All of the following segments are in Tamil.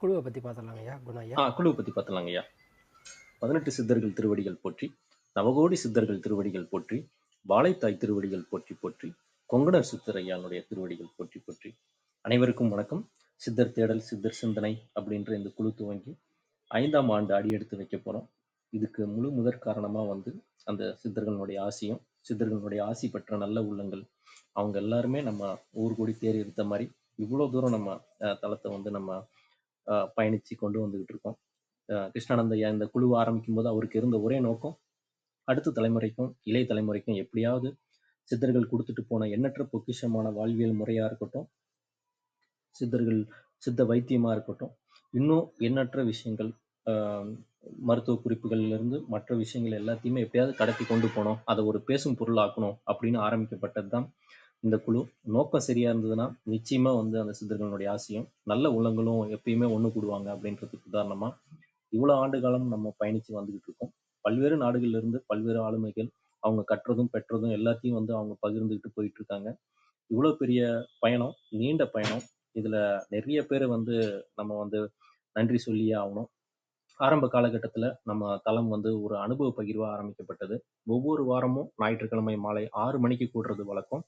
குழுவை பற்றி பார்த்துடலாங்க ஐயா, குணா ஐயா. குழுவை பற்றி பார்த்துலாங்க ஐயா. 18 சித்தர்கள் திருவடிகள் போற்றி, நவகோடி சித்தர்கள் திருவடிகள் போற்றி, வாழைத்தாய் திருவடிகள் போற்றி போற்றி, கொங்கணர் சித்தர் ஐயானுடைய திருவடிகள் போற்றி போற்றி. அனைவருக்கும் வணக்கம். சித்தர் தேடல் சித்தர் சிந்தனை அப்படின்ற இந்த குழு துவங்கி 5ஆம் ஆண்டு அடியெடுத்து வைக்க போறோம். இதுக்கு முழு முதற் காரணமா அந்த சித்தர்களுடைய ஆசியும், சித்தர்களுடைய ஆசி பெற்ற நல்ல உள்ளங்கள் அவங்க எல்லாருமே நம்ம ஊர் கூடி தேர் எடுத்த மாதிரி இவ்வளோ தூரம் நம்ம தளத்தை நம்ம பயணிச்சு கொண்டு வந்துகிட்டு இருக்கோம். கிருஷ்ணானந்த ஐயா இந்த குழுவை ஆரம்பிக்கும் போது அவருக்கு இருந்த ஒரே நோக்கம், அடுத்த தலைமுறைக்கும் இளைய தலைமுறைக்கும் எப்படியாவது சித்தர்கள் கொடுத்துட்டு போன எண்ணற்ற பொக்கிஷமான வாழ்வியல் முறையா இருக்கட்டும், சித்த வைத்தியமா இருக்கட்டும், இன்னும் எண்ணற்ற விஷயங்கள், மருத்துவ குறிப்புகள்ல மற்ற விஷயங்கள் எல்லாத்தையுமே எப்படியாவது கடத்தி கொண்டு போனோம், அதை ஒரு பேசும் பொருள் ஆக்கணும் அப்படின்னு ஆரம்பிக்கப்பட்டது தான் இந்த குழு. நோக்கம் சரியா இருந்ததுன்னா நிச்சயமா அந்த சித்தர்களுடைய ஆசையும் நல்ல உள்ளங்களும் எப்பயுமே ஒண்ணு கூடுவாங்க அப்படின்றதுக்கு உதாரணமா இவ்வளவு ஆண்டு காலம் நம்ம பயணிச்சு வந்துகிட்டு இருக்கோம். பல்வேறு நாடுகள்ல இருந்து பல்வேறு ஆளுமைகள் அவங்க கற்றதும் பெற்றதும் எல்லாத்தையும் அவங்க பகிர்ந்துகிட்டு போயிட்டு இருக்காங்க. இவ்வளவு பெரிய பயணம், நீண்ட பயணம். இதுல நிறைய பேர் நம்ம நன்றி சொல்லியே ஆகணும். ஆரம்ப காலகட்டத்துல நம்ம தளம் ஒரு அனுபவ பகிர்வா ஆரம்பிக்கப்பட்டது. ஒவ்வொரு வாரமும் ஞாயிற்றுக்கிழமை மாலை 6 மணிக்கு கூடுறது வழக்கம்.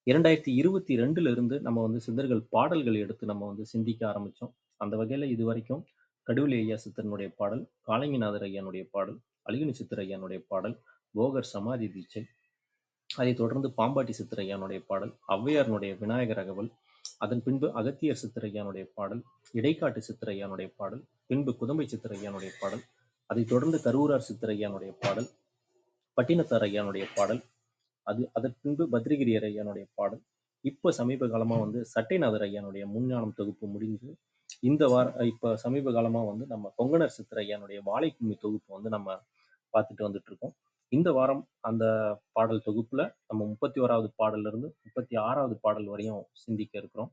2022 இருந்து நம்ம சித்தர்கள் பாடல்கள் எடுத்து நம்ம சிந்திக்க ஆரம்பிச்சோம். அந்த வகையில இது வரைக்கும் கடுவெளி ஐயா சித்தரனுடைய பாடல், காளிங்கநாதர் ஐயானுடைய பாடல், அழகினி சித்தர் ஐயானுடைய பாடல், போகர் சமாதி தீட்சை, அதைத் தொடர்ந்து பாம்பாட்டி சித்தர் ஐயானுடைய பாடல், ஔவையாருடைய விநாயகர் அகவல், அதன் பின்பு அகத்தியர் சித்தர் ஐயானுடைய பாடல், இடைக்காட்டு சித்தர் ஐயானுடைய பாடல், பின்பு குதம்பை சித்தர் ஐயானுடைய பாடல், அதைத் தொடர்ந்து கரூரார் சித்தர் ஐயானுடைய பாடல், பட்டினத்தார் ஐயானுடைய பாடல், அதற்கு பின்பு பத்ரிகிரியர் ஐயானுடைய பாடல். இப்ப சமீப காலமா சட்டைநாதர் ஐயானுடைய முன்ஞானம் தொகுப்பு முடிஞ்சு இந்த இப்ப சமீப காலமா நம்ம கொங்கணர் சித்தர் ஐயானுடைய வாழைக்கும்மி தொகுப்பு நம்ம பார்த்துட்டு வந்துட்டு இருக்கோம். இந்த வாரம் அந்த பாடல் தொகுப்புல நம்ம 31வது பாடல்ல இருந்து 36வது பாடல் வரையும் சிந்திக்க இருக்கிறோம்.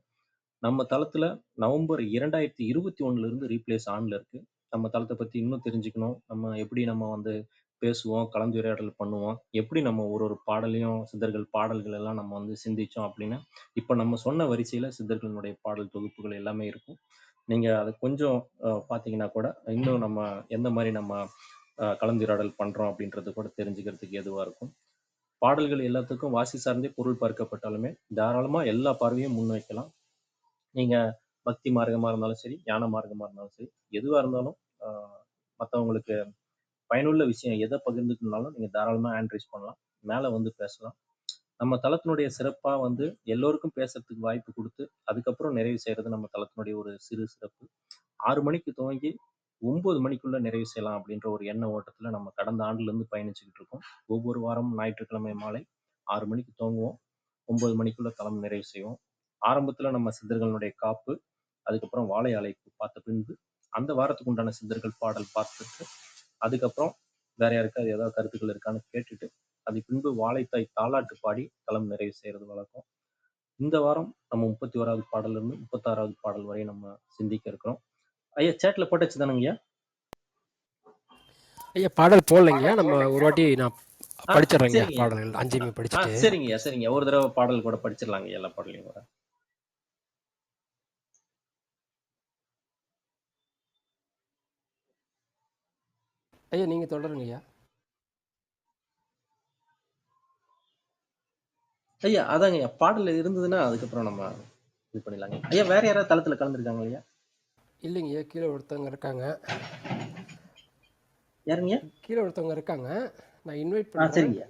நம்ம தளத்துல நவம்பர் 2021 இருந்து ரீப்ளேஸ் ஆன்ல இருக்கு. நம்ம தளத்தை பத்தி இன்னும் தெரிஞ்சுக்கணும், நம்ம எப்படி நம்ம பேசுவோம், கலந்துரையாடல் பண்ணுவோம், எப்படி நம்ம ஒரு பாடலையும் சித்தர்கள் பாடல்கள் எல்லாம் நம்ம சிந்திச்சோம் அப்படின்னு இப்ப நம்ம சொன்ன வரிசையில சித்தர்களுடைய பாடல் தொகுப்புகள் எல்லாமே இருக்கும். நீங்க அதை கொஞ்சம் பார்த்தீங்கன்னா கூட இன்னும் நம்ம எந்த மாதிரி நம்ம கலந்துரையாடல் பண்றோம் அப்படின்றது கூட தெரிஞ்சுக்கிறதுக்கு ஏதுவா இருக்கும். பாடல்கள் எல்லாத்துக்கும் வாசி சார்ந்தே பொருள் பார்க்கப்பட்டாலுமே தாராளமா எல்லா பார்வையும் முன் வைக்கலாம். நீங்க பக்தி மார்க்கமா இருந்தாலும் சரி, ஞான மார்க்கமா இருந்தாலும் சரி, எதுவா இருந்தாலும் மற்றவங்களுக்கு பயனுள்ள விஷயம் எதை பகிர்ந்துக்கணும்னாலும் நீங்க தாராளமா ஹேண்ட் ரைஸ் பண்ணலாம், மேல பேசலாம். நம்ம தளத்தினுடைய சிறப்பா எல்லோருக்கும் பேசுறதுக்கு வாய்ப்பு கொடுத்து அதுக்கப்புறம் நிறைவு செய்யறது நம்ம தளத்தினுடைய ஒரு சிறு சிறப்பு. 6 மணிக்கு துவங்கி 9 மணிக்குள்ள நிறைவு செய்யலாம் அப்படின்ற ஒரு எண்ண ஓட்டத்துல நம்ம கடந்த ஆண்டுல இருந்து பயணிச்சுக்கிட்டு இருக்கோம். ஒவ்வொரு வாரமும் ஞாயிற்றுக்கிழமை மாலை 6 மணிக்கு துவங்குவோம், 9 மணிக்குள்ள தளம் நிறைவு செய்வோம். ஆரம்பத்துல நம்ம சித்தர்களுடைய காப்பு, அதுக்கப்புறம் வாழை அழைப்பு பார்த்த பின்பு அந்த வாரத்துக்கு உண்டான சித்தர்கள் பாடல் பார்த்துட்டு அதுக்கப்புறம் வேற யாருக்காவது ஏதாவது கருத்துக்கள் இருக்கான்னு கேட்டுட்டு அது பின்பு வாழைத்தாய் தாலாட்டு பாடி தளம் நிறைவு செய்யறது வழக்கம். இந்த வாரம் நம்ம 31வது பாடல்ல இருந்து 36வது பாடல் வரை நம்ம சிந்திக்க இருக்கிறோம். ஐயா சேட்ல போட்டாச்சு தானுங்கய்யா? ஐயா பாடல் போடலைங்கய்யா, நம்ம ஒரு வாட்டி நான் படிச்சிடறேங்க சரிங்க பாடல்கள் 5 படிச்சுட்டு. சரிங்க ஒரு தடவை பாடல் கூட படிச்சிடலாங்க, எல்லா பாடலையும் கூட. ஐயா நீங்க தொடருங்க ஐயா. ஐயா அதாங்க ஐயா, பாடல் இருந்ததுன்னா அதுக்கப்புறம் நம்ம இது பண்ணிடலாங்க ஐயா. வேற யாராவது தளத்துல கலந்துருக்காங்க ஐயா? இல்லைங்க ஐயா, கீழே ஒருத்தவங்க இருக்காங்க. யாருங்க? கீழே ஒருத்தவங்க இருக்காங்க, நான் இன்வைட் பண்ணுறேன். சரிங்க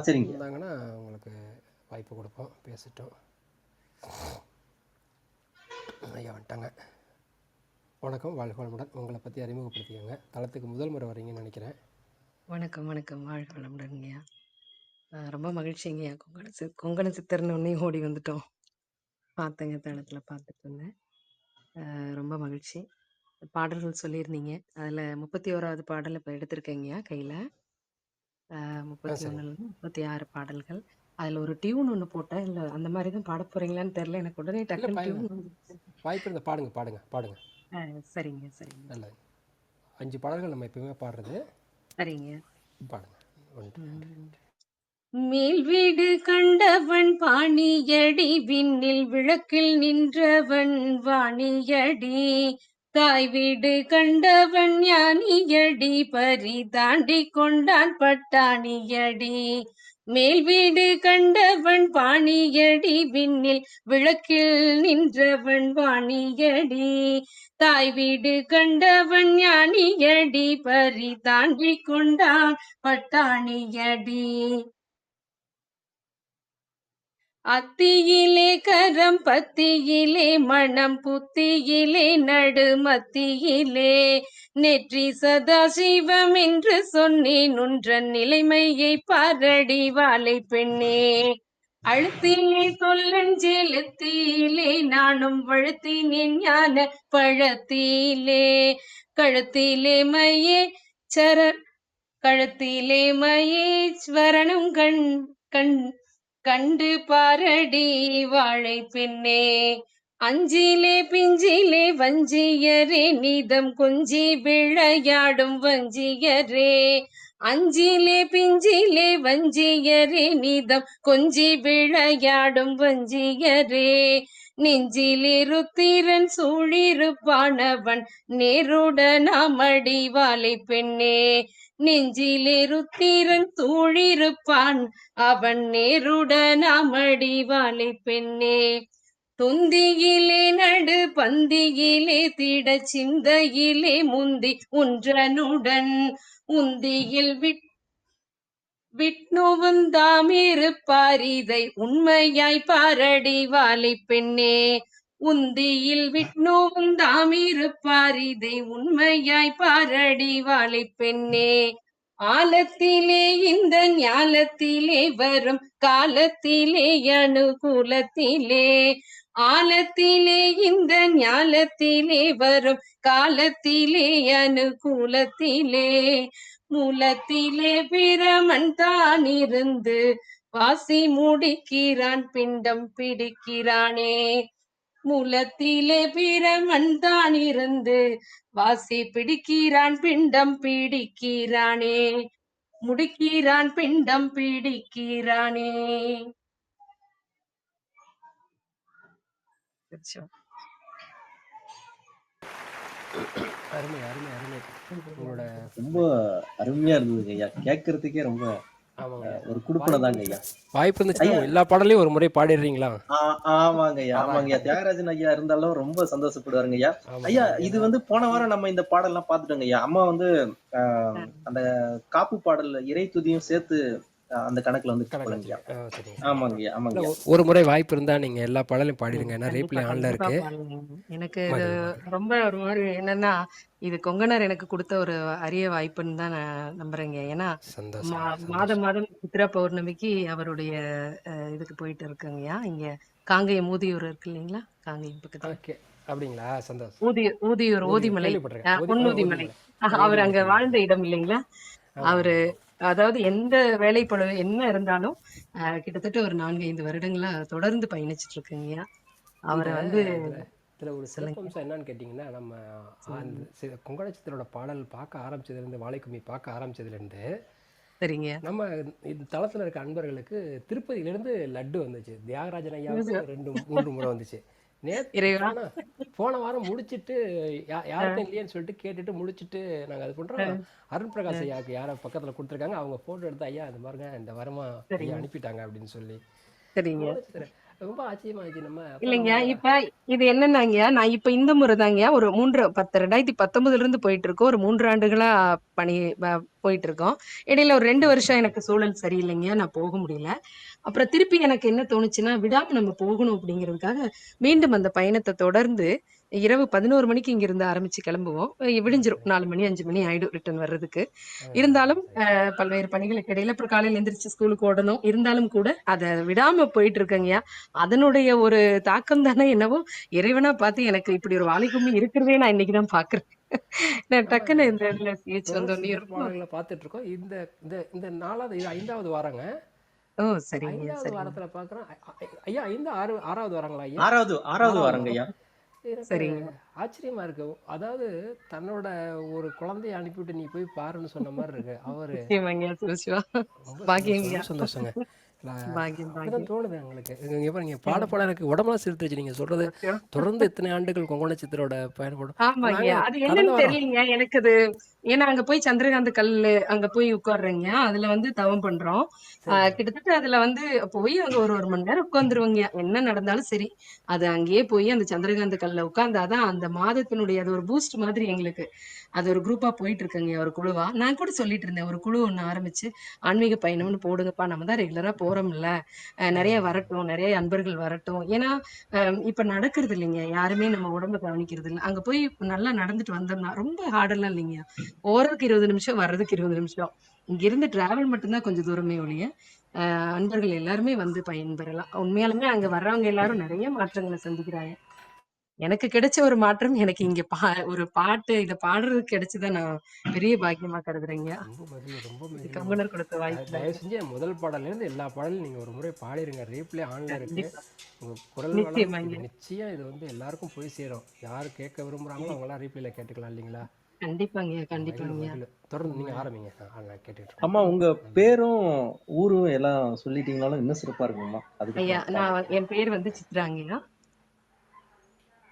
சரிங்க இருந்தாங்கன்னா உங்களுக்கு வாய்ப்பு கொடுப்போம், பேசிட்டோம். ஐயா வந்துட்டாங்க. வணக்கம், வாழ்க வளமுடன். உங்களை பற்றி அறிமுகப்படுத்திக்கோங்க. தளத்துக்கு முதல் முறை வரீங்கன்னு நினைக்கிறேன். வணக்கம் வணக்கம், வாழ்க வளமுடன்ங்கய்யா. ரொம்ப மகிழ்ச்சிங்கய்யா. கொங்கண சித்தர்னு ஒன்னே ஓடி வந்துட்டோம். பார்த்தேங்க, தளத்தில் பார்த்துட்டு இருந்தேன். ரொம்ப மகிழ்ச்சி. பாடல்கள் சொல்லியிருந்தீங்க, அதில் 31வது பாடல் இப்போ எடுத்திருக்கேங்கய்யா கையில். 31லேருந்து 36 பாடல்கள். அதில் ஒரு டியூன் ஒன்று போட்டேன், இல்லை அந்த மாதிரி தான் பாட போகிறீங்களான்னு தெரில, எனக்கு உடனே டக்குன்னு டியூன் வாய்ப்பு இருந்தால் பாடுங்க பாடுங்க பாடுங்க. சரிங்க சரிங்க, நல்லது. 5 பாடல்கள் நம்ம எப்பவுமே பாடுறது. சரிங்க, பாடுங்க. மேல் வீடு கண்டவன் பாணியடி, விண்ணில் விளக்கில் நின்றவன் வாணியடி. தாய் வீடு கண்டவன் ஞானியடி, பரி தாண்டி கொண்டான் பட்டாணியடி. மேல் வீடு கண்டவன் பாணியடி, விண்ணில் விளக்கில் நின்றவன் வாணியடி. தாய் வீடு கண்டவன் ஞானியடி, பரி தாண்டி கொண்டான் பட்டாணியடி. அத்தியிலே கரம், பத்தியிலே மணம், புத்தியிலே நடுமத்தியிலே நெற்றி சதாசிவம் என்று சொன்னேன். உன்றன் நிலைமையை பாரடி வாழை பெண்ணே. அழுத்திலே சொல்லஞ்செலுத்திலே நானும் வழுத்தினேன் ஞான பழத்திலே. கழுத்திலே மையே சரண், கழுத்திலே மகேஸ்வரனும் கண்டு பாரடி வாழை பெண்ணே. அஞ்சிலே பிஞ்சிலே வஞ்சியரே, நீதம் கொஞ்சி விளையாடும் வஞ்சியரே. அஞ்சிலே பிஞ்சிலே வஞ்சியரே, நீதம் கொஞ்சி விளையாடும் வஞ்சியரே. நெஞ்சிலே ருத்திரன் சூழிருப்பானவன் நேருடனாமடி வாழை பெண்ணே. நெஞ்சிலே ருத்திரன் சூழிருப்பான் அவன் நேருடனாமடி வாழை பெண்ணே. தொந்தியிலே நடு பந்தியிலே திட சிந்தையிலே முந்தி உன்றனுடன் உந்தியில் விட்ணுவும் தாமிருப்பார், இதை உண்மையாய் பாரடி வாழை பெண்ணே. உந்தியில் விட்ணுவும் தாமிருப்பார், இதை உண்மையாய் பாரடி வாழை பெண்ணே. ஆலத்திலே இந்த ஞாலத்திலே வரும் காலத்திலே அனுகூலத்திலே. ஆலத்திலே இந்த ஞாலத்திலே வரும் காலத்திலே அனுகூலத்திலே. மூலத்திலே பிரமன் தான் இருந்து வாசி முடிக்கிறான் பிண்டம் பிடிக்கிறானே. மூலத்திலே பிரமன் தான் இருந்து வாசி பிடிக்கிறான் பிண்டம் பிடிக்கிறானே. முடிக்கிறான் பிண்டம் பிடிக்கிறானே. அருமை அருமை அருமை. உங்களோட ரொம்ப அருமையா இருந்ததுங்க ஐயா. கேட்கறதுக்கே ரொம்ப ஆமாங்க ஒரு குடுப்பனை தாங்க ஐயா. வாய்ப்பு இருந்துச்சுன்னா எல்லா பாடலையும் ஒரு முறை பாடிடுறீங்களா? ஆமாங்க ஐயா, ஆமாங்க ஐயா. தியாகராஜன் ஐயா இருந்தாலும் ரொம்ப சந்தோஷப்படுவாருங்க ஐயா. ஐயா, இது வந்து போன வாரம் நம்ம இந்த பாடல்லாம் பாத்துட்டோங்க ஐயா. அம்மா வந்து அந்த காப்பு பாடல் இறை துதியும் சேர்த்து அந்த கணக்குல வந்து சரிங்க. ஆமாங்க ஐயா, ஆமாங்க ஐயா. ஒரு முறை வாய்ப்பு இருந்தா நீங்க எல்லா பாடலையும் பாடிடுங்க. ஏன்னா ரீப்ளே ஆன்ல இருக்கு. எனக்கு இது ரொம்ப ஒரு மாதிரி என்னன்னா, இது கொங்கணர் எனக்கு கொடுத்த ஒரு அரிய வாய்ப்புன்னு தான் நான் நம்புறேங்க. ஏன்னா மாதம் மாதம் சித்ரா பௌர்ணமிக்கு அவருடைய இதுக்கு போயிட்டு இருக்குங்கய்யா. இங்க காங்கேயம் ஊதியூர் இருக்கு இல்லைங்களா, காங்கேயம் பக்கத்துல. அப்படிங்களா? சந்தோஷம். ஊதியூர் ஓதிமலை, பொன்னூதிமலை. அவர் அங்க வாழ்ந்த இடம் இல்லைங்களா. அவரு அதாவது எந்த வேலைப்பழு என்ன இருந்தாலும் கிட்டத்தட்ட ஒரு 4-5 வருடங்களா தொடர்ந்து பயணிச்சுட்டு இருக்குங்கய்யா. அவரை வந்து இதில் ஒரு சிறப்பம்சம் என்னன்னு கேட்டிங்கன்னா, நம்ம கொங்கணச்சித்தரோட பாடல் பார்க்க ஆரம்பிச்சதுலேருந்து, வாழைக்கும்மி பார்க்க ஆரம்பிச்சதுலேருந்து சரிங்க, நம்ம இந்த தளத்தில் இருக்க அன்பர்களுக்கு திருப்பதியிலேருந்து லட்டு வந்துச்சு. தியாகராஜன் ஐயாவுக்கு 2-3 முறை வந்துச்சு. போன வாரம் முடிச்சுட்டு யாருக்கும் இல்லையன்னு சொல்லிட்டு கேட்டுட்டு முடிச்சுட்டு நாங்கள் அது பண்ணுறோம். அருண் பிரகாஷ் ஐயாவுக்கு யாரை பக்கத்தில் கொடுத்துருக்காங்க, அவங்க ஃபோட்டோ எடுத்து ஐயா இந்த மாதிரிங்க இந்த வாரமா ஐயா அனுப்பிட்டாங்க அப்படின்னு சொல்லி. சரிங்க, ரொம்ப ஆச்சரியமாச்சு. நம்ம இல்லைங்க இப்ப இது என்னன்னாங்கய்யா, நான் இப்ப இந்த முறை தாங்கய்யா ஒரு 2019 இருந்து போயிட்டு இருக்கோம். ஒரு 3 ஆண்டுகளா போயிட்டு இருக்கோம். இடையில ஒரு 2 வருஷம் எனக்கு சூழல் சரியில்லைங்க, நான் போக முடியல. அப்புறம் திருப்பி எனக்கு என்ன தோணுச்சுன்னா, விடாம நம்ம போகணும் அப்படிங்கிறதுக்காக மீண்டும் அந்த பயணத்தை தொடர்ந்து இரவு 11 மணிக்கு இங்க இருந்து ஆரம்பிச்சு கிளம்புவோம். விடிஞ்சிரும் 4 மணி 5 மணி ஆயிடும் ரிட்டர்ன் வர்றதுக்கு. இருந்தாலும் பல்வேறு பணிகளுக்கு இடையில அப்புறம் காலையில எந்திரிச்சு ஸ்கூலுக்கு ஓடணும். இருந்தாலும் கூட அதை விடாம போயிட்டு இருக்கேங்கய்யா. அதனுடைய ஒரு தாக்கம் தானே என்னவோ, இறைவனா பார்த்து எனக்கு இப்படி ஒரு வாழைக்கும்மி இருக்கிறதே நான் இன்னைக்குதான் பாக்குறேன். நான் டக்குன்னு இந்த இதுல பாடல்களை பார்த்துட்டு இருக்கோம். இந்த 5வது வாரங்க. ஓ சரிங்க, 5வது வாரத்துல பாக்குறோம் ஐயா. 6வது வாரங்களா ஐயா? 6வது வாரங்க ஐயா. எனக்கு சரிங்க. ஆச்சரியமா இருக்கு. அதாவது தன்னோட ஒரு குழந்தைய அனுப்பிவிட்டு நீ போய் பாருன்னு சொன்ன மாதிரி இருக்கு. அவரு நிச்சயமாங்கய்யா. சிவசிவா. ரொம்ப சந்தோஷம், பாக்கியங்கய்யா. ரொம்ப சந்தோஷங்க. பாக்கியம், அப்படிதான் பாக்கியம். தோணுது எங்களுக்கு. இங்க பாருங்க, பாட பாட எனக்கு உடம்பெல்லாம் சிலுத்துச்சு நீங்க சொல்றது. சிவசிவா. தொடர்ந்து இத்தனை ஆண்டுகள் கொங்கண சித்தரோட பயணப்படும். நாங்க ஆமாங்கய்யா. அது கடந்த என்னன்னு வாரம் தெரியலங்க. எனக்கு அது ஏன்னா அங்க போய் சந்திரகாந்த கல்லு அங்க போய் உட்கார்றேங்க. அதுல வந்து தவம் பண்றோம். சரிங்க. கிட்டத்தட்ட அதுல வந்து போய் அங்க ஒரு 1 மணி நேரம் உட்கார்ந்துருவேங்கய்யா. என்ன நடந்தாலும் சரி. அது அங்கேயே போய் அந்த சந்திரகாந்த கல்ல உட்கார்ந்தாதான் அந்த மாதத்தினுடைய அது ஒரு பூஸ்ட் மாதிரி எங்களுக்கு. அது ஒரு குரூப்பா போயிட்டு இருக்குங்கய்யா, ஒரு குழுவா. நான் கூட சொல்லிட்டு இருந்தேன். ஒரு குழு ஒண்ணு ஆரம்பிச்சு, ஆன்மீக பயணம்னு போடுங்கப்பா. நம்ம தான் ரெகுலரா போறோம்ல. நெறைய வரட்டும். நெறைய அன்பர்கள் வரட்டும். ஏன்னா, இப்ப நடக்கிறது இல்லைங்க. யாருமே நம்ம உடம்ப கவனிக்கிறது இல்ல. அங்க போய் நல்லா நடந்துட்டு வந்தோம்னா, ரொம்ப ஹார்டெல்லாம் இல்லைங்க. போறதுக்கு 20 நிமிஷம், வர்றதுக்கு 20 நிமிஷம். இங்கிருந்து டிராவல் மட்டும் தான் கொஞ்சம் தூரமே ஒழிய, அன்பர்கள் எல்லாருமே வந்து பயன்பெறலாம். உண்மையாலுமே அங்க வர்றவங்க எல்லாரும் நெறைய மாற்றங்கள சந்திக்கிறாங்க. எனக்கு கிடைச்ச ஒரு மாற்றம் எனக்கு இங்க ஒரு பாட்டு இத பாடுறதுக்கு கிடைச்சத நான் பெரிய பாக்கியமா கருதுறேங்க. ரொம்ப மகிழ்வு, ரொம்ப இது மகிழ்வுங்க. கம்பனர் கொடுத்த வாய்ப்பு தயவு தாங்க. செஞ்சு முதல் பாடல்லேருந்து எல்லா பாடலும் நீங்கள் ஒரு முறை பாடிருங்க. ரீப்ளே ஆன்ல இருக்கு. கண்டிப்பா. உங்கள் குரல் வளம் நிச்சயமாங்க. இது நிச்சயம் இது வந்து எல்லாருக்கும் போய் சேரும். யார் கேட்க விரும்புகிறாங்களோ அவங்களாம் ரீப்ளேல கேட்டுக்கலாம் இல்லைங்களா? கண்டிப்பாங்க. மகிழ்வு, கண்டிப்பாங்க. மகிழ்வு. தொடர்ந்து ரொம்ப நீங்கள் ஆரம்பிங்க. நான் கேட்டுட்டு இருக்கேன். அம்மா உங்க பேரும் ஊரும் எல்லாம் சொல்லிட்டீங்கனாலும் இன்னும் சிறப்பா இருக்குங்கம்மா. ஐயா, அதுக்கப்புறம் நான் பாடல். என் பேர் வந்து சித்ராங்கய்யா.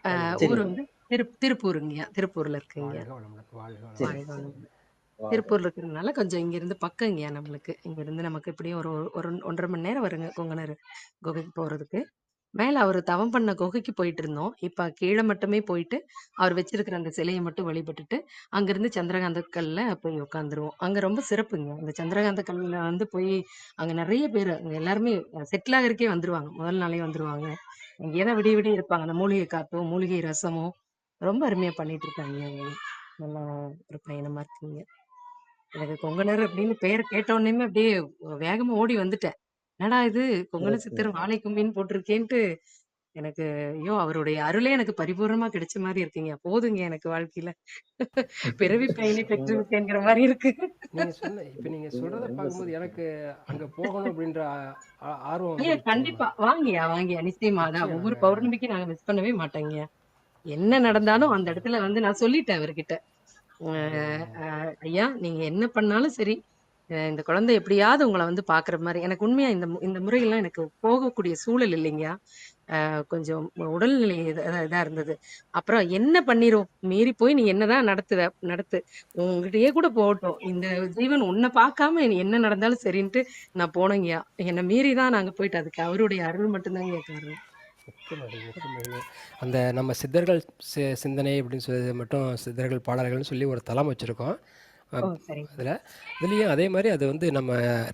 வாழ்க ஊர் வளமுடன். சரிங்க. வந்து திருப்பூருங்கய்யா. திருப்பூர்ல இருக்குங்கய்யா. வாழ்க வளமுடன். வாழ்க சரி. வளமுடன். வாழ்க வளமுடன். வாழ்க. திருப்பூர்ல இருக்கிறதுனால கொஞ்சம் இங்கிருந்து பக்கங்கய்யா நம்மளுக்கு. இங்கிருந்து நமக்கு எப்படியும் ஒரு ஒரு 1 1/2 மணி நேரம் வருங்க கொங்கணர் குகைக்கு போறதுக்கு. மேல அவரு தவம் பண்ண குகைக்கு போயிட்டு இருந்தோம். இப்ப கீழ மட்டுமே போயிட்டு, அவர் வச்சிருக்கிற அந்த சிலைய மட்டும் வழிபட்டுட்டு, அங்கிருந்து சந்திரகாந்த கல்ல போய் உட்காந்துருவோம். அங்க ரொம்ப சிறப்புங்க. அந்த சந்திரகாந்த கல்ல வந்து போய் அங்க நெறைய பேரு அங்க எல்லாருமே செட்டில் ஆகறதுக்கே வந்துருவாங்க. முதல் நாளே வந்துருவாங்க. அங்கேயே தான் விடிய விடிய இருப்பாங்க. அந்த மூலிகை காத்தும், மூலிகை ரசமும் ரொம்ப அருமையா பண்ணிட்டு இருக்காங்க அங்க. நல்லா ஒரு பயணமா இருக்குங்க. எனக்கு கொங்கணர் அப்படின்னு பேர் கேட்ட உடனேயுமே அப்படியே வேகமா ஓடி வந்துட்டேன். என்னடா இது கொங்கண சித்தர் சிறப்புங்கம்மா. வாழைக்கும்பின்னு போட்டிருக்கேன்ட்டு எனக்கு ஐயோ! அவருடைய அருளே எனக்கு பரிபூரணமா கிடைச்ச மாரி இருக்குங்க. போதுங்க எனக்கு வாழ்க்கையில. பிறவி பயனை பெற்று உங்க விட்டேங்கிற மாரி இருக்கு. இப்போ நீங்கள் ரொம்ப சொல்கிறத ரொம்ப பார்க்கும்போது சிறப்புங்க. எனக்கு அங்கே போகணும் அப்படின்ற ஆர்வம் ஐயா வந்துருச்சுங்கம்மா. கண்டிப்பா. வாங்கய்யா, வாங்கய்யா. நிச்சயமா. அதான் நிச்சயம் ஒவ்வொரு நாங்கள் பௌர்ணமிக்கும் நாங்க மிஸ் பண்ணவே மாட்டோங்கய்யா. என்ன நடந்தாலும் அந்த சந்தோஷம். இடத்துல வந்து நான் சொல்லிட்டேன் அவர்கிட்ட. அ அருமைங்க. அ ஐயா, நீங்க என்ன பண்ணாலும் சரி, இந்த குழந்தை எப்படியாவது உங்கள வந்து பார்க்குற மாரி எனக்கு உண்மையா இந்த முறையெல்லாம் எனக்கு போகக்கூடிய சூழல் இல்லைங்கயா. கொஞ்சம் உடல்நிலை இதா இருந்தது. அப்புறம் என்ன பண்ணிரும்? மீறி போய் நீ என்னதான் நடத்துவ? நடத்து. உன்கிட்டயே கூட போகட்டும். இந்த ஜீவன் உன்ன பார்க்காம இனி என்ன நடந்தாலும் சரின்ட்டு நான் போனேங்கயா. என்ன மீறி தான் நாங்க போயிட்டு அதுக்கு அவருடைய அருள் மட்டும் தாங்கயா காரணம். மிக்க மகிழ்வு, மிக்க மகிழ்வு. அந்த நம்ம சித்தர்கள் சிந்தனை அப்படின்னு சொல்லி மட்டும் சித்தர்கள் பாடல்கள்னு சொல்லி ஒரு தளம் வச்சுருக்கோம். ஓ! சரிங்க. அதில் இதுலேயும் அதே மாதிரி அது வந்து நம்ம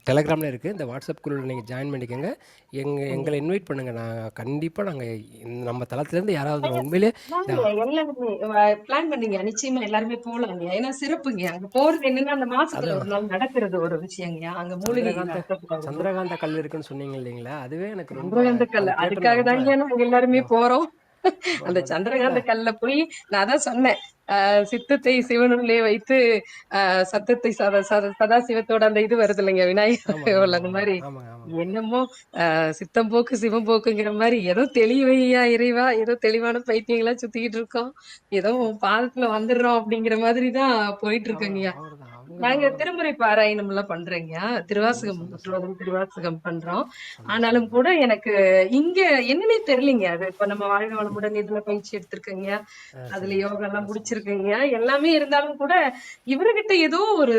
டெலகிராமில் இருக்குது. இந்த வாட்ஸ்அப் குழுவில் நீங்கள் ஜாயின் பண்ணிக்கோங்க. எங்களை கண்டிப்பா. இன்வைட் பண்ணுங்கள். நான் கண்டிப்பாக நாங்கள் நம்ம தளத்துலேருந்து யாராவது உண்மையிலே வாங்க இதை எல்லாருமே பிளான் பண்ணீங்க. நிச்சயமா எல்லாருமே போலாங்க. ஏன்னா சிறப்புங்க. அங்க போறது என்னன்னா, அந்த மாசத்துல அதான் ஒரு நாள் நடக்கிறது ஒரு விஷயங்க. அங்க மூலிகை சந்திரகாந்த ரசத்துல வந்து சந்திரகாந்த கல் இருக்குன்னு சொன்னீங்க இல்லைங்களா? அதுவே எனக்கு ரொம்ப சந்திரகாந்த அது கல்ல. கேட்டோன்னே அதுக்காக ரொம்ப தாங்க நாங்க எல்லாருமே போறோம். ரொம்ப அந்த இல்லை. சந்திரகாந்த கல்ல போய் நான் அதான் சொன்னேன். சித்தத்தை சிவனுள்ளே வைத்து சத்தத்தை சதாசிவத்தோட அந்த இது வருது இல்லைங்க ஆமாங்க, விநாயகர் ஆமாங்க, அந்த ஆமாங்க, மாதிரி ஆமாங்க, ஆமாங்க. என்னமோ சித்தம் போக்கு சிவம் போக்குங்கிற மாதிரி ஏதோ தெளிவையா இறைவா ஏதோ தெளிவான பைத்தியங்களா சுத்திக்கிட்டு இருக்கோம். ஏதோ உன் பாதத்துல வந்துடுறோம் அப்படிங்கிற மாதிரி தான் போயிட்டு இருக்கேங்கய்யா. அவர் தான் அவங்க தான் நாங்க அவங்க தான். திருமுறை பாராயணம் எல்லாம் பண்றேங்க. ரொம்ப திருவாசகம் சந்தோஷம், முற்றோதும் திருவாசகம் பண்றோம். ஆனாலும் சந்தோஷம். கூட எனக்கு இங்க என்னன்னே தெரியலங்க. அது இப்ப நம்ம வாழ்க வளமுடன் இதுல பயிற்சி எடுத்திருக்கீங்க. அதுல சந்தோஷம், யோகா ரொம்ப எல்லாம் சந்தோஷம். முடிச்சிருக்கீங்க. எல்லாமே இருந்தாலும் கூட இவருகிட்ட ஏதோ ஒரு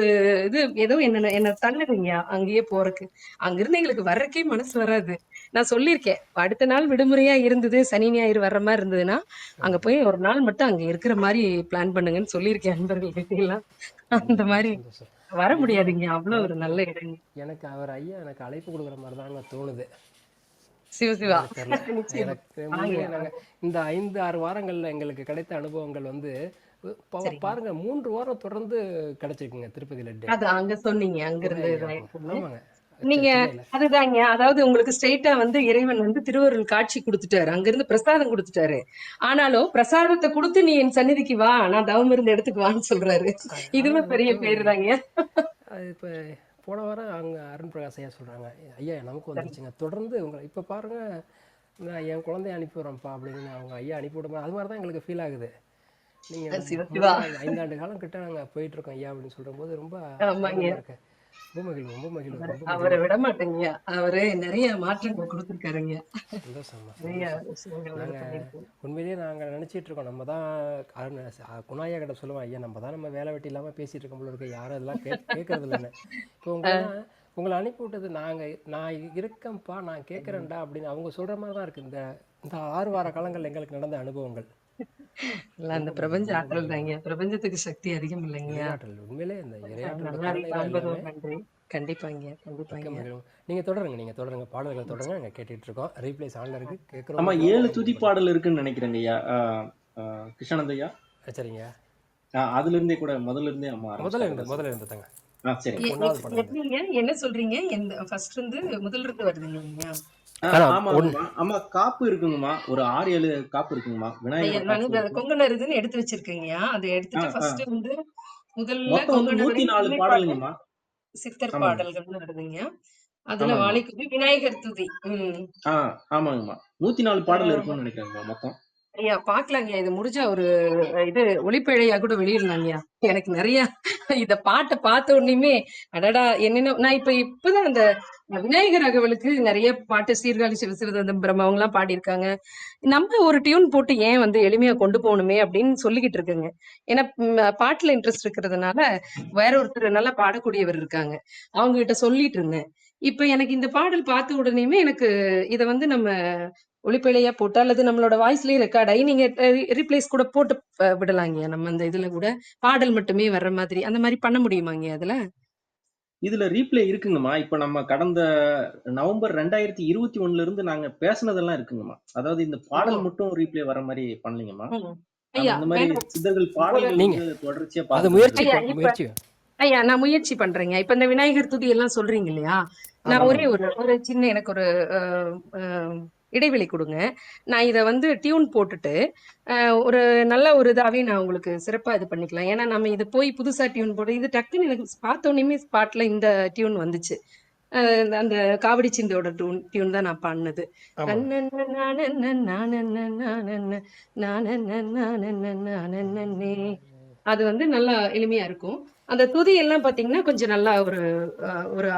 ஏதோ என்ன தள்ளுதுங்க அங்கேயே போறக்கு. அங்கிருந்து எங்களுக்கு வர்றக்கே மனசு வராது. நான் சொல்லியிருக்கேன். அடுத்த நாள் விடுமுறையா இருந்தது, சனி ஞாயிறு வர்ற மாரி இருந்ததுன்னா, அங்க போய் ஒரு நாள் மட்டும் அங்க இருக்கிற மாரி பிளான் பண்ணுங்கன்னு சொல்லியிருக்கேன் நண்பர்கள்கிட்ட எல்லாம். அந்த ரொம்ப மாரி சந்தோஷம். வர ஐயா முடியாதுங்க. அவ்வளோ ஒரு எனக்கு நல்ல இடங்க. எனக்கு அவர் ஐயா எனக்கு அழைப்பு கொடுக்குற மாதிரி தாங்க தோணுது. சிவா. என்னன்னு தெரியல. நிச்சயமா. எனக்கு வாங்க. உண்மையிலேயே நாங்கள் இந்த 5-6 வாரங்களில் எங்களுக்கு கிடைத்த அனுபவங்கள் வந்து சரிங்க. பாருங்க 3 வாரம் தொடர்ந்து கிடைச்சிருக்குங்க திருப்பதி லட்டு. அது அங்க சொன்னீங்க. குகை அங்கிருந்து ஐயாவுக்கு. இதாயிருக்குன்னு. ஆமாங்க. நீங்க சென்னையில். அதுதாங்க. அதாவது உங்களுக்கு ஸ்ட்ரெயிட்டா வந்து இறைவன் வந்து திருவருள் காட்சி குடுத்துட்டாரு. அங்கிருந்து பிரசாதம் குடுத்துட்டாரு. ஆனாலும் பிரசாதத்த குடுத்து நீ என் சந்நிதிக்கு வா. நான் தவம் இருந்து எடுத்துக்கு வான்னு சொல்றாரு. இதுவே ஆனால் பெரிய எனக்கு பேரு தாங்க. அது இப்போ போன வாரம் அங்கே அருண் பிரகாஷ் ஐயா சொல்கிறாங்க, ஐயா நமக்கு சரி. வந்துருச்சுங்க தொடர்ந்து உங்களை இப்போ பாருங்கள் நான் என் குழந்தைய அனுப்பி விட்றேன்ப்பா அப்படின்னு அவங்க ஐயா அனுப்பி விடும்போது அது மாதிரி தான் எங்களுக்கு ஃபீல் ஆகுது. நீங்கள் சிவா சிவா 5 ஆண்டு காலம் கிட்ட நாங்கள் போயிட்டுருக்கோம் ஐயா அப்படின்னு சொல்லும்போது ரொம்ப ஆமாங்க. ஆனந்தமாக இருக்கு. ரொம்ப மகிழ்வு, ரொம்ப மகிழ்வு, ரொம்ப அவரை மகிழ்வு. விட மாட்டேங்க. அவரு நிறைய மாற்றங்கள் கொடுத்துருக்காருங்க. சந்தோஷம்மா, நிறைய சந்தோஷம். விஷயங்கள் வந்து நாங்கள் பண்ணிருக்கோம். உண்மையிலேயே நாங்கள் நினச்சிட்டு இருக்கோம் நம்ம தான் குணாயா கிட்ட சொல்லுவோம், ஐயா நம்ம தான் நம்ம வேலை வெட்டி இல்லாமல் பேசிகிட்டு இருக்கோம் போல இருக்கு, யாரும் அதெல்லாம் கேட்கறது இல்லைன்னு. இப்போ உங்களை அனுப்பி விட்டது நான் இருக்கேன்ப்பா, நான் கேட்குறேன்டா அப்படின்னு அவங்க சொல்கிற மாதிரி தான் இருக்குது இந்த 6 வார காலங்கள் எங்களுக்கு நடந்த அனுபவங்கள். இல்ல அந்த ரொம்ப பிரபஞ்ச மகிழ்வு, ரொம்ப ஆற்றல் மகிழ்வு. தாங்க. பிரபஞ்சத்துக்கு சக்தி அதிகம் இல்லைங்கய்யா. இரையாற்றல், உண்மையிலே இந்த இரையாற்றலோட நல்லாரி கருணை தான் காண்பதோ எல்லாமே. நன்றி. கண்டிப்பாங்க, மிக்க கண்டிப்பாங்க. மகிழ்வு. நீங்கள் தொடருங்க பாடல்கள் தொடருங்க, நாங்கள் கேட்டுட்டு இருக்கோம். ரீப்ளேஸ் ஆன்ல இருக்கு, ஆமா கேட்குறோம். 7 துதி பாடல் இருக்குன்னு நினைக்கிறேங்க ஐயா. கிருஷ்ணானந்த் ஐயா, சரிங்க, அதுல இருந்தே கூட முதல்ல இருந்தே அம்மா முதல்ல ஆரம்பிச்சிட்டாங்க. இருந்து தாங்க. சரிங்க. 1வது பாடல் இருந்து. எப்படிங்க என்ன சொல்றீங்க? ஃபர்ஸ்ட் இருந்து முதல்ல இருந்து வருதுங்களா? ஆமாங்கம்மா. ஆமா, காப்பு இருக்குங்கம்மா. ஒரு 6-7 காப்பு இருக்குங்கம்மா. ஐயா விநாயகர் நான் காப்பு இந்த இருக்கும். கொங்கணர் இதுன்னு எடுத்து வச்சிருக்கேங்கய்யா. அதை எடுத்துட்டு ஃபர்ஸ்ட் வந்து முதல்ல மொத்தம் வந்து கொங்கணருடைய 104 முதன்மை பாட்டு பாடலுங்கம்மா. சித்தர் ஆமாங்க, பாடல்கள்னு வருதுங்க. அதுல ஆமாங்கம்மா. வாழைக்குடி விநாயகர் துதி. ஆமாங்கம்மா. 104 பாடல் இருக்கும்னு நினைக்கிறேங்கம்மா மொத்தம். ஐயா பாக்கலாங்கய்யா. இது முடிஞ்சா ஒரு இது ஒளிப்பேழையா கூட வெளியிடலாங்கய்யா. எனக்கு நிறைய இத பாட்டை பார்த்த உடனேயுமே அடடா என்னென்ன நான் இப்பதான் அந்த விநாயகர் அகவலுக்கு நிறைய பாட்டு சீர்காழி சிவசிவதம்பரம் அவங்க எல்லாம் பாடியிருக்காங்க. நம்ம ஒரு டியூன் போட்டு ஏன் வந்து எளிமையா கொண்டு போகணுமே அப்படின்னு சொல்லிக்கிட்டு இருக்குங்க. ஏன்னா பாட்டுல இன்ட்ரெஸ்ட் இருக்கிறதுனால வேற ஒருத்தர் நல்லா பாடக்கூடியவர் இருக்காங்க, அவங்க கிட்ட சொல்லிட்டு இருந்தேன். இப்ப எனக்கு இந்த பாடல் பார்த்த உடனேயுமே எனக்கு இத வந்து நம்ம ஒளிப்பிழையா போட்டு அல்லது நம்மளோட வாய்ஸ்லயே ரெக்கார்ட் ஆகி நீங்க ரீப்ளேஸ் கூட போட்டு விடலாங்க. நம்ம அந்த இதுல கூட பாடல் மட்டுமே வர்ற மாதிரி அந்த மாதிரி பண்ண முடியுமாங்க அதுல? இதுல ரீப்ளே இருக்குங்கம்மா. இப்ப நம்ம கடந்த நவம்பர் 2021ல இருந்து நாங்க பேசுனதெல்லாம் இருக்குங்கம்மா. அதாவது இந்த பாடல் மட்டும் ரீப்ளே வர மாதிரி பண்ணலீங்கம்மா. நாங்க ஐயா இந்த மாதிரி வேணும் சித்தர்கள் ஒரு பாடல்கள் நீங்க வந்து தொடர்ச்சியா அது பார்த்துட்டு முயற்சி ஐயா இருந்திருக்கோம். இப்ப முயற்சி ஐயா நான் முயற்சி பண்றேங்க. இப்ப இந்த விநாயகர் துதி எல்லாம் சொல்றீங்க இல்லையா? நான் ஒரே ஆமாங்க. ஒரு சின்ன எனக்கு ஒரு அஹ், அஹ், இடைவெளி கொடுங்க. நான் இத வந்து டியூன் போட்டுட்டு ஒரு நல்ல ஒரு இதாவே நான் உங்களுக்கு சிறப்பா இது பண்ணிக்கலாம். ஏன்னா நம்ம இது போய் புதுசா டியூன் போட்டு இது டக்குன்னு எனக்கு பார்த்த உடனே ஸ்பாட்ல இந்த டியூன் வந்துச்சு. அந்த காவடி சிந்தோட டியூன் தான் நான் பாடினது. ஆமாங்க. அது வந்து நல்லா எளிமையா இருக்கும். அந்த துதி எல்லாம் பாத்தீங்கன்னா கொஞ்சம் நல்லா ஒரு ஒரு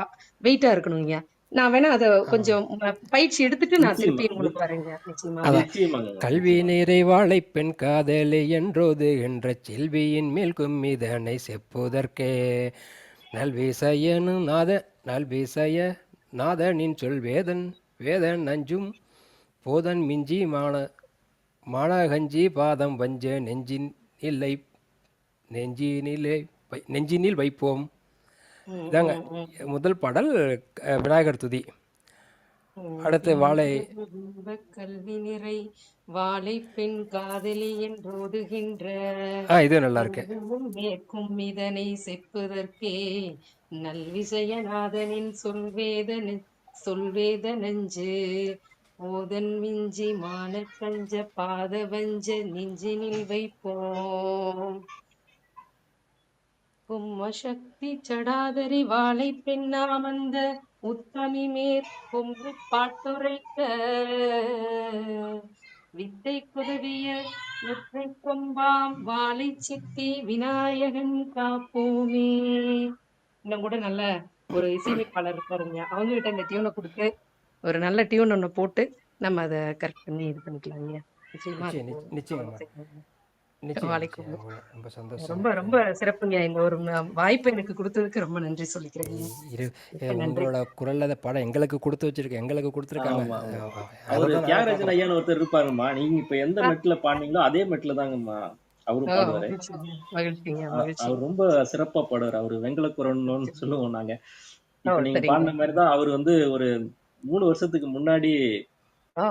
வெயிட்டா இருக்கணுங்க. நான் வேணா அத கொஞ்சம் பயிற்சி எடுத்துட்டு நான் நிச்சயமா, திருப்பி உங்களுக்கு வரேங்க. நிச்சயமா. அதான் நிச்சயமாங்க, கல்வி நிச்சயமா. நிறைவாளை பெண் காதலி என்றோது என்ற செல்வியின் மேல் கும்மிதனை செப்புதற்கே நல்விசய நாதனின் சொல் வேதன் நஞ்சும் போதன் மிஞ்சி மானகஞ்சி பாதம் வஞ்ச நெஞ்சினில் வைப்போம். இதாங்க முதல் பாடல், விநாயகர் துதி. அடுத்து வாழை. கல்வி நிறை வாழை பெண் காதலி என்றோதுகின்ற இது நல்லா இருக்கு. மேற்கும் இதனை செப்புதற்கே நல்விசயநாதனின் சொல்வேத நெஞ்சு ஓதன் மிஞ்சி மானக்கஞ்ச பாத வஞ்ச நெஞ்சினில் வைப்போம். உம்மசக்தி சடாதரி வாழை பெண்ணாமந்த உத்தமி மேற்கொம்பு பாட்டுரைக்க வித்தை குதவிய ஒற்றை கொம்பாம் வாழை சித்தி விநாயகன் காப்போமே. இன்னும் கூட நல்ல ஒரு இசையமைப்பாளர் இருக்காருங்க, அவங்க கிட்ட இந்த டியூனை கொடுத்து ஒரு நல்ல டியூன் ஒண்ணு போட்டு நம்ம அதை கரெக்ட் பண்ணி இது பண்ணிக்கலாங்க. நிச்சயமா நிச்சயமா வாழைக்கும் ரொம்ப சந்தோஷம். ரொம்ப ரொம்ப சிறப்புங்க. இந்த ஒரு வாய்ப்பு எனக்கு கொடுத்ததுக்கு ரொம்ப நன்றி சொல்லிக்கிறேங்க. உங்களோட குரல்ல அதை பாடம் எங்களுக்கு கொடுத்துருக்காங்க. அவரு தியாகராஜன் ஐயான்னு ஒருத்தர் இருப்பாருமா. நீங்க இப்ப எந்த மெட்ல பாடுனீங்களோ அதே மெட்ல தாங்கம்மா அவரும் பாடுவாரு. அவர் ரொம்ப சிறப்பா பாடுவார். அவரு வெங்கல குரல்னு சொல்லுவோம் நாங்க. இப்ப நீங்க பாடின மாதிரிதான் அவர் வந்து ஒரு 3 வருஷத்துக்கு முன்னாடி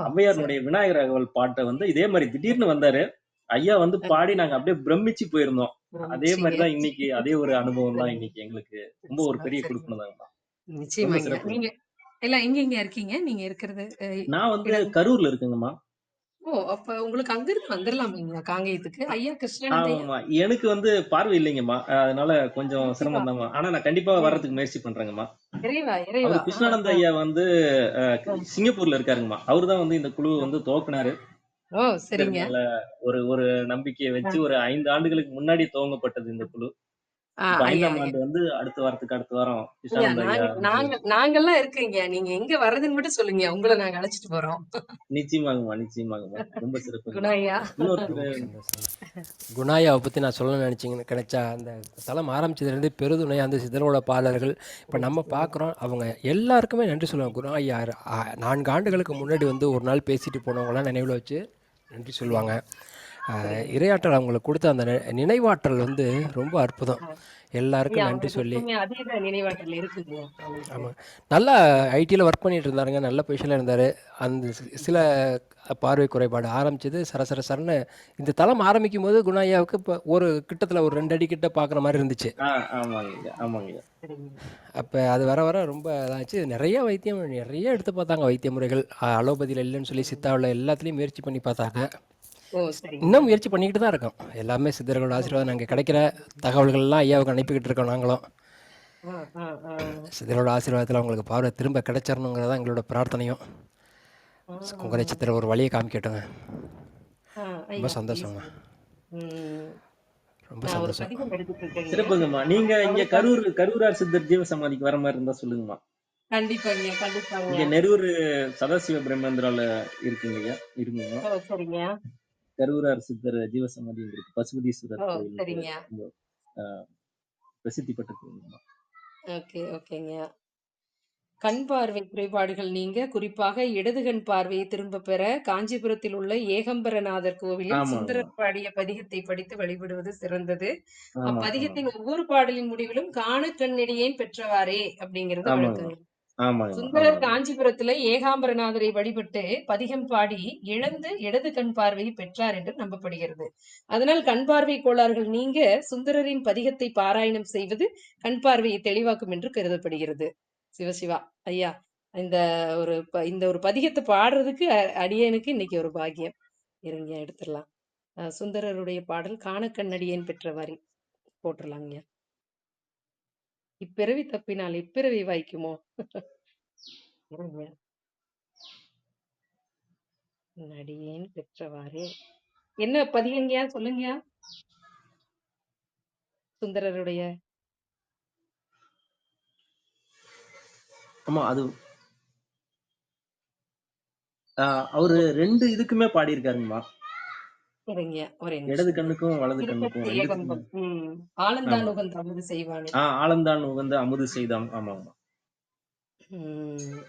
அம்மையாருடைய விநாயகர் அகவல் பாட்டை வந்து இதே மாதிரி திடீர்னு வந்தாரு. ஐயா வந்து பாடி நாங்க அப்படியே பிரமிச்சு போயிருந்தோம். அதே மாதிரிதான் இன்னைக்கு அதே ஒரு அனுபவம் தான் இன்னைக்கு எங்களுக்கு ரொம்ப ஒரு பெரிய கொடுக்கணும் தாங்கம்மா. ரொம்ப சிறப்பு. இல்ல எங்க இருக்கீங்க நீங்க இருக்கிறது? நான் வந்து கரூர்ல இருக்குங்கம்மா. ஓ! அப்ப உங்களுக்கு அங்கிருந்து வந்துரலாமேங்க காங்கேயத்துக்கு. ஐயா கிருஷ்ணானந்த ஐயா? ஆமாம்மா. எனக்கு வந்து பார்வை இல்லைங்கம்மா. அதனால கொஞ்சம் கண்டிப்பா. சிரமம் தாம்மா. ஆனா நான் கண்டிப்பா ம். வர்றதுக்கு முயற்சி பண்றேங்கம்மா. இறைவா, அவரு இறைவா. கிருஷ்ணானந்த ஐயா வந்து அ அ. சிங்கப்பூர்ல இருக்காருங்கம்மா. அவரு தான் வந்து இந்த குழுவ அ. வந்து துவக்குனாரு. ஓ! சித்தர் சரிங்க. மேல ஒரு ஒரு நம்பிக்கைய அ. வச்சு ஒரு 5 ஆண்டுகளுக்கு முன்னாடி துவங்கப்பட்டது இந்த குழு. இப்ப ஐயா, 5ஆம் ஐயா. ஆண்டு வந்து அடுத்த வாரம் ஐயா கிருஷ்ணானந்த ஐயா நாங்க வந்து நாங்க நாங்கலாம் இருக்கேங்க. நீங்க எங்க வர்றதுன்னு மட்டும் சொல்லுங்க. உங்கள நாங்க அழைச்சிட்டு போறோம். நிச்சயமாங்கம்மா, நிச்சயமாங்கம்மா. ரொம்ப குணா சிறப்புங்கம்மா. ஐயா. இன்னொருத்தரு ரொம்ப சந்தோஷம். குணாயாவை பற்றி நான் சொல்லணும்னு கிடைச்சா அந்த தளம் ஆரம்பிச்சதுலேருந்து பெருதுணை அந்த சிதறோட பாடல்கள் இப்போ நம்ம பார்க்குறோம். அவங்க எல்லாருக்குமே நன்றி சொல்லுவாங்க. குணாயா 4 ஆண்டுகளுக்கு முன்னாடி வந்து ஒரு நாள் பேசிட்டு போனவங்களாம் நினைவில் வச்சு நன்றி சொல்லுவாங்க. சரிங்க. இரையாற்றல் அவங்களுக்கு கொடுத்த அந்த நினைவாற்றல் வந்து ரொம்ப அற்புதம். அ. ஐயா எல்லாருக்கும் நன்றி அவங்களுக்கு சொல்லி எப்பவுமே அதீத நினைவாற்றல் இருக்குங்க அவங்களுக்கு. ஆமாம், நல்லா ஐடியில் ஒர்க் பண்ணிட்டு இருந்தாருங்க. நல்ல பொசிஷனில் இருந்தார். அந்த சில பார்வை குறைபாடு ஆரம்பிச்சது சரசரன்னு இந்த தளம் ஆரம்பிக்கும் போது குணாயாவுக்கு இப்போ ஒரு கிட்டத்தில் ஒரு 2 அடி கிட்ட பார்க்குற மாதிரி இருந்துச்சு. ஆமாங்கய்யா, ஆமாங்கய்யா. சரிங்க. அப்போ அது வர வர ரொம்ப இதாச்சு. நிறைய எடுத்து பார்த்தாங்க வைத்திய முறைகள். அலோபதியில் இல்லைன்னு சொல்லி ம். சித்தாவில் எல்லாத்துலேயும் முயற்சி பண்ணி பார்த்தாங்க. ஓ! சரிங்க. இன்னும் முயற்சி பண்ணிக்கிட்டு தான் இருக்கோம். எல்லாமே சித்தர்களோட ஆசீர்வாதம். நாங்கள் கிடைக்கிற தகவல்கள்லாம் ஐயாவுக்கு அனுப்பிக்கிட்டு இருக்கோம் நாங்களும். ஆ, ஆ, ஆ. சித்தரோட ஆசீர்வாதத்தில் அவங்களுக்கு பார்வை திரும்ப கிடைச்சிடணுங்கிறதா எங்களோட பிரார்த்தனையும். ஆ. உங்கள் சித்திர ஒரு வழியை காமிக்கட்டுங்க. ஆ, ரொம்ப ஐயா ப்ளீஸ். சந்தோஷங்க. ம். ரொம்ப நான் ஒரு சந்தோஷம். பதிகம் எடுத்துட்டு இருக்கேங்க. சிறப்புங்கம்மா. நீங்க இங்க அவருக்காக கரூரார் சித்தர் ஜீவ சமாதிக்கு வர மாரி இருந்தா சொல்லுங்கம்மா. கண்டிப்பாங்க, கண்டிப்பாங்க. இங்க நெரூர் சதாசிவ பிரம்மேந்திரால இருக்குங்கய்யா. இருங்கம்மா. ஓ! சரிங்க. கரூரார் சித்தர் ஜீவசமாதி இருக்கு. பசுபதீஸ்வரர் ஓ! கோயிலுக்கு சரிங்க. ரொம்ப அ பிரசித்தி பெற்ற கோயிலுங்கம்மா. ஓகே, ஓகேங்க. கண் பார்வை குறைபாடுகள் நீங்க குறிப்பாக இடது கண் பார்வையை திரும்பப் பெற காஞ்சிபுரத்தில் உள்ள ஏகம்பரநாதர் கோவிலில் ஆமாங்கம்மா. சுந்தரர் பாடிய பதிகத்தை படித்து வழிபடுவது சிறந்தது. ஆமாங்க. அப்பதிகத்தின் ஒவ்வொரு பாடலின் முடிவிலும் காண கண்ணடியேன் பெற்றவாறே அப்படிங்கிறது ஆமாங்கம்மா. வழக்கங்க. ஆமாங்கம்மா. சுந்தரர் ஆமாங்கம்மா. காஞ்சிபுரத்துல ஏகாம்பரநாதரை வழிபட்டு பதிகம் பாடி இழந்து இடது கண் பார்வையை பெற்றார் என்று நம்பப்படுகிறது. அதனால் கண் பார்வை கோளாறுகள் நீங்க சுந்தரரின் பதிகத்தை பாராயணம் செய்வது கண் பார்வையை தெளிவாக்கும் என்று கருதப்படுகிறது. சிவசிவா ஐயா, இந்த இந்த ஒரு பதிகத்தை பாடுறதுக்கு அடியேனுக்கு இன்னைக்கு ஒரு பாக்கியம். இருங்க எடுத்துடலாம். சுந்தரருடைய பாடல் காண கண்ணடியேன் பெற்றவாறே போட்டுடலாங்க. இப்பிறவி தப்பினால் இப்பிறவி வாய்க்குமோ? இருங்க. நடியேன் பெற்றவாறே. என்ன பதிகங்கயா சொல்லுங்கயா? சுந்தரருடைய ஆமா. அது அ அவரு 2 இதுக்குமே பாடியிருக்காருங்கம்மா. இருங்க ஒரே இடது நிமிஷம். கண்ணுக்கும், வலது கண்ணுக்கும் திருப்பத்தி 2த்துக்குமே. ஏகம்பம். ஆலந்தான் ஆமா. உகந்த அமுது செய்வானே. ஆலந்தான் உகந்த அமுது செய்தான். ஆமாங்கம்மா. ம்.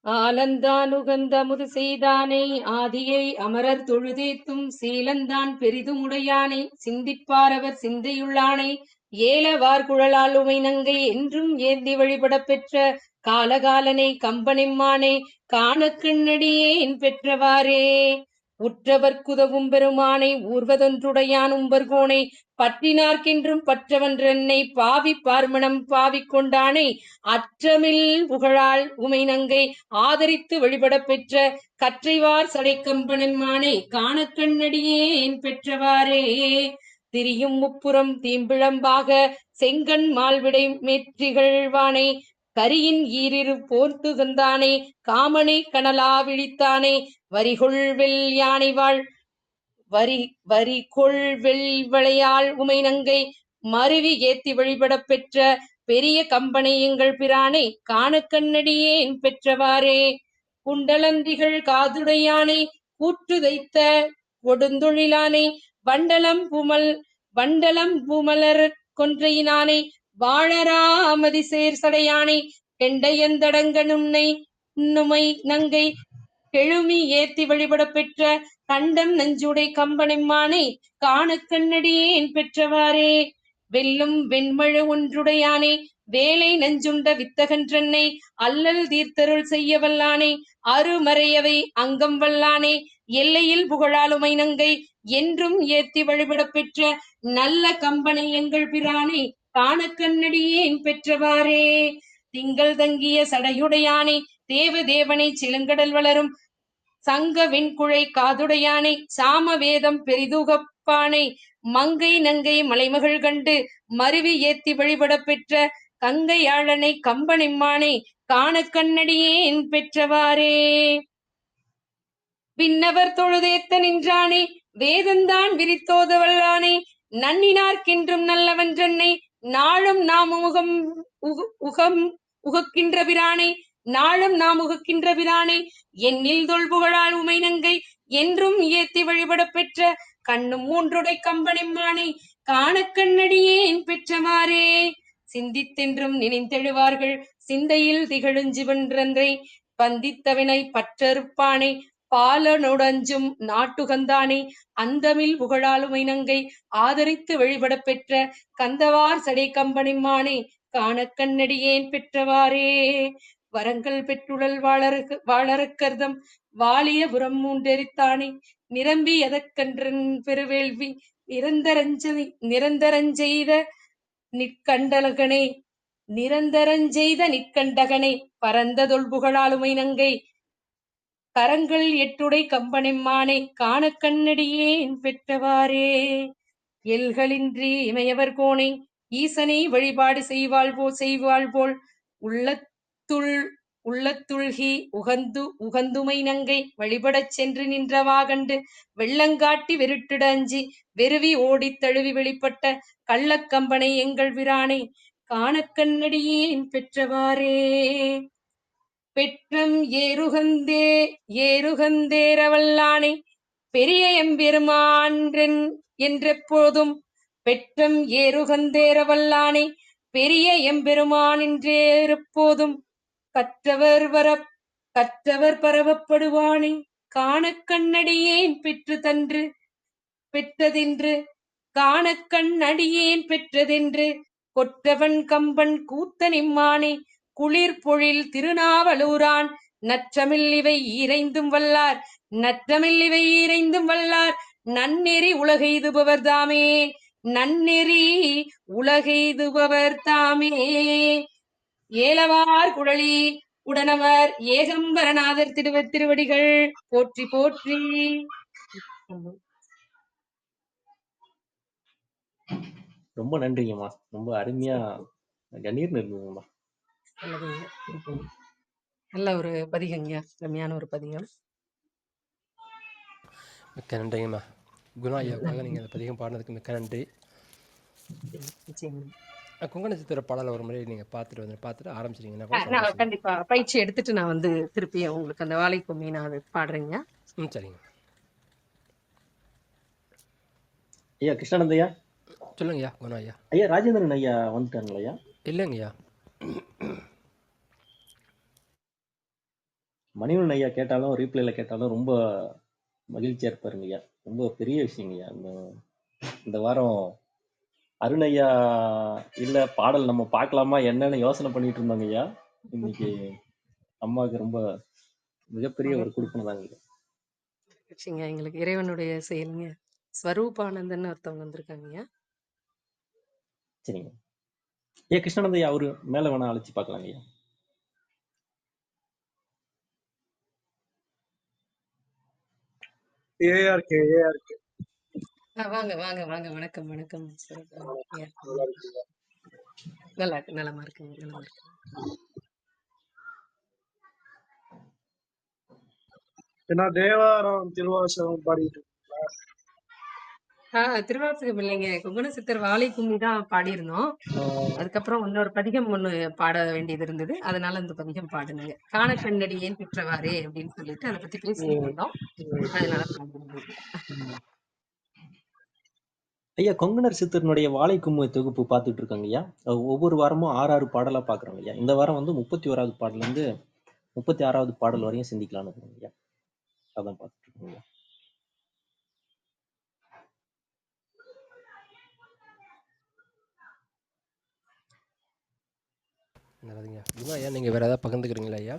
ஆலந்தான் உகந்த அமுது செய்தானை ஆதியை அமரர் தொழுதேத்தும் சீலந்தான் பெரிதுமுடையானை சிந்திப்பாரவர் சிந்தையுள்ளானை ஏலவார் குழலால் உமை நங்கை என்றும் ஏந்தி வழிபடப் பெற்ற காலகாலனை கம்பனெம்மானை காணக் கண்ணடியேன் பெற்றவாறே உற்றவர்க்குதவும் பெருமானை ஊர்வதொன்றுடையான் உம்பர்கோனை பற்றினார்க்கென்றும் பற்றவன்றென்னை பாவி பார்மணம் பாவிக் கொண்டானை அற்றமில் புகழாள் உமை நங்கை ஆதரித்து வழிபடப் பெற்ற கற்றைவார் சடைக்கம்பனன்மானை காணக் கண்ணடியேன் பெற்றவாறே திரியும் முப்புறம் தீம்பிழம்பாக செங்கண் மால்விடை மேற்றிகழ்வானை கரியின் ஈரிரு போர்த்துகந்தானே காமனை கனலா விழித்தானே வரிகொள் யானைவாள் வரிகொள் வெள்வளையாள் உமை நங்கை மருவி ஏத்தி வழிபடப் பெற்ற பெரிய கம்பனை எங்கள் பிரானை காணக் கண்ணடியேன் பெற்றவாறே குண்டலந்திகள் காதுடையானை கூற்று தைத்த கொடுந்தொழிலானை வண்டலம் புமலர் கொன்றையினானை வாழராமதி சேர் சடையானை கெண்டையந்தடங்க நுமை நங்கை கெழுமி ஏத்தி வழிபடப் பெற்ற கண்டம் நஞ்சுடை கம்பனெம்மானை காணக் கண்ணடியேன் பெற்றவாறே வெல்லும் வெண்மழு ஒன்றுடையானே வேலை நஞ்சுண்ட வித்தகன்றன்னை அல்லல் தீர்த்தருள் செய்ய வல்லானே அருமறையவை அங்கம் வல்லானே எல்லையில் புகழாலுமை நங்கை என்றும் ஏத்தி வழிபடப் பெற்ற நல்ல கம்பனை எங்கள் பிரானை காணக் கண்ணடியேன் பெற்றவாறே திங்கள் தங்கிய சடையுடையானே தேவ தேவனை சிலங்கடல் வளரும் சங்க வெண்குழை காதுடையானை சாம வேதம் பெரிதுகப்பானை மங்கை நங்கை மலைமகள் கண்டு மருவி ஏத்தி வழிபடப் பெற்ற கங்கையாளனை கம்பனெம்மானை காண கண்ணடியேன் பெற்றவாறே. விண்ணவர் தொழுதேத்த நின்றானே வேதந்தான் விரித்தோத வல்லானே நன்னினார்க்கென்றும் நல்லவன்றன்னை நாளும் நாம் உகக்கின்ற பிரானை நாளும் நாம் உகக்கின்ற பிரானை எண்ணில் தொல்புகழால் உமைநங்கை என்றும் ஏத்தி வழிபடப் பெற்ற கண்ணும் மூன்றுடை கம்பனெம்மானை காண கண்ணடியேன் பெற்றவாறே. சிந்தித்தென்றும் நினைந்தெழுவார்கள் சிந்தையில் திகழுஞ்சிவன்றன்றை பந்தித்தவினை பற்றறுப்பானை பாலனொடஞ்சும் நாட்டுகந்தானை அந்தமில் புகழாலுமை நங்கை ஆதரித்து வழிபடப் பெற்ற கந்தவார் சடை கம்பனெம்மானை காண கண்ணடியேன் பெற்றவாறே. வரங்கள் பெற்றுடல் வாழறக்கர்தம் வாலிய புறம் மூன்றெரித்தானை நிரம்பி எதற்கன்றன் பெருவேள்வி நிரந்தரஞ்செய்த நிற்கண்டகனே பரந்த தொல்புகழாலுமை நங்கை கரங்கள் எட்டுடை கம்பனெம்மானை காண கண்ணடியேன் பெற்றவாறே. எல்களின்றி இமையவர் கோனை ஈசனை வழிபாடு செய்வாள் போல் உள்ளத்துள்கி உகந்துமை நங்கை வழிபடச் சென்று நின்றவா கண்டு வெள்ளங்காட்டி வெருட்டிட அஞ்சி வெறுவி ஓடித் தழுவி வெளிப்பட்ட கள்ளக்கம்பனை எங்கள் பிரானை காண கண்ணடியேன் பெற்றவாறே. பெற்றம் ஏறுகந்தேரவல்லானை பெரிய எம்பெருமான் என்றெப்போதும் பெற்றம் ஏறுகந்தேரவல்லானை பெரிய எம்பெருமான் என்றேற்போதும் கற்றவர் பரவப்படுவானை காண கண்ணடியேன் பெற்றதென்று காண கண்ணடியேன் பெற்றதென்று கொற்றவன் கம்பன் கூத்தனெம்மானை குளிர் பொழில் திருநாவலூரான் நற்றமில் இவை ஈரைந்தும் வல்லார் நன்னெறி உலகெய்துபவர் தாமே ஏலவார் குழலி உடனவர் ஏகம்பரநாதர் திருவடிகள் போற்றி போற்றி. ரொம்ப நன்றிங்கம்மா. ரொம்ப அருமையா கண்ணீர் நிறுவனம்மா. நல்ல ஒரு பதிகங்க, ரம்யான ஒரு பதிகம். மிக்க நன்றிங்கம்மா. குணா ஐயாவுக்காக நீங்கள் அந்த பதிகம் பாடினதுக்கு மிக்க நன்றி. கொங்கண சித்திர பாடலை ஒரு முறை நீங்கள் பார்த்துட்டு ஆரம்பிச்சிட்டிங்கன்னா கண்டிப்பா பயிற்சி எடுத்துட்டு நான் வந்து திருப்பி உங்களுக்கு அந்த வாழை கும்மி நான் அது பாடுறேங்க. சரிங்க ஐயா. கிருஷ்ணானந்த் ஐயா சொல்லுங்க ஐயா. குணா ஐயா. ஐயா ராஜேந்திரன் ஐயா வந்துட்டாங்களா ஐயா? இல்லைங்க ஐயா. மணிவன் ஐயா கேட்டாலும் ரீப்ளேல கேட்டாலும் ரொம்ப மகிழ்ச்சியா இருப்பாருங்க ஐயா. ரொம்ப பெரிய விஷயங்க ஐயா. இந்த வாரம் அருண் ஐயா இல்ல பாடல் நம்ம பார்க்கலாமா என்னன்னு யோசனை பண்ணிட்டு இருந்தாங்க ஐயா. இன்னைக்கு அம்மாவுக்கு ரொம்ப மிகப்பெரிய ஒரு கொடுப்பனை தாங்க. எங்களுக்கு இறைவனுடைய செயலுங்க. ஸ்வரூபானந்தன் ஒருத்தவங்க வந்திருக்காங்க. சரிங்க ஐயா. கிருஷ்ணானந்த் ஐயா அவரு மேல வேணா அழைச்சி பார்க்கலாங்க ஐயா. வாங்க வாங்க வாங்க. வணக்கம் வணக்கம். நல்லா இருக்கு. நலமா இருக்குங்க. நலமா இருக்கு. தேவாரம் திருவாசகம் பாடிட்டு திருவாசகம் இல்லைங்க, கொங்கண சித்தர் வாழை கும்மி தான் பாடியிருந்தோம். அதுக்கப்புறம் இன்னொரு பதிகம் ஒண்ணு பாட வேண்டியது இருந்தது, அதனால அந்த பதிகம் பாடுனேங்க. காண கண்ணடி ஏன் பெற்றவாறே அப்படின்னு சொல்லிட்டு அதை பத்தி பேசிட்டு இருந்தோம், அதனால ஐயா. கொங்கணர் சித்தர்னுடைய வாழை கும்மி தொகுப்பு பார்த்துட்டு இருக்காங்க ஐயா. ஒவ்வொரு வாரமும் 6 பாடலா பாக்குறோங்க ஐயா. இந்த வாரம் வந்து 31வது பாடல இருந்து 36வது பாடல் வரையும் சிந்திக்கலாம்னு இருக்கோங்க ஐயா. அதான் பார்த்துட்டு இருக்கோங்க ஐயா. நல்லதுங்க. குணா ஐயா நீங்கள் வேறு ஏதாவது பகிர்ந்துக்கிறீங்களா ஐயா?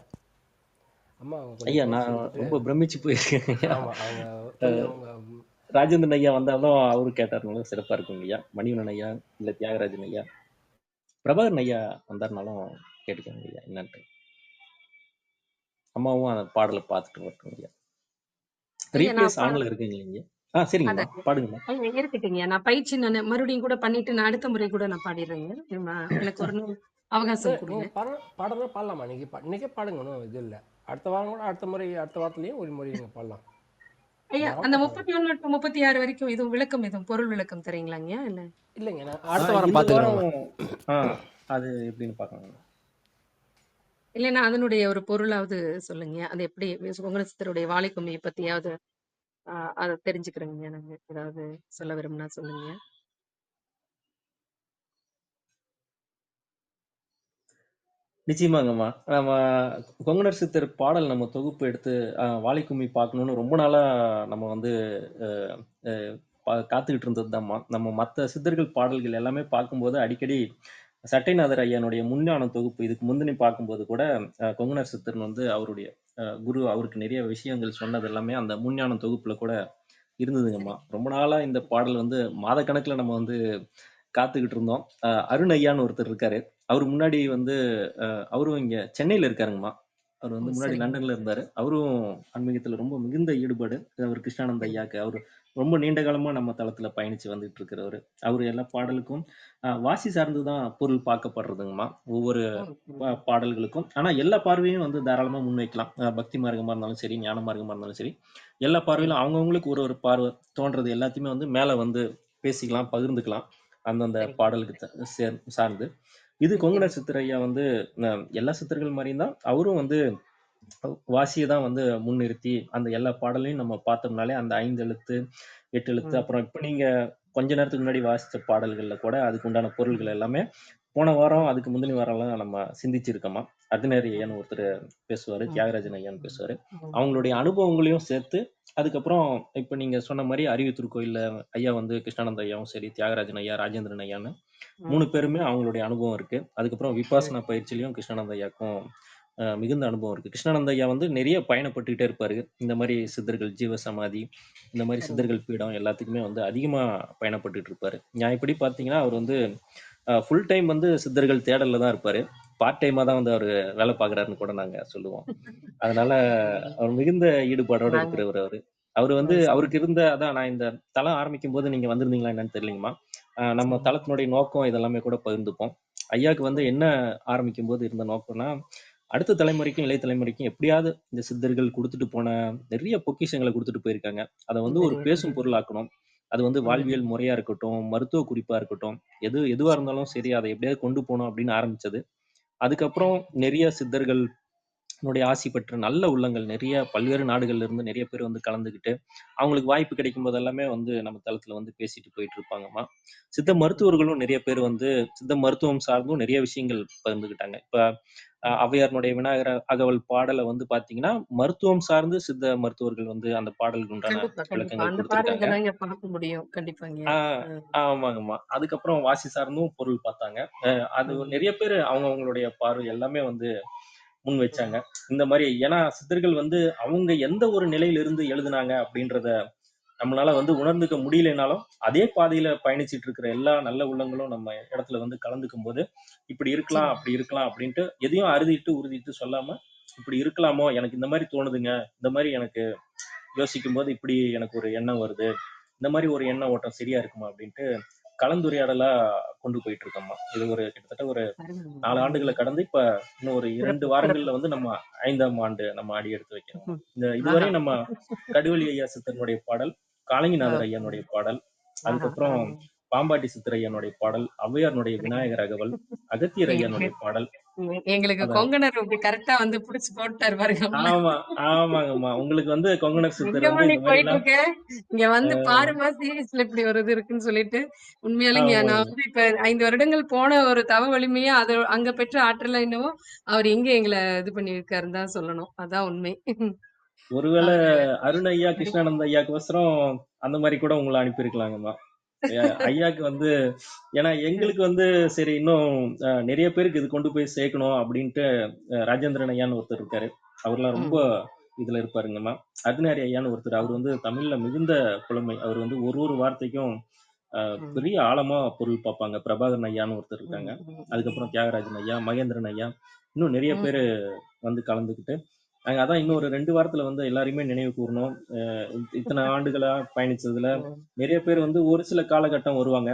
அம்மா ஐயா நான் ரொம்ப பிரமிச்சு போயிருக்கேன். ஆமாம், அவங்க ராஜேந்திரன் ஐயா வந்தாலும் அவரு கேட்டாருனாலும் சிறப்பாக இருக்குங்க ஐயா. மணிவனன் ஐயா இல்லை தியாகராஜன் ஐயா, பிரபாகரன் ஐயா வந்தாருனாலும் கேட்டுக்கோங்க ஐயா என்னன்ட்டு. அம்மாவும் அந்த பாடலை பார்த்துட்டு வரட்டும் ஐயா. ஐயா நான் ரீப்ளேஸ் ஆன்ல இருக்குங்க இல்லைங்க? சரிங்கம்மா, அதான் பாடுங்கம்மா. ஐயா இருக்கட்டுங்க. நான் பயிற்சி நான் மறுபடியும் கூட பண்ணிட்டு நான் அடுத்த முறை கூட நான் பாடிடுறேங்க. எனக்கு ஒரு நாள் அவகாசம் கொடுங்க. நீங்கள் பாடுறதா பாடலாமா? இன்னைக்கே பாடுங்க, ஒன்றும் இது இல்லை. அடுத்த வாரம் கூட அடுத்த வாரத்துலேயும் ஒரு முறை நீங்கள் பாடலாம். ஐயா அந்த 31 to 36 வரைக்கும் எதுவும் விளக்கம், எதுவும் பொருள் விளக்கம் தரீங்களாங்க? இல்ல இல்லைங்க, நான் அடுத்த வாரம் இந்த பார்த்துக்கிறோம். அது எப்படின்னு பார்க்கணும். இல்லைன்னா அதனுடைய ஒரு பொருளாவது சொல்லுங்க. அது எப்படி சுகங்கசித்தருடைய வாழைக்கும்மியை பத்தியாவது அதை தெரிஞ்சுக்கிறேங்க. நாங்க ஏதாவது சொல்ல விரும்பினா சொல்லுங்க. நிச்சயமாங்கம்மா. நம்ம கொங்கணர் சித்தர் பாடல் நம்ம தொகுப்பு எடுத்து வாழைக்கும்மி பார்க்கணும்னு ரொம்ப நாளா நம்ம வந்து அஹ், அஹ், காத்துக்கிட்டு இருந்தது தான்மா. நம்ம மற்ற சித்தர்கள் பாடல்கள் எல்லாமே பார்க்கும்போது அடிக்கடி சட்டைநாதர் ஐயானுடைய முஞ்ஞானம் தொகுப்பு இதுக்கு முந்தினி பார்க்கும்போது கூட கொங்கணர் சித்தர்னு வந்து அவருடைய குரு அவருக்கு நிறைய விஷயங்கள் சொன்னது எல்லாமே அந்த முஞ்ஞானம் தொகுப்புல கூட இருந்ததுங்கம்மா. ரொம்ப நாளா இந்த பாடல் வந்து மாதக்கணக்குல நம்ம வந்து காத்துக்கிட்டு இருந்தோம். அருண் ஐயான்னு ஒருத்தர் இருக்காரு. அவரு முன்னாடி வந்து அவரும் இங்க சென்னையில இருக்காருங்கம்மா. அவர் வந்து முன்னாடி சரிங்க. லண்டன்ல இருந்தாரு. அவரும் ஆன்மீகத்துல ரொம்ப மிகுந்த ஈடுபாடு. அவர் கிருஷ்ணானந்த சரிங்க. ஐயாக்கு அவரு ரொம்ப நீண்ட காலமா நம்ம தளத்துல பயணிச்சு வந்துட்டு இருக்கிறவரு. அவரு எல்லா பாடலுக்கும் வாசி சார்ந்துதான் பொருள் பார்க்கப்படுறதுங்கம்மா. ஒவ்வொரு சரிங்க. பாடல்களுக்கும். ஆனா எல்லா பார்வையும் வந்து தாராளமா முன்வைக்கலாம். பக்தி மார்க்கமா இருந்தாலும் சரி, ஞான மார்க்கமா இருந்தாலும் சரி, எல்லா பார்வையிலும் அவங்கவங்களுக்கு ஒரு ஒரு பார்வை தோன்றது எல்லாத்தையுமே வந்து மேல வந்து பேசிக்கலாம், பகிர்ந்துக்கலாம். அந்தந்த சரிங்க. பாடலுக்கு சார்ந்து. இது கொங்கண நிச்சயமா. சித்தர் ஐயா வந்து எல்லா சித்தர்கள் மாதிரியும் தான் அவரும் வந்து வாசியை தான் வந்து முன்னிறுத்தி அந்த எல்லா பாடலையும் நம்ம பார்த்தோம்னாலே அந்த 5 எழுத்து 8 எழுத்து அப்புறம் இப்ப நீங்க கொஞ்ச நேரத்துக்கு முன்னாடி வாசிச்ச பாடல்கள்ல கூட அதுக்கு உண்டான பொருள்கள் எல்லாமே போன வாரம் அதுக்கு முந்தின வாரம்லாம் நம்ம சிந்திச்சிருக்கோமா. அர்டினரி ஐயான்னு ஒருத்தர் பேசுவாரு, தியாகராஜன் ஐயான்னு பேசுவாரு. அவங்களுடைய அனுபவங்களையும் சேர்த்து அதுக்கப்புறம் இப்ப நீங்க சொன்ன மாதிரி அறிவுத்தூர் கோயில்ல ஐயா வந்து கிருஷ்ணானந்த ஐயாவும் சரி, தியாகராஜன் ஐயா, ராஜேந்திரன் ஐயான்னு 3 பேருமே அவங்களுடைய அனுபவம் இருக்கு. அதுக்கப்புறம் விபாசனா பயிற்சியிலையும் கிருஷ்ணானந்த ஐயாக்கும் மிகுந்த அனுபவம் இருக்கு. கிருஷ்ணானந்த ஐயா வந்து நிறைய பயணப்பட்டுக்கிட்டே இருப்பாரு. இந்த மாதிரி சித்தர்கள் ஜீவ சமாதி, இந்த மாதிரி சித்தர்கள் பீடம் எல்லாத்துக்குமே வந்து அதிகமா பயணப்பட்டுட்டு இருப்பாரு. நான் இப்படி பார்த்தீங்கன்னா அவர் வந்து ஃபுல் டைம் வந்து சித்தர்கள் தேடல்ல தான் இருப்பாரு. பார்ட் டைமா தான் வந்து அவரு வேலை பார்க்குறாருன்னு கூட நாங்க சொல்லுவோம். அதனால அவர் மிகுந்த ஈடுபாடோட இருக்கிறவர் அவரு. அவரு வந்து அவருக்கு இருந்த அதான் நான் இந்த தளம் ஆரம்பிக்கும் போது நீங்க வந்திருந்தீங்களா என்னன்னு தெரியலங்கம்மா. நம்ம தளத்தினுடைய நோக்கம் இதெல்லாமே கூட பகிர்ந்துப்போம். ஐயாக்கு வந்து என்ன ஆரம்பிக்கும் போது இருந்த நோக்கம்னா, அடுத்த தலைமுறைக்கும் இளைய தலைமுறைக்கும் எப்படியாவது இந்த சித்தர்கள் கொடுத்துட்டு போன நிறைய பொக்கிஷங்களை கொடுத்துட்டு போயிருக்காங்க. அதை வந்து ஒரு பேசும் பொருளாக்கணும். அது வந்து வாழ்வியல் முறையா இருக்கட்டும், மருத்துவ குறிப்பா இருக்கட்டும், எதுவா இருந்தாலும் சரி அதை எப்படியாவது கொண்டு போகணும் அப்படின்னு ஆரம்பிச்சது. அதுக்கப்புறம் நிறைய சித்தர்கள் ஆசி பெற்ற நல்ல உள்ளங்கள் நிறைய பல்வேறு நாடுகள்ல இருந்து நிறைய பேர் வந்து கலந்துக்கிட்டு அவங்களுக்கு வாய்ப்பு கிடைக்கும் போதெல்லாமே வந்து நம்ம தளத்துல வந்து பேசிட்டு போயிட்டு இருப்பாங்கம்மா. சித்த மருத்துவர்களும் நிறைய பேர் வந்து சித்த மருத்துவம் சார்ந்தும் நிறைய விஷயங்கள் பகிர்ந்துக்கிட்டாங்க. இப்ப ஔவையாருடைய விநாயகர் அகவல் பாடலை வந்து பாத்தீங்கன்னா மருத்துவம் சார்ந்து சித்த மருத்துவர்கள் வந்து அந்த பாடலுக்கு உண்டான கண்டிப்பா, கண்டிப்பா. விளக்கங்கள் அந்த கொடுத்திருக்காங்க. பார்வையில தான் இங்க பார்க்க முடியும். கண்டிப்பாங்க. ஆமாங்கம்மா. அதுக்கப்புறம் வாசி சார்ந்தும் பொருள் பார்த்தாங்க. அது நிறைய பேர் அவங்களுடைய பார்வை எல்லாமே வந்து முன் வச்சாங்க. இந்த மாதிரி ஏன்னா சித்தர்கள் வந்து அவங்க எந்த ஒரு நிலையில இருந்து எழுதுனாங்க அப்படின்றத நம்மளால வந்து உணர்ந்துக்க முடியலைனாலும் அதே பாதையில பயணிச்சிட்டு இருக்கிற எல்லா நல்ல உள்ளங்களும் நம்ம இடத்துல வந்து கலந்துக்கும் போது இப்படி இருக்கலாம் அப்படி இருக்கலாம் அப்படின்ட்டு எதையும் அறுதிட்டு உறுதிட்டு சொல்லாம இப்படி இருக்கலாமோ எனக்கு இந்த மாதிரி தோணுதுங்க, இந்த மாதிரி எனக்கு யோசிக்கும் போது இப்படி எனக்கு ஒரு எண்ணம் வருது, இந்த மாதிரி ஒரு எண்ண ஓட்டம் சரியா இருக்குமா அப்படின்ட்டு கலந்துரையாடலா கொண்டு போயிட்டு இருக்கோம்மா. இது ஒரு கிட்டத்தட்ட ஒரு 4 ஆண்டுகளை கடந்து இப்ப இன்னும் ஒரு 2 வாரங்கள்ல வந்து நம்ம 5ஆம் ஆண்டு நம்ம அடி எடுத்து வைக்கிறோம். இதுவரை நம்ம கடுவெளி ஐயா சித்தனுடைய பாடல், காலங்கிநாதர் ஐயனுடைய பாடல், அதுக்கப்புறம் பாம்பாட்டி சித்தர் ஐயனுடைய பாடல், ஔவையாருடைய விநாயகர் அகவல், அகத்தியர் ஐயனுடைய பாடல். எங்களுக்கு கொங்கணர் இப்படி கரெக்டா வந்து புடிச்சு போட்டாரு பாருங்க. ஆமா ஆமாங்கம்மா. உங்களுக்கு வந்து கொங்கணர் சித்தர் எங்கம்மா வந்து நீ இந்த மாதிரி போயிட்டு எல்லாம் இருக்க? இங்க வந்து பாருமா சீரீஸ்ல இப்படி ஒரு இது இருக்குன்னு சொல்லிட்டு உண்மையாலேங்க நான் ஆமாங்க. வந்து இப்ப 5 வருடங்கள் போன ஒரு தவ வலிமையா அது அங்க பெற்ற ஆற்றல என்னவோ அவர் எங்க எங்களை இது பண்ணியிருக்காருன்னு தான் சொல்லணும். அதான் உண்மை. ஒருவேளை அவரு அருண் ஐயா கிருஷ்ணானந்த ஐயாக்கோசரம் அந்த மாதிரி கூட உங்களை அனுப்பியிருக்கலாங்கம்மா. ஐயாக்கு வந்து ஏன்னா எங்களுக்கு வந்து சரி இன்னும் நிறைய பேருக்கு இது கொண்டு போய் சேர்க்கணும் அப்படின்ட்டு ராஜேந்திரன் ஐயான்னு ஒருத்தர் இருக்காரு. அவர்லாம் ரொம்ப இதுல இருப்பாருங்கம்மா. அர்டினரி ஐயான்னு ஒருத்தர், அவர் வந்து தமிழ்ல மிகுந்த புலமை. அவர் வந்து ஒரு ஒரு வார்த்தைக்கும் பெரிய ஆழமா பொருள் பார்ப்பாங்க. பிரபாகரன் ஐயான்னு ஒருத்தர் இருக்காங்க. அதுக்கப்புறம் தியாகராஜன் ஐயா, மகேந்திரன் ஐயா, இன்னும் நிறைய பேர் வந்து கலந்துக்கிட்டு நாங்க அதான் இன்னும் ஒரு 2 வாரத்துல வந்து எல்லாரையுமே நினைவு கூறணும். இத்தனை ஆண்டுகளா பயணிச்சதுல ம். நிறைய பேர் வந்து ஒரு சில காலகட்டம் வருவாங்க.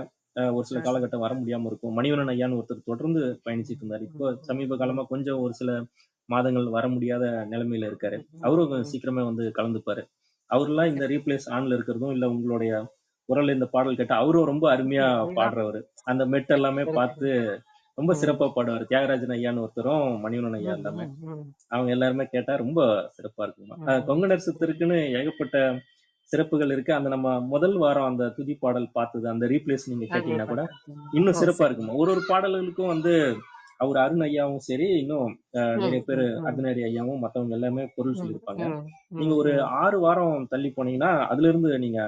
ஒரு சில ம். காலகட்டம் வர முடியாம இருக்கும். மணிவண்ணன் ஐயான்னு ஒருத்தர் தொடர்ந்து பயணிச்சுட்டு இருந்தாரு. இப்போ சமீப காலமா கொஞ்சம் ஒரு சில மாதங்கள் வர முடியாத நிலைமையில இருக்காரு. அவரும் சீக்கிரமே வந்து கலந்துப்பாரு. அவரெல்லாம் இந்த ரீப்ளேஸ் ஆன்ல இருக்கிறதும், இல்ல உங்களுடைய குரல்ல இந்த பாடல் கேட்டா அவரும் ரொம்ப அருமையா அதுதான். பாடுறவரு. அந்த மெட் எல்லாமே சரி, பார்த்து சரி. ரொம்ப ம். சிறப்பா பாடுவாரு. தியாகராஜன் ஐயான்னு ஒருத்தரும், மணிவண்ணன் ஐயா ம். எல்லாமே. ம். ம். அவங்க எல்லாருமே கேட்டா ரொம்ப சிறப்பா இருக்குமா. ம். கொங்குனர் சித்தருக்குன்னு ஏகப்பட்ட சிறப்புகள் இருக்கு. அந்த நம்ம முதல் வாரம் அந்த துதி பாடல் பார்த்தது, அந்த ரீப்ளேஸ் நீங்க அதே கேட்டீங்கன்னா கூட பார்த்துருக்கீங்க. இன்னும் ஓ! சிறப்பா சரிங்க. இருக்குமா. ஒரு ஒரு பாடல்களுக்கும் வந்து அவர் அருண் ஐயாவும் சரி, இன்னும் ம். நிறைய பேரு ம். ம். அர்டினரி ஐயாவும் மத்தவங்க எல்லாமே பொருள் ம். சொல்லியிருப்பாங்க. ம். நீங்க ம். ஒரு ம். 6 வாரம் தள்ளி போனீங்கன்னா, அதிலிருந்து நீங்க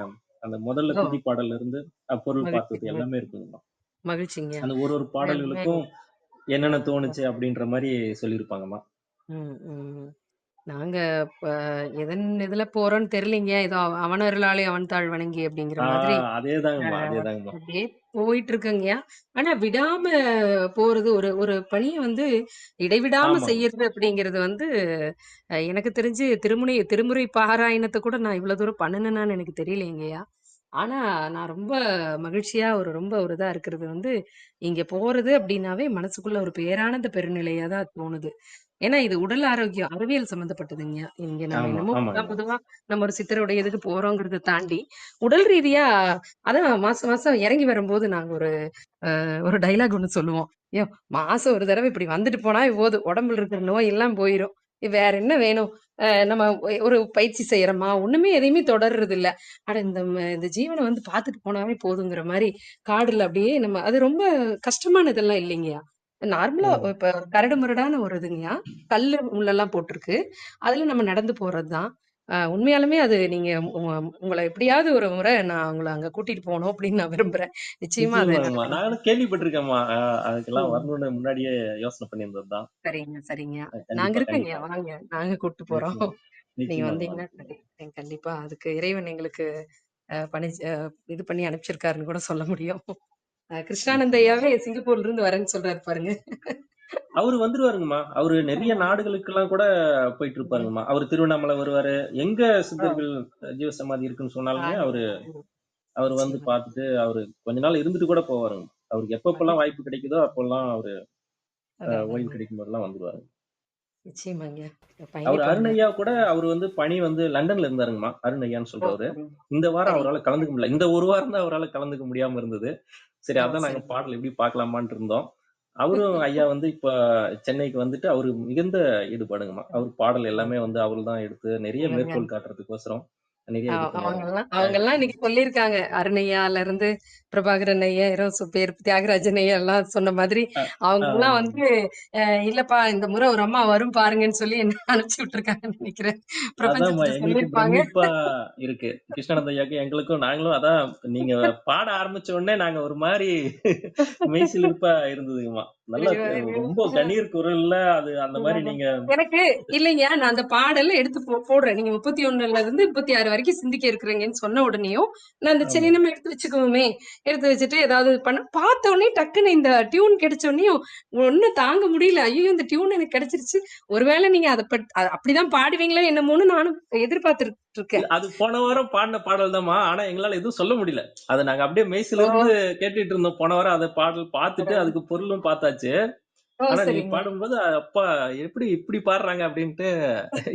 அந்த முதல்ல ஓ! துதி பாடல்ல இருந்து பொருள் மகிழ்ச்சி, பார்த்தது எல்லாமே மகிழ்ச்சி. இருக்குங்கம்மா. மகிழ்ச்சிங்கய்யா. அந்த ஒரு ஒரு பாடல்களுக்கும் என்னென்ன தோணுச்சு அப்படின்ற மாரி சொல்லியிருப்பாங்கம்மா. ம். ம். நாங்க இப்ப இதுல போறோம்ன்னு தெரியலீங்க. ஏதோ "அவனருளாலே அவன் தாழ் வணங்கி" அப்படிங்கிற ஆ மாதிரி அதேதாங்கம்மா, அதேதாங்கம்மா. அப்படியே போயிட்டு இருக்கேங்கய்யா. ஆனா விடாம போறது ஒரு ஒரு பணிய வந்து இடைவிடாம ஆமாங்க. செய்யறது அப்படிங்கிறது வந்து எனக்கு தெரிஞ்சு திருமுறை பாராயணத்த கூட நான் இவ்வளவு தூரம் பண்ணுனேனான்னு எனக்கு தெரியலைங்கய்யா. ஆனா நான் ரொம்ப மகிழ்ச்சியா ரொம்ப ஒரு இதா இருக்கிறது வந்து, இங்க போறது அப்படின்னாவே மனசுக்குள்ள ஒரு பேரானந்த பெருநிலையா தான் தோணுது. ஏன்னா இது உடல் ஆரோக்கியம், அறிவியல் சம்மந்தப்பட்டதுங்கய்யா. இங்க நம்ம ஆமா, என்னமோ ஆமாங்கம்மா. பொதுவா நம்ம ஒரு சித்தருடைய இதுக்கு போறோங்கிறத தாண்டி, உடல் ரீதியா அதான் மாசம் மாசம் இறங்கி வரும்போது நாங்க ஒரு டயலாக் ஒண்ணு சொல்லுவோம். "யோவ்! மாசம் ஒரு தடவ இப்படி வந்துட்டு போனா போதும். உடம்புல இருக்கிற நோய் எல்லாம் போயிரும். வேற என்ன வேணும்? நம்ம ஒரு பயிற்சி செய்றோமா? ஒண்ணுமே எதையுமே தொடர்றது இல்ல. அட இந்த ஜீவன வந்து பார்த்துட்டு போனாவே போதுங்கிற மாரி காடுல அப்படியே நம்ம அது ரொம்ப கஷ்டமானதெல்லாம் இல்லைங்கய்யா. நார்மலா ம். இப்ப கரடு முரடான ஒரு இதுங்கய்யா. கல்லு முள்ளெல்லாம் போட்டிருக்கு. அதுல நம்ம நடந்து போறது தான். உண்மையாலுமே அது நீங்க உங்கள எப்படியாவது ஒரு முறை நான் உங்கள அங்க கூட்டிட்டு போணும் அப்படின்னு நான் விரும்புறேன். நிச்சயமா அது நிச்சயமாங்கம்மா. நடக்கும். நானும் கேள்விப்பட்டிருக்கேன்ம்மா. அதுக்கெல்லாம் ம். வரணும்னு முன்னாடியே யோசனை பண்ணியிருந்தது தான். சரிங்க, சரிங்கய்யா. நாங்க கண்டிப்பா, இருக்கோங்கய்யா. கண்டிப்பாங்க. வாங்க. நாங்க கூட்டு போறோம். நிச்சயமா. நீங்க நிச்சயமாங்கம்மா, வந்தீங்கன்னா நிச்சயமா. கண்டிப்பா அதுக்கு இறைவன் எங்களுக்கு பணி இது பண்ணி அனுப்பிச்சிருக்காருன்னு கூட சொல்ல முடியும். கிருஷ்ணானந்த நிச்சயமா. ஐயாவே சிங்கப்பூர்ல இருந்து வரேன்னு சொல்றாரு பாருங்க. அவரு வந்துருவாருங்கம்மா. அவரு நெறைய ம். நாடுகளுக்கெல்லாம் கூட போயிட்டு ம். இருப்பாருங்கம்மா. அவரு திருவண்ணாமலை வருவாரு. எங்க ஆ. சித்தர்கள் ஜீவசமாதி இருக்குன்னு சொன்னாலுமே அது அவரு ம். அவரு வந்து நிச்சயமா. பார்த்துட்டு, அவரு கொஞ்ச நாள் இருந்துட்டு கூட போவாருங்க. அவருக்கு எப்பப்பலாம் மகிழ்ச்சி. வாய்ப்பு கிடைக்குதோ, அப்போலாம் அவரு அதான் ஓய்வு அதாங்க. கிடைக்கும்போதெல்லாம் வந்துருவாரு. நிச்சயமாங்க. அவரு பயணிப்போங்க. அருண் ஐயா கூட அவரு வந்து பணி வந்து லண்டன்ல இருந்தாருங்கம்மா. அருண் ஐயான்னு ஓ! சொல்றவரு. சரி. இந்த வாரம் சரி. அவரால கலந்துக்க முடியல. இந்த ஒரு வாரம் தான் அவரால கலந்துக்க முடியாம இருந்தது. சரி ஓ! அதான் நாங்க சரிங்க. பாடல் எப்படி பார்க்கலாமான்ட்டு இருந்தோம். அவரும் ஐயா வந்து இப்ப சென்னைக்கு வந்துட்டு அவரு மிகுந்த ஈடுபாடுங்கம்மா. அவர் பாடல் எல்லாமே வந்து அவரு தான் எடுத்து நெறைய ம். மேற்கோள் காட்டுறதுக்கோசரம் நெறைய இது பண்ணுவாருங்க. அவங்கெல்லாம் இன்னைக்கு சொல்லியிருக்காங்க. அருணையால இருந்து பிரபாகரன் ஐயா, பேர் தியாகராஜன் ஐயா எல்லாம் சொன்ன மாதிரி, அ அவங்கெல்லாம் ஆமாங்க. வந்து இல்லப்பா இந்த முறை ஒரு அம்மா வரும் பாருங்கன்னு சொல்லி என்ன அனுப்பிச்சு விட்டுருக்காங்கன்னு நெனைக்கிறேன். அதாம்மா பிரபஞ்சத்துல எங்களுக்கு சொல்லியிருப்பாங்க. பிரமிப்பா இருக்கு. கிருஷ்ணானந்த ஐயாக்கும் எங்களுக்கும் நாங்களும் அதான் நீங்க பாட ஆரம்பிச்ச உடனே நாங்க ஒரு மாரி மெய்சிலிர்ப்பா இருந்ததுங்கம்மா. நல்லா ஐயோ! ஐயோ! ரொம்ப கணீர் குரல்ல அது அந்த மாரி அதான். நீங்க எனக்கு இல்லைங்க. நான் அந்த பாடல எடுத்து போடுறேன். நீங்க 31ல இருந்து 36 வரைக்கும் சிந்திக்க இருக்கிறீங்கன்னு சொன்ன உடனேயும், நான் அந்த சரி ஆமாங்க. நம்ம எடுத்து வச்சுக்குவோமே! எடுத்து வச்சுட்டு ஏதாவது பார்த்த உடனே டக்குன்னு இந்த டியூன் கிடைச்ச உடனேயும் ஒண்ணும் தாங்க முடியல. ஐயய்யோ! இந்த டியூன் எனக்கு கிடைச்சிருச்சு. ஒருவேளை நீங்க அத அப்படிதான் பாடுவீங்களோ என்னமோன்னு நானும் எதிர்பார்த்துட்டு இல்ல இருக்கேன். அது போன வாரம் பாடுன பாடல் தாம்மா. ஆனா எங்களால எதுவும் சொல்ல முடியல. அத நாங்க அப்படியே ஓ! மெய்சிலிர்ந்து கேட்டுட்டு இருந்தோம். போன வாரம் அத பாடல் பார்த்துட்டு, அடடா! அதுக்கு பொருளும் பார்த்தாச்சு. ஓ! ஆனா நீங்க சரிங்க. பாடும்போது, அப்பா எப்படி இப்படி பாடுறாங்க அப்படின்ட்டு,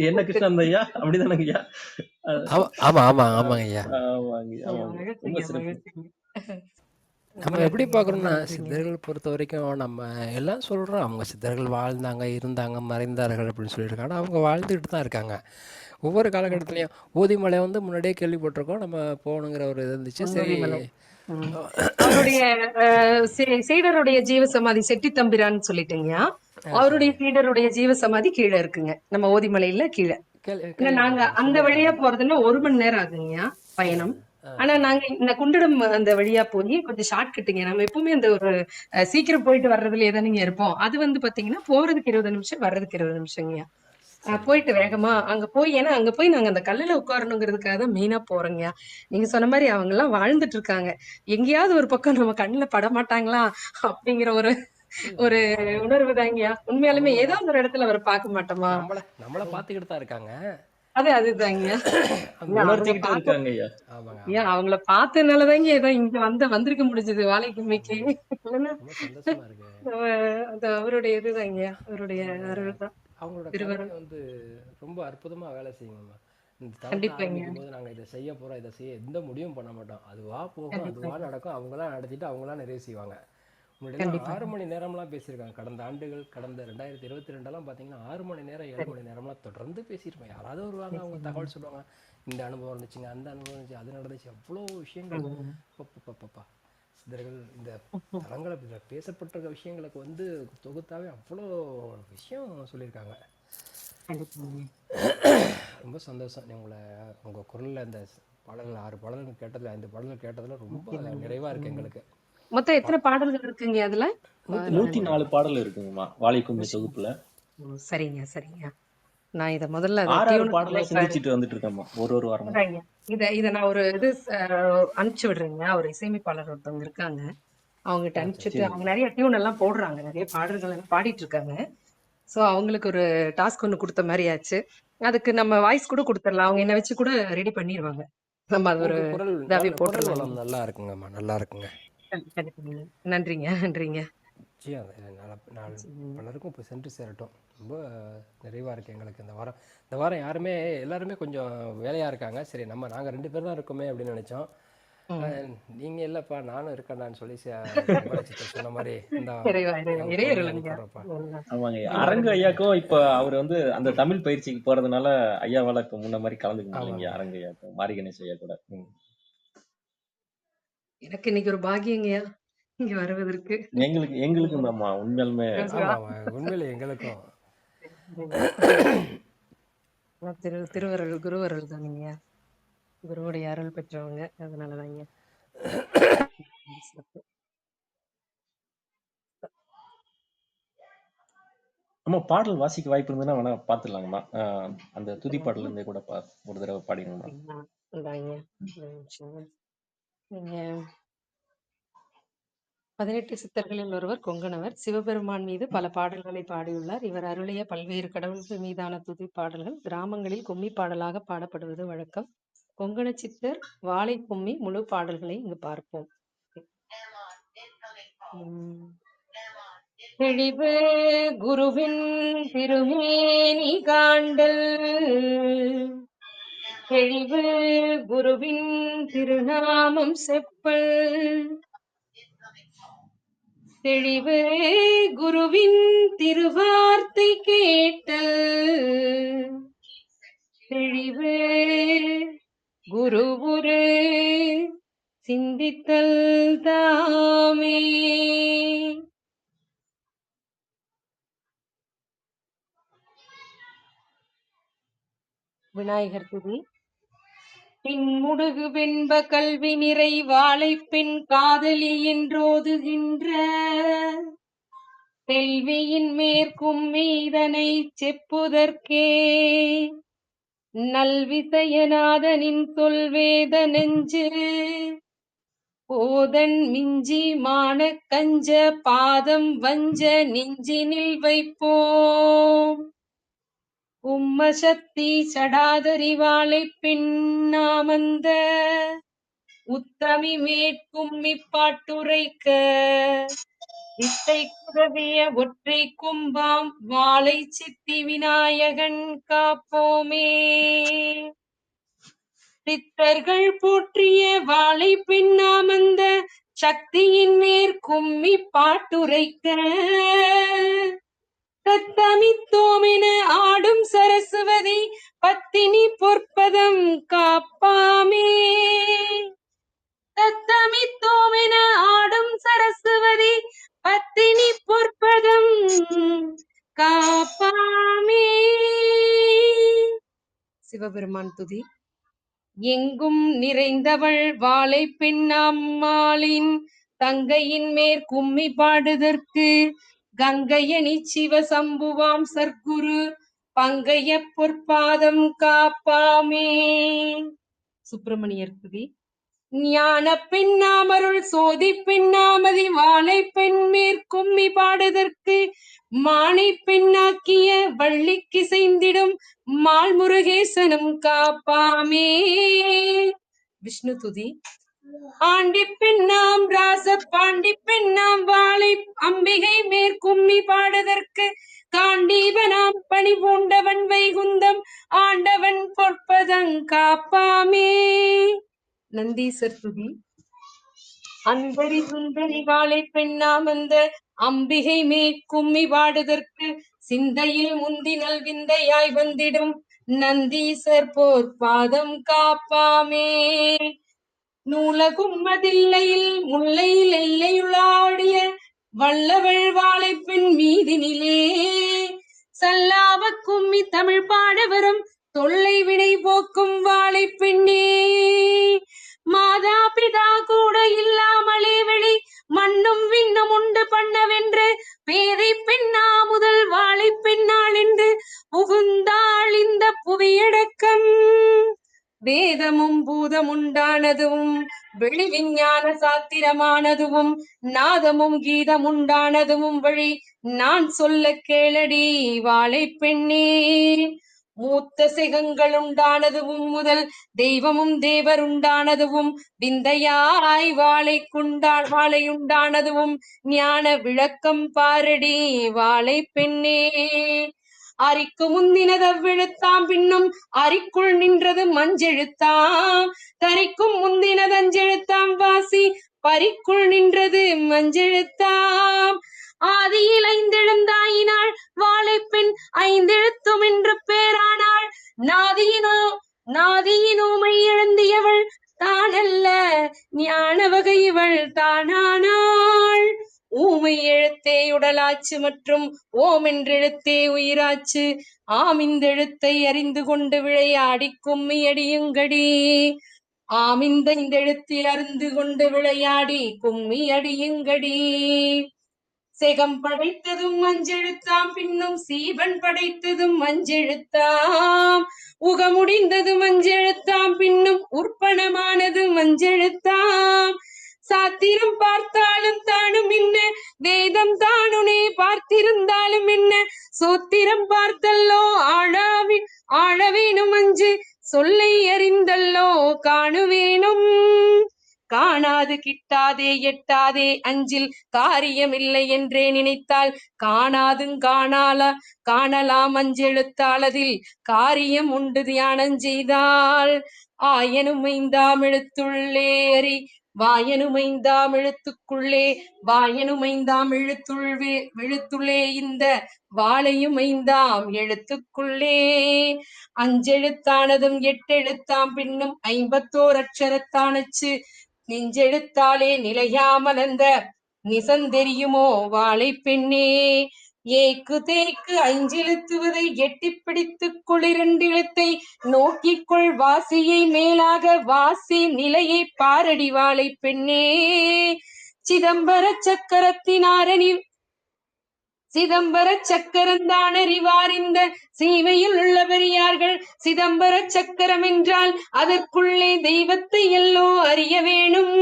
என்ன கிருஷ்ணானந்த ஐயா? அப்படிதானங்கய்யா? அ ஆமா, ஆமா, ஆமா, அ ஆமாங்க ஐயா. ஆமாங்க, ஆமாங்க. ரொம்ப மகிழ்ச்சிங்க, சிறப்பு. மகிழ்ச்சிங்க. ரொம்ப நம்ம எப்படி நன்றிங்க. ரொம்ப பார்க்குறோம்னா, நன்றிங்க. சித்தர்கள் பொறுத்தவரைக்கும் நம்ம எல்லாம் சொல்றோம், அவங்க சித்தர்கள் வாழ்ந்தாங்க, இருந்தாங்க, மறைந்தார்கள் அப்படின்னு சொல்லியிருக்காங்க. ஆனா அவங்க வாழ்ந்துட்டு தான் இருக்காங்க. ஒவ்வொரு காலகட்டத்திலயும் ஊதிமலை வந்து முன்னாடியே கேள்விப்பட்டிருக்கோம். நம்ம போகணுங்கிற ஒரு இது இருந்துச்சு. சரி. பொன்னுரிமலை. ம். அவருடைய சீடருடைய ஜீவசமாதி செட்டி தம்பிரான்னு சொல்லிட்டீங்கயா. அவருடைய சரிங்க. சீடருடைய ஜீவசமாதி கீழ இருக்குங்க. நம்ம ஓதிமலையில கீழ. ஏன்னா நாங்க கேள்விப்பட்டிருக்கேன். அந்த வழியா சொல்லியிருக்காங்க. போறதுன்னா 1 மணி நேரம் ஆகுங்கய்யா பயணம். ஆனா நாங்க இந்த குண்டடம் அந்த வழியா போய் கொஞ்சம் ஷார்ட் கட்டுங்க. நம்ம எப்பவுமே அந்த ஒரு சீக்கிரம் போயிட்டு வர்றதுலயே தானேங்க இருப்போம். அது வந்து பாத்தீங்கன்னா போறதுக்கு 20 நிமிஷம், வர்றதுக்கு 20 நிமிஷங்கய்யா. சரிங்க, போயிட்டு சரிங்க. வேகமா அங்க போய் ஏன்னா அங்க போய் நாங்க அந்த கல்லுல உட்காரணுங்கிறதுக்காக தான் மெயினா போறோங்கய்யா. நீங்க சொன்ன மாரி அவங்கலாம் வாழ்ந்துட்டு இருக்காங்க. எங்கேயாவது ஒரு பக்கம் நம்ம கண்ணுல படமாட்டாங்களா? அப்படிங்கிற ஒரு ஒரு அவங்க உணர்வு தாங்கய்யா. உண்மையாலுமே அவங்கள ஏதோ ஒரு இடத்துல அவரை பார்க்க மாட்டோமா? நம்மள பார்த்துக்கிட்டு தான் இருக்காங்க. அதுதாங்கய்யா. அந்த ஏன் அவங்கள உணர்த்திக்கிட்டும் பார்க்க இருக்காங்க ஐயா. ஆமாங்க, ஏன் ஆமாங்க. அவங்கள பார்த்ததுனாலதாங்க ஏதோ இங்க வந்திருக்க முடிஞ்சது வாழைக்கும்மிக்கு. உண்மையிலே இல்லைன்னா ரொம்ப சந்தோஷமா இருக்கு. அது அவருடைய இதுதாங்கய்யா. அவருடைய அவங்க அருள் தான். அவங்களோட திருவருள். கருணை வந்து ரொம்ப அற்புதமா வேலை செய்யுங்கம்மா. இந்த தளத்தை கண்டிப்பாங்க. ஆரம்பிக்கும் போது நாங்கள் இதை செய்ய போகிறோம், இதை செய்ய எந்த முடிவும் பண்ண மாட்டோம். அதுவா போகும், அதுவா கண்டிப்பாங்க. நடக்கும். அவங்களாம் நடத்திட்டு அவங்களாம் நிறைவு செய்வாங்க. முன்னாடிலாம் 6 கண்டிப்பாங்க. மணி நேரம்லாம் பேசியிருக்காங்க. கடந்த ஆண்டுகள், கடந்த 2022 பார்த்தீங்கன்னா 6 மணி நேரம் 7 மணி நேரம்லாம் தொடர்ந்து பேசியிருப்போம். யாராவது வருவாங்க, அவங்க தகவல் சொல்லுவாங்க. இந்த அனுபவம் இருந்துச்சுங்க, அந்த அனுபவம் இருந்துச்சு, அது நடந்துச்சு. அவ்வளோ விஷயங்கள். ம். பப்பா சித்தர்கள் இந்த தலங்களை பேசப்பட்டிருக்க விஷயங்களுக்கு வந்து தொகுத்தாவே அவ்வளோ விஷயம் சொல்லியிருக்காங்க. கண்டிப்பாங்க. ரொம்ப சந்தோஷம். உங்களை உங்கள் குரலில் இந்த பாடல்கள் 6 பாடல்கள் கேட்டதில் 5 பாடல்கள் கேட்டதில் ரொம்ப நிறைவாக இருக்குது எங்களுக்கு. மொத்தம் எத்தனை பாடல்கள் இருக்குங்க அதுல? 104 பாடல் இருக்குங்கம்மா வாழைக்கும்மி தொகுப்புல. சரிங்க, சரிங்க. நான் இத முதல்ல அத 6 டியூன் பாடலா சிந்திச்சுட்டு வந்துட்டு இருக்கேம்மா ஒரு வாரமா. இத நான் ஒரு இது அனுப்பிச்சு விடுறேங்க. ஒரு இசையமைப்பாளர் ஒருத்தவங்க இருக்காங்க. அவங்ககிட்ட அனுப்பிச்சுட்டு சரிங்க. அவங்க நிறைய டியூன் எல்லாம் போடுறாங்க. நிறைய பாடல்கள் எல்லாம் பாடிட்டு இருக்காங்க. சோ அவங்களுக்கு ஒரு டாஸ்க் ஒண்ணு கொடுத்த மாதிரி ஆச்சு. அதுக்கு நம்ம வாய்ஸ் கூட கொடுத்துடலாம். அவங்க என்ன வச்சு கூட ரெடி பண்ணிடுவாங்க. நம்ம அது ஒரு உங்கள் குரல் இதாவே குரல் போட்டுடலாம். வளம் நல்லா இருக்குங்கம்மா, நல்லா இருக்குங்க. கண்டிப்பாங்க. நன்றிங்க, நன்றிங்க. நிச்சயம் பலருக்கும் இப்போ சென்று சேரட்டும். ரொம்ப நிறைவாக இருக்குது எங்களுக்கு இந்த வாரம். இந்த வாரம் எல்லாருமே கொஞ்சம் வேலையாக இருக்காங்க. சரி, நாங்கள் 2 பேர் தான் இருக்கோமே அப்படின்னு நினச்சோம். நீங்கள் இல்லைப்பா, நானும் இருக்கேன்டான்னு சொல்லி சித்தர் சொன்ன மாதிரி இந்த இறையருளுங்க. ஆமாங்க ஐயா. அரங்கு ஐயாக்கும் இப்ப அவர் வந்து அந்த தமிழ் பயிற்சிக்கு போறதுனால ஐயாவால இப்ப முன்ன மாதிரி கலந்துக்க முடியலைங்க. ஆமாங்க. அரங்கு ஐயாக்கும் மாரி கணேஷ் ஐயா கூட. எனக்கு இன்னைக்கு ஒரு பாக்கியங்கய்யா இங்க வருவதற்கு. எங்களுக்கும் தான்மா உண்மையாலுமே. ஆமாம், உண்மையிலே எங்களுக்கும். திருவருள் குருவருள் தானுங்க. குருவுடைய அருள் பெற்றவங்க. அதனாலதாங்க. அம்மா பாடல் வாசிக்க வாய்ப்பு இருந்ததுன்னா வேணா பாத்துடலாங்கம்மா. அந்த துதி பாடல இருந்தே கூட ஒரு தடவை பாடிடுங்கம்மா. இந்தாங்க. ஒரு நிமிஷம். நீங்க 18 சித்தர்களில் ஒருவர் கொங்கணவர். சிவபெருமான் மீது பல பாடல்களை பாடியுள்ளார். இவர் அருளிய பல்வேறு கடவுள்கள் மீதான துதி பாடல்கள் கிராமங்களில் கும்மி பாடலாக பாடப்படுவது வழக்கம். கொங்கண சித்தர் வாழை கும்மி முழு பாடல்களை இங்கு பார்ப்போம். தெளிவு குருவின் திருமேனி காண்டல், தெளிவு குருவின் திருநாமம் செப்பல், தெளிவு குருவின் திருவார்த்தை கேட்டல், தெளிவு குருவுரு சிந்தித்தல் தாமே. விநாயகர் துதி. பின்முடுகு வென்ப கல்வி நிறை வாழை பெண் காதலி என்றோதுகின்ற செல்வியின் மேற்கும் மீதனை செப்புதற்கே நல்விசயநாதனின் சொல்வேத நெஞ்சு போதன் மிஞ்சி மான கஞ்ச பாதம் வஞ்ச நெஞ்சினில் வைப்போம். உம்ம சக்தி சடாதரி வாழை பின்னாமந்த உத்தமி மேற்கும்மி பாட்டுரைக்க இத்தை குதவிய ஒற்றை கும்பாம் வாழை சித்தி விநாயகன் காப்போமே. சித்தர்கள் போற்றிய வாழை பின்னாமந்த சக்தியின் மேற்கும்மி பாட்டுரைக்க தத்தமித்தோமென ஆடும் சரஸ்வதி பத்தினி பொற்பதம் காப்பாமே. தத்தமித்தோமென ஆடும் சரஸ்வதி பத்தினி பொற்பதம் காப்பாமே. சிவபெருமான் துதி. எங்கும் நிறைந்தவள் வாழை பெண்ணம்மாளின் தங்கையின் மேற்கும்மி பாடுதற்கு கங்கையணி சிவ சம்புவாம் சர்க்குரு பங்கைய பொற்பாதம் காப்பாமே. சுப்பிரமணியர் துதி. ஞான பெண்ணாமருள் சோதி பெண்ணாமதி வாழை பெண் மேற்கும்மி பாடுதற்கு மானை பெண்ணாக்கிய வள்ளிக்கு செய்திடும் மால் முருகேசனும் காப்பாமே. விஷ்ணு துதி. ஆண்டி பெண்ணாம் ராச பாண்டி பெண்ணாம் வாழை அம்பிகை மேற்கும்மி பாடுதற்கு காண்டீவனாம் பணி பூண்டவன் வைகுந்தம் ஆண்டவன் பொற்பதங் காப்பாமே. நந்தீசர் துதி. அன்பரி சுந்தரி வாழை பெண்ணாம் அந்த அம்பிகை மேற்கும்மி பாடுதற்கு சிந்தையில் முந்தி நல்விந்தையாய் வந்திடும் நந்தீசர் போர் பாதம் காப்பாமே. நூலகும் மதில்லையில் முல்லையில் எல்லையுளாடிய வல்லவள் வாழை பெண் மீதினிலே சல்லாவ கும்மி தமிழ் பாட வரும் தொல்லை வினை போக்கும் வாழை பெண்ணே. மாதா பிதா கூட இல்லாமலே வெளி மண்ணும் விண்ணும் உண்டு பண்ணவென்று பேதை பெண்ணா முதல் வாழை பெண்ணாள் என்று புகுந்தாள் இந்த புவியடக்கம். வேதமும் பூதமுண்டானதும் வெளி விஞ்ஞான சாத்திரமானதும் நாதமும் கீதமுண்டானதும் வழி நான் சொல்ல கேளடி வாழை பெண்ணே. மூத்த சிகங்கள் உண்டானதும் முதல் தெய்வமும் தேவர் உண்டானதும் விந்தையாய் வாழையுண்டானதும் ஞான விளக்கம் பாரடி வாழை பெண்ணே. அரிக்கு முந்தினதவ்விழுத்தாம் பின்னும் அரிக்குள் நின்றது மஞ்செழுத்தாம் தரிக்கும் முந்தினதஞ்செழுத்தாம் வாசி பரிக்குள் நின்றது மஞ்செழுத்தாம். ஆதியில் ஐந்தெழுந்தாயினாள் வாழைப்பெண் ஐந்தெழுத்தும் என்று பேரானாள் நாதியினோமை எழுந்தியவள் தானல்ல ஞான வகை இவள் தானானாள். ஊமை எழுத்தே உடலாச்சு மற்றும் ஓம் என்றெழுத்தே உயிராச்சு ஆமிந்தெழுத்தை அறிந்து கொண்டு விளையாடி கும்மி அடியுங்கடி. இந்த எழுத்தில் அறிந்து கொண்டு விளையாடி கும்மி அடியுங்கடி. செகம் படைத்ததும் மஞ்செழுத்தாம் பின்னும் சீவன் படைத்ததும் மஞ்செழுத்தாம் உகமுடிந்தது மஞ்செழுத்தாம் பின்னும் உற்பணமானது மஞ்செழுத்தாம். சாத்திரம் பார்த்தாலும் தானும் என்ன வேதம் தானுனே பார்த்திருந்தாலும் என்ன சோத்திரம் பார்த்தல்லோ ஆழவேணும் அஞ்சு சொல்லை அறிந்தல்லோ காணுவேணும். காணாது கிட்டாதே எட்டாதே அஞ்சில் காரியமில்லை என்றே நினைத்தால் காணலாம் அஞ்செழுத்தாளதில் காரியம் உண்டு தியானம் செய்தால். ஆயனும் ஐந்தாம் எழுத்துள்ளே அறி வாயனும் ஐந்தாம் எழுத்துக்குள்ளே வாயனும் ஐந்தாம் எழுத்துள்ளே இந்த வாழையும் ஐந்தாம் எழுத்துக்குள்ளே. அஞ்செழுத்தானதும் எட்டெழுத்தாம் பின்னும் 51 அட்சரத்தானச்சு நெஞ்செழுத்தாலே நிலையாமல் அந்த நிசந்தெரியுமோ வாழை பெண்ணே. ஏக்கு தேக்கு ஐஞ்செழுத்துவதை எட்டி பிடித்துக் கொள்ளிரண்டெழுத்தை நோக்கிக்கொள் வாசியை மேலாக வாசி நிலையை பாரடி வாழை பெண்ணே. சிதம்பர சக்கரந்தான் அறிவார் இந்த சீமையில் உள்ள பெரியார்கள். சிதம்பர சக்கரம் என்றால் அதற்குள்ளே தெய்வத்தை எல்லோ அறிய வேணும்.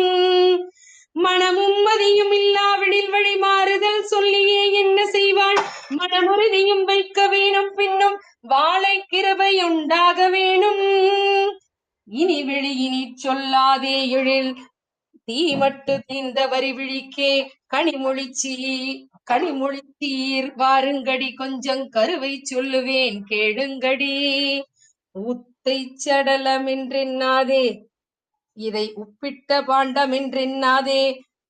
மனமும் மதியும் இல்லாவிடில் வழி மாறுதல் சொல்லியே என்ன செய்வாள் மனமுறுதியும் வைக்க வேணும் பின்னும் வாழை கிருபை உண்டாக வேணும். இனி வெளியினி சொல்லாதே எழில் தீமட்டு தீர்ந்த வரி விழிக்கே கனிமொழித்தீர் வாருங்கடி கொஞ்சம் கருவை சொல்லுவேன் கேளுங்கடி. ஊத்தை சடலம் என்றெண்ணாதே இதை உப்பிட்ட பாண்டம் என்றெண்ணாதே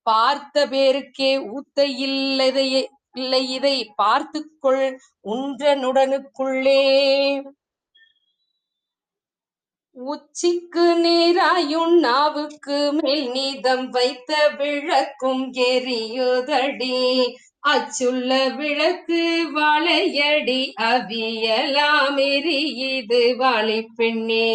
பார்த்த பேருக்கே ஊத்தை இல்லை இதை பார்த்துக்கொள் உன்றனுடனுக்குள்ளே. உச்சிக்கு நேராயும் நாவுக்கு மேல் நீதம் வைத்த விளக்கும் எரியுதடி அச்சுள்ள விளக்கு வாழையடி அவியலாம் எரியுது வாழை பெண்ணே.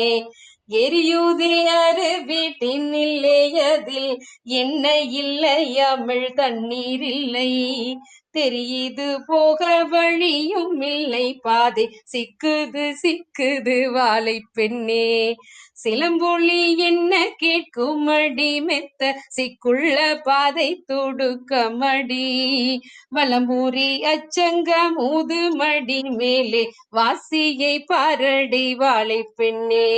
எரியுதே அரு வீட்டின் இல்லையதில் என்ன இல்லை அமிழ் தண்ணீர் இல்லை தெரியுது போக வழியும் இல்லை பாதை சிக்குது வாழை பெண்ணே. சிலம்பொலி என்ன கேட்குமடி மெத்த சிக்குள்ள பாதை துடுக்கமடி வலம்பூரி அச்சங்க மூதுமடி மேலே வாசியை பாரடி வாழை பெண்ணே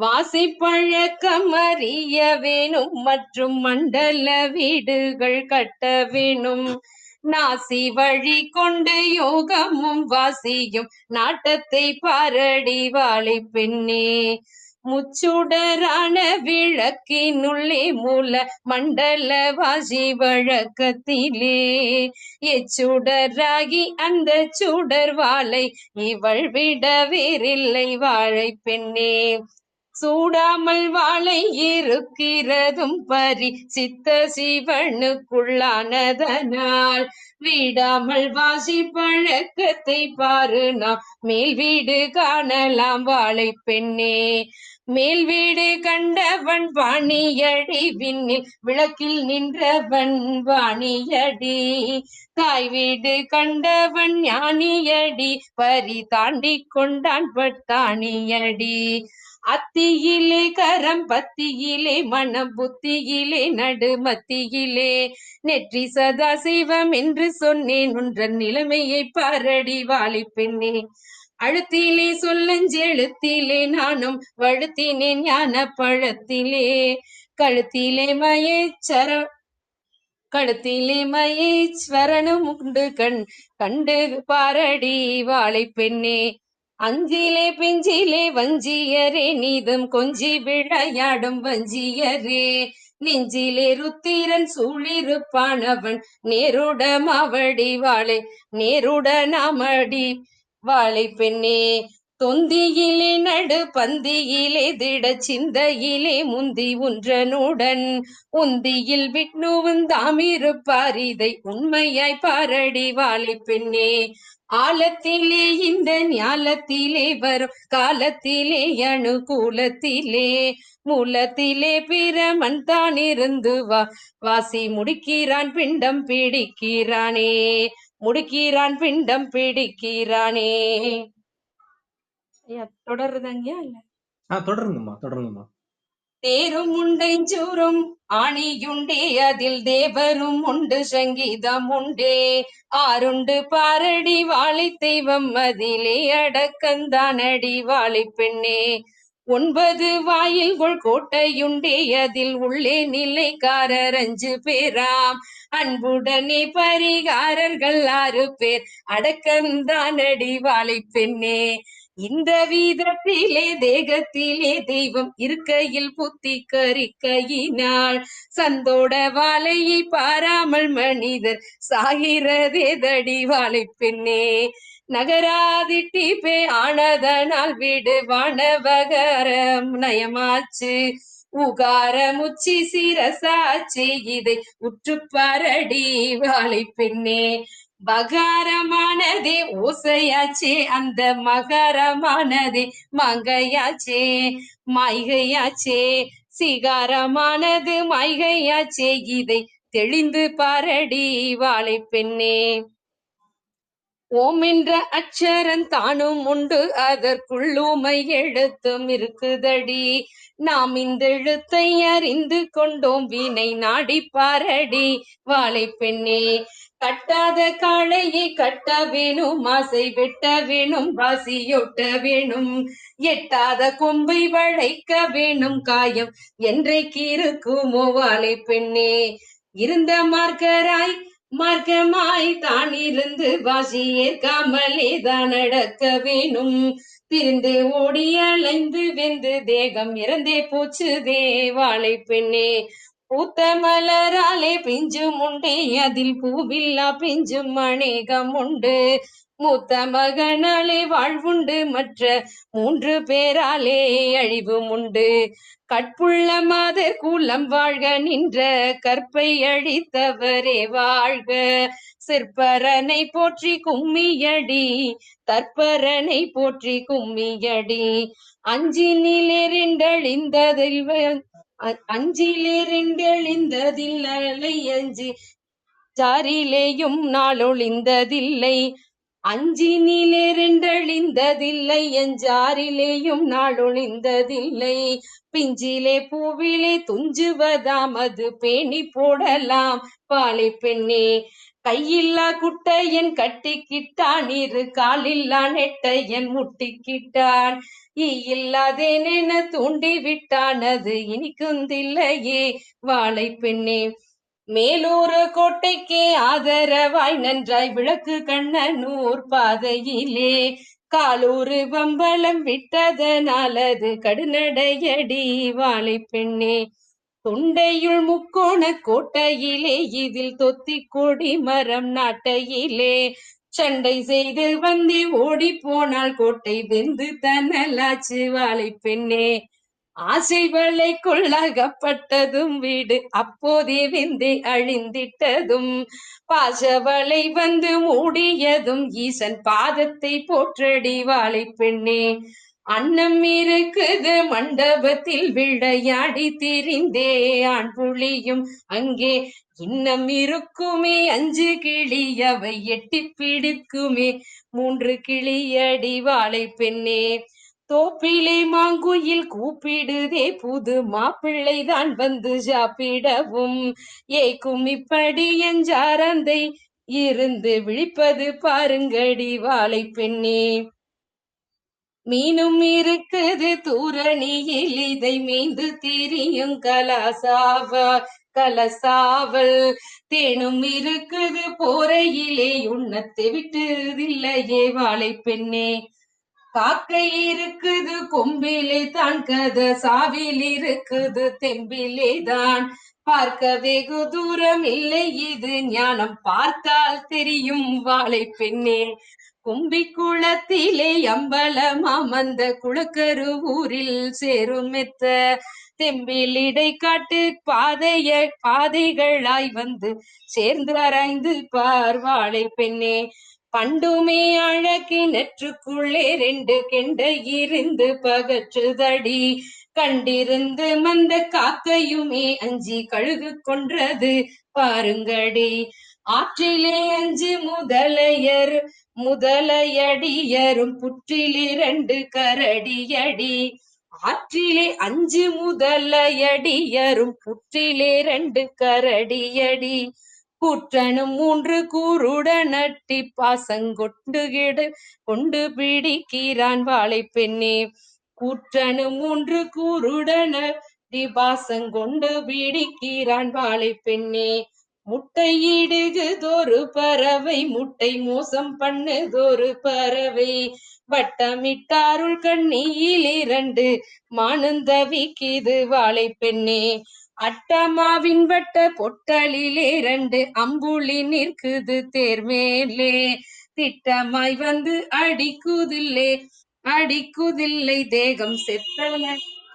வாசி பழக்கம் அறிய வேணும் மற்றும் மண்டல வீடுகள் கட்ட வேணும் நாசி வழி கொண்டு யோகமும் வாசியும் நாட்டத்தை பாரடி வாழை பெண்ணே முச்சுடரான விளக்கினுள்ளே மூல மண்டல வாசி வழக்கத்திலே எச்சுடராகி அந்த சுடர் வாளை இவள் விட வேறில்லை வாழை பெண்ணே சூடாமல் வாழை இருக்கிறதும் பரி சித்த சிவனுக்குள்ளானதனால் வீடாமல் வாசி பழக்கத்தை பாரு நாம் மேல் வீடு காணலாம் வாழை பெண்ணே மேல் வீடு கண்டவன் வாணியடி விண்ணில் விளக்கில் நின்றவன் வாணியடி தாய் வீடு கண்டவன் ஞானியடி பரி தாண்டி கொண்டான் பட்டாணியடி அத்தியிலே கரம் பத்தியிலே மனம் புத்தியிலே நடு மத்தியிலே நெற்றி சதா சிவம் என்று சொன்னேன் உன்ற நிலைமையை பாரடி வாழை பெண்ணே அழுத்திலே சொல்லஞ்செழுத்திலே நானும் வழுத்தினேன் ஞான பழத்திலே கழுத்திலே மயேஸ்வரனும் உண்டு கண்டு பாரடி வாழை பெண்ணே அஞ்சிலே பிஞ்சிலே வஞ்சியரே நீதம் கொஞ்சி விளையாடும் வஞ்சியரே நெஞ்சிலே ருத்திரன் சூழிருப்பானவன் நேருட மாவடி வாழை நேருட நாமடி வாழை பெண்ணே தொந்தியிலே நடு பந்தியிலே திட சிந்தையிலே முந்தி உன்றனுடன் உந்தியில் விஷ்ணுவும் தாமிருப்பார் இதை உண்மையாய் பாரடி வாழை பெண்ணே ஆழத்திலே இந்த ஞாலத்திலே வரும் காலத்திலே அணுகூலத்திலே மூலத்திலே பிரமன் தான் இருந்து வாசி முடிக்கிறான் பிண்டம் பிடிக்கிறானே முடிக்கிறான் பிண்டம் பிடிக்கிறானே. ஐயா தொடருதாங்க இல்ல தொடருங்கம்மா. தேரும் உண்டை சூரும் ஆணியுண்டே அதில் தேவரும் உண்டு சங்கீதம் உண்டே ஆருண்டு பாரடி வாழை தெய்வம் அதிலே அடக்கந்தானடி வாழை பெண்ணே 9 வாயில்கள் கோட்டையுண்டே அதில் உள்ளே நிலைக்காரர் 5 பேராம் அன்புடனே பரிகாரர்கள் 6 பேர் அடக்கந்தானடி வாழை பெண்ணே இந்த வீதத்திலே தேகத்திலே தெய்வம் இருக்கையில் புத்தி கரிக்கையினால் சந்தோட வாழையை பாராமல் மனிதர் சாகிறதே தடி வாழை பெண்ணே நகராதிட்டிப்பே ஆனதனால் வீடு வானவகரம் நயமாச்சு உகாரமுச்சி சிரசாச்சு இதை உற்றுப்பாரடி வாழை பெண்ணே பகாரமானதே ஓசையாச்சே அந்த மகாரமானதே மங்கையாச்சே மைகையாச்சே சிகாரமானது மைகையாச்சே இதை தெளிந்து பாரடி வாழை பெண்ணே ஓம் என்ற அச்சரம் தானும் உண்டு அதற்குள்ளுமை எழுத்தும் இருக்குதடி நாம் இந்த எழுத்தை அறிந்து கொண்டோம் வீணை நாடி பாரடி வாழை பெண்ணே கட்டாத காளையை கட்ட வேணும் ஆசை வெட்ட வேணும் வாசியொட்ட வேணும் எட்டாத கொம்பை வளைக்க வேணும் காயம் என்றைக்கு இருக்குமோ வாழை பெண்ணே இருந்த மார்க்கமாய் தான் இருந்து வாசி ஏற்காமலே தான் நடக்க வேணும் திரிந்து ஓடி அலைந்து வெந்து தேகம் இறந்தே போச்சுதே வாழை பெண்ணே பூத்த மலராலே பிஞ்சும் உண்டே அதில் பூவில்லா பிஞ்சும் அநேகம் உண்டு மூத்த மகனாலே வாழ்வுண்டு மற்ற 3 பேராலே அழிவும் உண்டு கற்புள்ள மாதர் கூலம் வாழ்க நின்ற கற்பை அழித்தவரே வாழ்க சிற்பரனை போற்றி கும்மியடி தற்பரனை போற்றி கும்மியடி அஞ்சிலேறிந்தெழிந்ததில்லை அஞ்சி ஜாரிலேயும் நாளொழிந்ததில்லை அஞ்சினிலே ரெண்டழிந்ததில்லை, எஞ்சாரிலேயும் நாளொழிந்ததில்லை. பிஞ்சிலே பூவிலே துஞ்சுவதாம், அது பேணி போடலாம் பாலை பெண்ணே. கையில்லா குட்டையன் கட்டிக்கிட்டான், இரு காலில்லா நெட்டையன் முட்டிக்கிட்டான். இல்லாதேனென தூண்டி விட்டான், அது இனிக்குந்தில்லையே வாழை பெண்ணே. மேலூர் கோட்டைக்கே ஆதரவாய் நன்றாய் விளக்கு கண்ணனூர் பாதையிலே, காலூரு வம்பளம் விட்டதனாலது கடுநடையடி வாழை பெண்ணே. தொண்டையுள் முக்கோண கோட்டையிலே, இதில் தொத்தி கொடி மரம் நாட்டையிலே, சண்டை செய்து வந்து ஓடி போனால் கோட்டை வெந்து தன்னலாச்சு வாழை பெண்ணே. ஆசை வலைக்குள்ளாகப்பட்டதும் வீடு அப்போதே வெந்தே அழிந்திட்டதும், பாசவலை வந்து மூடியதும் ஈசன் பாதத்தை போற்றடி வாழை பெண்ணே. அன்னம் இருக்குது மண்டபத்தில் விளையாடி திரிந்தே ஆண் புலியும் அங்கே, இன்னம் இருக்குமே 5 கிளி அவை எட்டி பிடிக்குமே 3 கிளியடி வாழை பெண்ணே. தோப்பிலே மாங்குயில் கூப்பிடுதே, புது மாப்பிள்ளைதான் வந்து சாப்பிடவும், ஏக்கும் இப்படி எஞ்சாரந்தை இருந்து விழிப்பது பாருங்கடி வாழை பெண்ணே. மீனும் இருக்குது தூரணியில், இதை மீந்து திரியும் கலசாவல். தேனும் இருக்குது போரையிலே, உண்ணத்தை விட்டதில்லையே வாழை பெண்ணே. காக்கை இருக்குது கொம்பிலே தான், கத சாவில் இருக்குது தெம்பிலே தான். பார்க்க வெகு தூரம் இல்லை இது ஞானம், பார்த்தால் தெரியும் வாழை பெண்ணே. கும்பி குளத்திலே அம்பலமாம், அந்த குளக்கரு ஊரில் சேரும் மெத்த தெம்பிலிடை காட்டு பாதைகளாய் வந்து சேர்ந்து ஆராய்ந்து பார் வாழை பெண்ணே. பண்டுமே அழகி நெற்றுக்குள்ளே 2 கெண்டை இருந்து பகற்றுதடி, கண்டிருந்து மந்த காக்கையுமே அஞ்சி கழுகு கொன்றது பாருங்கடி. ஆற்றிலே 5 முதலையடியரும் புற்றிலே 2 கரடியடி. ஆற்றிலே 5 முதலையடியரும் புற்றிலே 2 கரடியடி. கூற்றனும் 3 கூருடனட்டி கொண்டு பிடிக்கிறான் வாழை பெண்ணே. கூற்றனும் 3 கூருடனட்டி கொண்டு பிடிக்கிறான் வாழை பெண்ணே. முட்டையிடுகுதொரு பறவை, முட்டை மோசம் பண்ணுதொரு பறவை, வட்டமிட்டாருள் கண்ணியில் 2 மானுந்தவிக்கிது வாழை பெண்ணே. அட்டமாவின் வட்ட பொட்டலிலே 2 அம்புலி நிற்குது தேர்மேலே, திட்டமாய் வந்து அடிக்குதில்லை தேகம்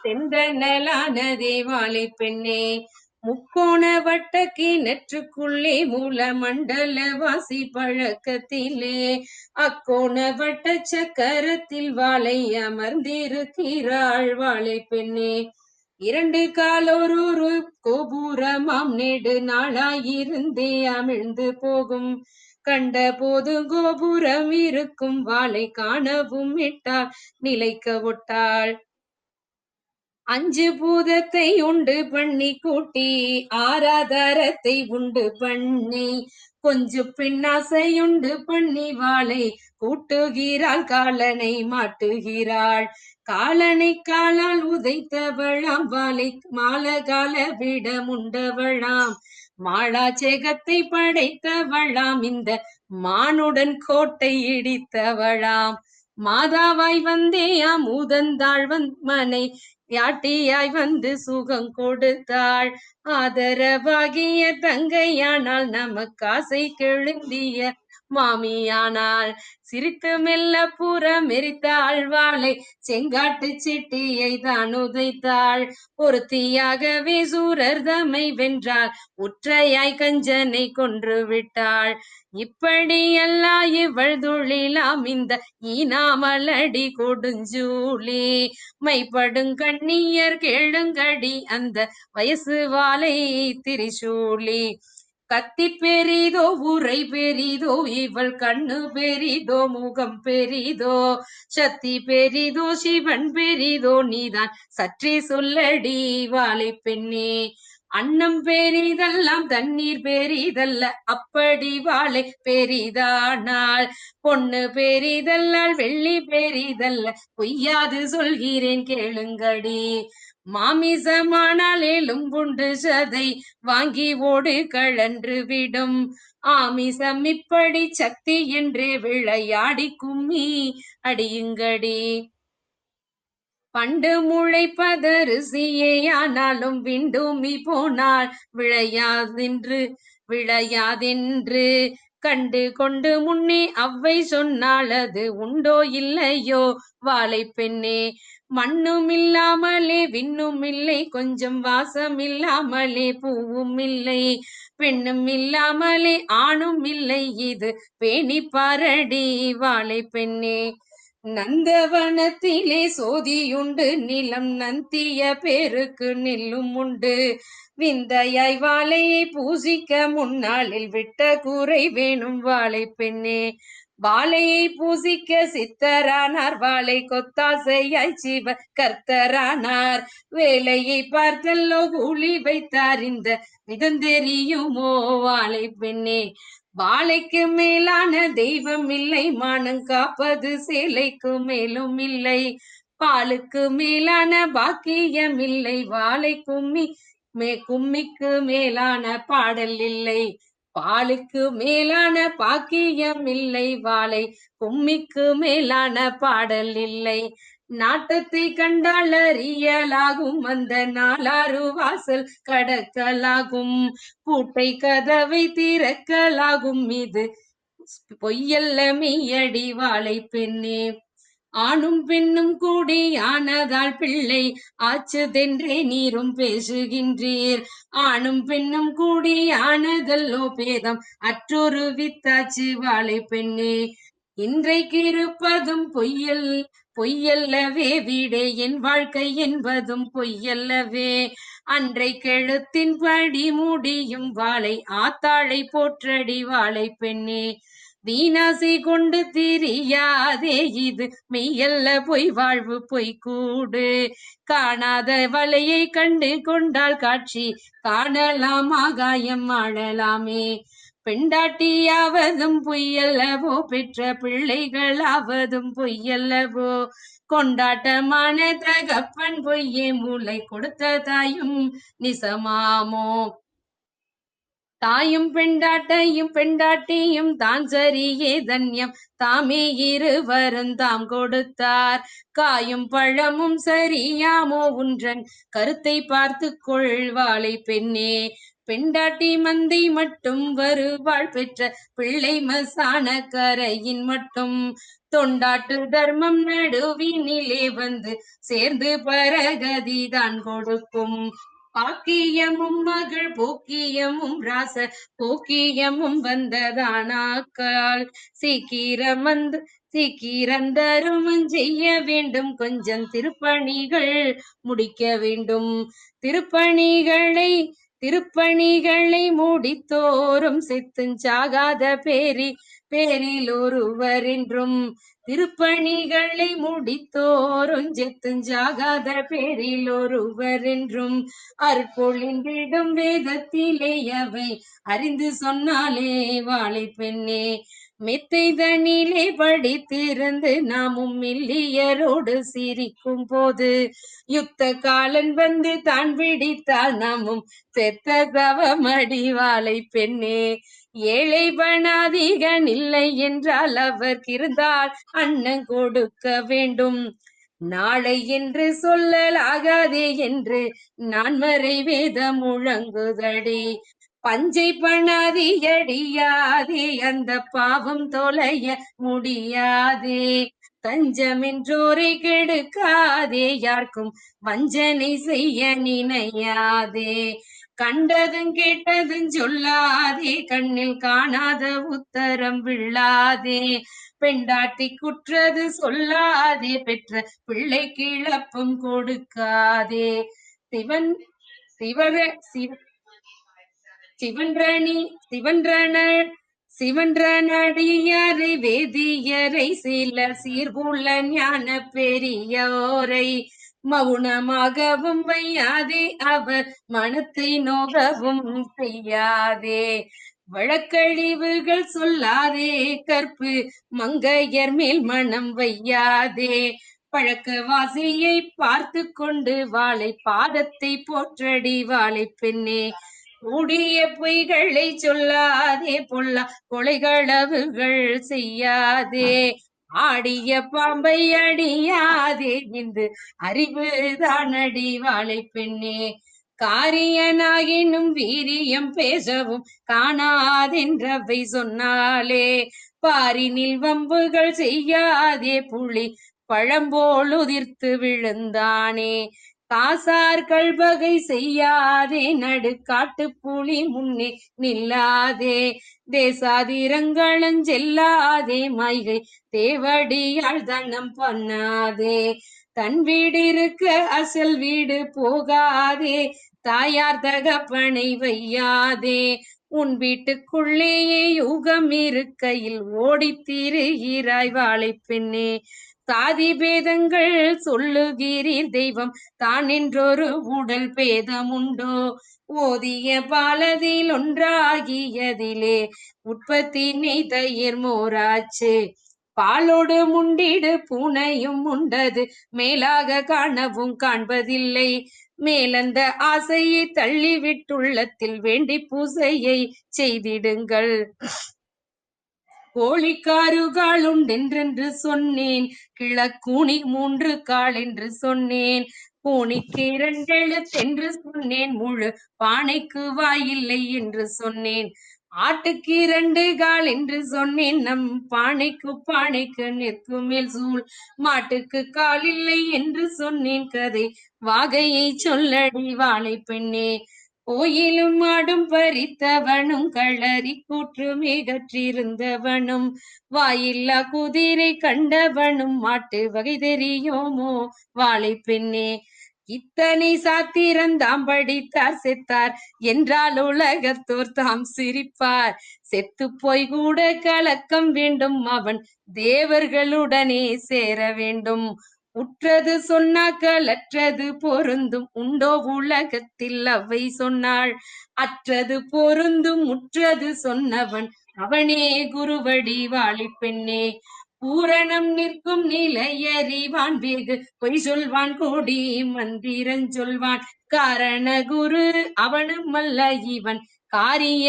செந்தனலானதே வாழை பெண்ணே. முக்கோண வட்டக்கி நெற்றுக்குள்ளே மூல மண்டல வாசி பழக்கத்திலே, அக்கோண வட்ட சக்கரத்தில் வாழை அமர்ந்திருக்கிறாள் வாழை பெண்ணே. 2 காலொரு கோபுரமாம், நெடு நாளாயிருந்தே அமிழ்ந்து போகும், கண்ட போது கோபுரம் இருக்கும் வாளை காணவும் விட்டாள் நிலைக்க ஒட்டாள். 5 பூதத்தை உண்டு பண்ணி கூட்டி ஆராதரத்தை உண்டு பண்ணி, கொஞ்சு பின்னாசையுண்டு பண்ணி வாளை கூட்டுகிறாள் காலனை மாட்டுகிறாள். காலனை காலால் உதைத்தவளாம், வாளை மாலகால விடமுண்டவளாம், மாளாச்சேகத்தை படைத்தவளாம், இந்த மானுடன் கோட்டை இடித்தவளாம். மாதாவாய் வந்தே அமுதந்தாள் மனை யாட்டியாய் வந்து சுகம் கொடுத்தாள், ஆதரவாகிய தங்கையானால் நமக்காசை கெழுந்திய மாமியானால். சிரித்து மெல்ல புறம் எரித்தாள் வாளை செங்காட்டு சிட்டியை தான் உதைத்தாள், ஒருத்தியாகவே சூரர் தம்மை வென்றாள், உற்றையாய் கஞ்சனை கொன்று விட்டாள். இப்படியல்லா இவள் தொழிலாம் இந்த ஈனாமலடி கொடுஞ்சூலி, மைப்படுங்கண்ணியர் கேளுங்கடி அந்த வயசு வாளை திரிசூலி. கத்தி பெரிதோ உரை பெரிதோ இவள் கண்ணு பெரிதோ முகம் பெரிதோ சக்தி பெரிதோ சிவன் பெரிதோ நீதான் சற்றே சொல்லடி வாழை பெண்ணே. அன்னம் பெரிதெல்லாம் தண்ணீர் பெரிதல்ல அப்படி வாழை பெரிதானால் பொண்ணு பெரிதல்லால் வெள்ளி பெரிதல்ல பொய்யாது சொல்கிறேன் கேளுங்கடி. மாமிசமானால் எலும்புண்டு சதை வாங்கி ஓடு கழன்று விடும் ஆமிசம் இப்படி சக்தி என்றே விளையாடி கும்மி அடியுங்கடி. பண்டு முளைப்பதரிசியே ஆனாலும் விண்டுமி போனால் விளையாதென்று கண்டு கொண்டு முன்னே அவ்வை சொன்னால் அது உண்டோ இல்லையோ வாழை பெண்ணே. மண்ணும் இல்லாமலே விண்ணும் இல்லை கொஞ்சம் வாசம் இல்லாமலே பூவும் இல்லை பெண்ணும் இல்லாமலே ஆணும் இல்லை இது பேணி பாரடி வாழை பெண்ணே. நந்தவனத்திலே சோதியுண்டு நிலம் நந்திய பேருக்கு நெல்லும் உண்டு விந்தையாய் வாழையை பூசிக்க முன்னாளில் விட்ட கூரை வேணும் வாழை பெண்ணே. வாழையை பூசிக்க சித்தரானார் வாழை கொத்தாசையாய் சிவ கர்த்தரானார் வேலையை பார்த்தல்லோ கூலி வைத்தார் இந்த விதந்தெரியுமோ வாழை பெண்ணே. வாழைக்கு மேலான தெய்வம் இல்லை மானம் காப்பது சேலைக்கு மேலும் இல்லை பாலுக்கு மேலான பாக்கியம் இல்லை வாழை கும்மிக்கு மேலான பாடல் இல்லை பாலுக்கு மேலான பாக்கியம் இல்லை வாழை கும்மிக்கு மேலான பாடல் இல்லை. நாட்டத்தை கண்டால் அறியலாகும் அந்த நாலாறு வாசல் கடக்கலாகும் பூட்டை கதவை திறக்கலாகும் இது பொய்யல்ல மெய்யடி வாழை பெண்ணே. ஆணும் பெண்ணும் கூடி ஆனதால் பிள்ளை ஆச்சுதென்றே நீரும் பேசுகின்றீர் ஆணும் பெண்ணும் கூடி ஆனதல்லோ பேதம் அற்றொரு வித்தாச்சு வாழை பெண்ணே. இன்றைக்கு இருப்பதும் பொய்யல்லவே வீடே என் வாழ்க்கை என்பதும் பொய்யல்லவே அன்றை கெழுத்தின் படி முடியும் வாழை ஆத்தாளை போற்றடி வாழை பெண்ணே. வீணாசி கொண்டு திரியாதே இது மெய்யல்ல பொய் வாழ்வு பொய்க்கூடு காணாத வலையை கண்டு கொண்டால் காட்சி காணலாம் ஆகாயம் ஆளலாமே. பெண்டாட்டியாவதும் பொய்யல்லவோ பெற்ற பிள்ளைகளாவதும் பொய்யல்லவோ கொண்டாட்டமான தகப்பன் பொய்யே மூளை கொடுத்த தாயும் நிசமாமோ. தாயும் பெண்டாட்டியும் தான் சரியே தன்யம் தாமே இருவரும் தாம் கொடுத்தார் காயும் பழமும் சரியாமோ உன்றன் கருத்தை பார்த்து கொள்வாளை பெண்ணே. பெண்டாட்டி மந்தை மட்டும் வருவாள் பெற்ற பிள்ளை மசான கரையின் மட்டும் தொண்டாட்டு தர்மம் நடுவினிலே வந்து சேர்ந்து பரகதிதான் கொடுக்கும். பாக்கியமும் மகள் போக்கியமும் ராச போக்கியமும் வந்ததானாக்கால் சீக்கிரம் தருமம் செய்ய வேண்டும் கொஞ்சம் திருப்பணிகள் முடிக்க வேண்டும். திருப்பணிகளை முடித்தோறும் செத்துஞ்சாகாத பேரில் ஒருவர் என்றும் திருப்பணிகளை முடித்தோறும் செத்துஞ்சாகாத பேரில் ஒருவர் என்றும் அற்பொழிந்திடும் வேதத்திலே அவை அறிந்து சொன்னாலே வாழை பெண்ணே. மெத்தை தனிலே படித்திருந்து நாமும் மில்லியரோடு சிரிக்கும் போது யுத்த காலன் வந்து தான் பிடித்தால் நாமும் செத்த தவமடி வாழை பெண்ணே. ஏழை பணாதிகன் இல்லை என்றால் அவர்க்கு இருந்தால் அன்னம் கொடுக்க வேண்டும் நாளை என்று சொல்லலாகாதே என்று நான்மறை வேதம் முழங்குதடி. பஞ்சை பணாதியடியாதே அந்த பாவம் தொலைய முடியாதே தஞ்சமென்றோரை கெடுக்காதே யாருக்கும் வஞ்சனை செய்ய நினையாதே. கண்டதும் கேட்டதும் சொல்லாதே கண்ணில் காணாத உத்தரம் விழாதே பெண்டாட்டி குற்றது சொல்லாதே பெற்ற பிள்ளை கிளப்பும் கொடுக்காதே. சிவன்ற நடியாரை வேதியரை சில சீர்குள்ள ஞான பெரியோரை மௌனமாகவும் வையாதே, அவர் மனத்தை நோகவும் செய்யாதே. வழக்கழிவுகள் சொல்லாதே, கற்பு மங்கையர் மேல் மனம் வையாதே. பழக்கவாசியை பார்த்து கொண்டு வாளை பாதத்தை போற்றடி வாளை பெண்ணே. கூடிய பொய்களை சொல்லாதே, பொல்லா கொலைகளவுகள் செய்யாதே. ஆடிய பாம்பை அடியாதே, இன்று அறிவு தானடி வாளை பெண்ணே. காரியனாகினும் வீரியம் பேசவும் காணாதென்றவை சொன்னாலே. பாரினில் வம்புகள் செய்யாதே, புலி பழம்போல் உதிர்த்து விழுந்தானே. காசார் கல்வகை செய்யாதே, நடு காட்டு புலி முன்னே நில்லாதே. தேசாதிரங்களஞ் செல்லாதே, மைகை தேவடியாள் தனம் பண்ணாதே. தன் வீடிருக்க அசல் வீடு போகாதே, தாயார் தகப்பனை வையாதே. உன் வீட்டுக்குள்ளேயே யூகம் இருக்கையில் ஓடித் திரிகிறாய் வாளை பெண்ணே. சாதி பேதங்கள் சொல்லுகிறீர், தெய்வம் தான் என்றொரு உடல் பேதமுண்டோ. ஓதிய பாலதில் ஒன்றாகியதிலே உற்பத்தி நெய் தயிர் மோராச்சு. பாலோடு முண்டிடு பூனையும் உண்டது, மேலாக காணவும் காண்பதில்லை. மேலந்த ஆசையை தள்ளிவிட்டுள்ளத்தில் வேண்டி பூசையை செய்திடுங்கள். கோழிக்காருகால் உண்டென்றென்று சொன்னேன், கிழக்கூனி 3 கால் என்று சொன்னேன். பூனிக்கு 2 எழுத்தென்று சொன்னேன், முழு பானைக்கு வாயில்லை என்று சொன்னேன். ஆட்டுக்கு 2 கால் என்று சொன்னேன், நம் பானைக்கு நெற்கு மேல் சூழ். மாட்டுக்கு கால் இல்லை என்று சொன்னேன், கதை வாகையை சொல்லடி வாளை பெண்ணே. கோயிலும் மாடும் பறித்தவனும் களறி கூற்று மிகற்றிருந்தவனும் வாயில்லா குதிரை கண்டவனும் மாட்டு வகை தெரியோமோ வாளை பெண்ணே. இத்தனை சாத்திரந்தாம் படித்தார் செத்தார் என்றால் உலகத்தோர் தாம் சிரிப்பார். செத்து போய் கூட கலக்கம் வேண்டும், அவன் தேவர்களுடனே சேர வேண்டும். உற்றது சொன்னாக்கள் அற்றது பொருந்தும், உண்டோ உலகத்தில் அவை சொன்னாள். அற்றது பொருந்தும் முற்றது சொன்னவன் அவனே குருவடி வாளை பெண்ணே. பூரணம் நிற்கும் நிலையறிவான், வெகு பொய் சொல்வான் கோடி மந்திரஞ்சொல்வான். காரண குரு அவனுமல்ல இவன், காரிய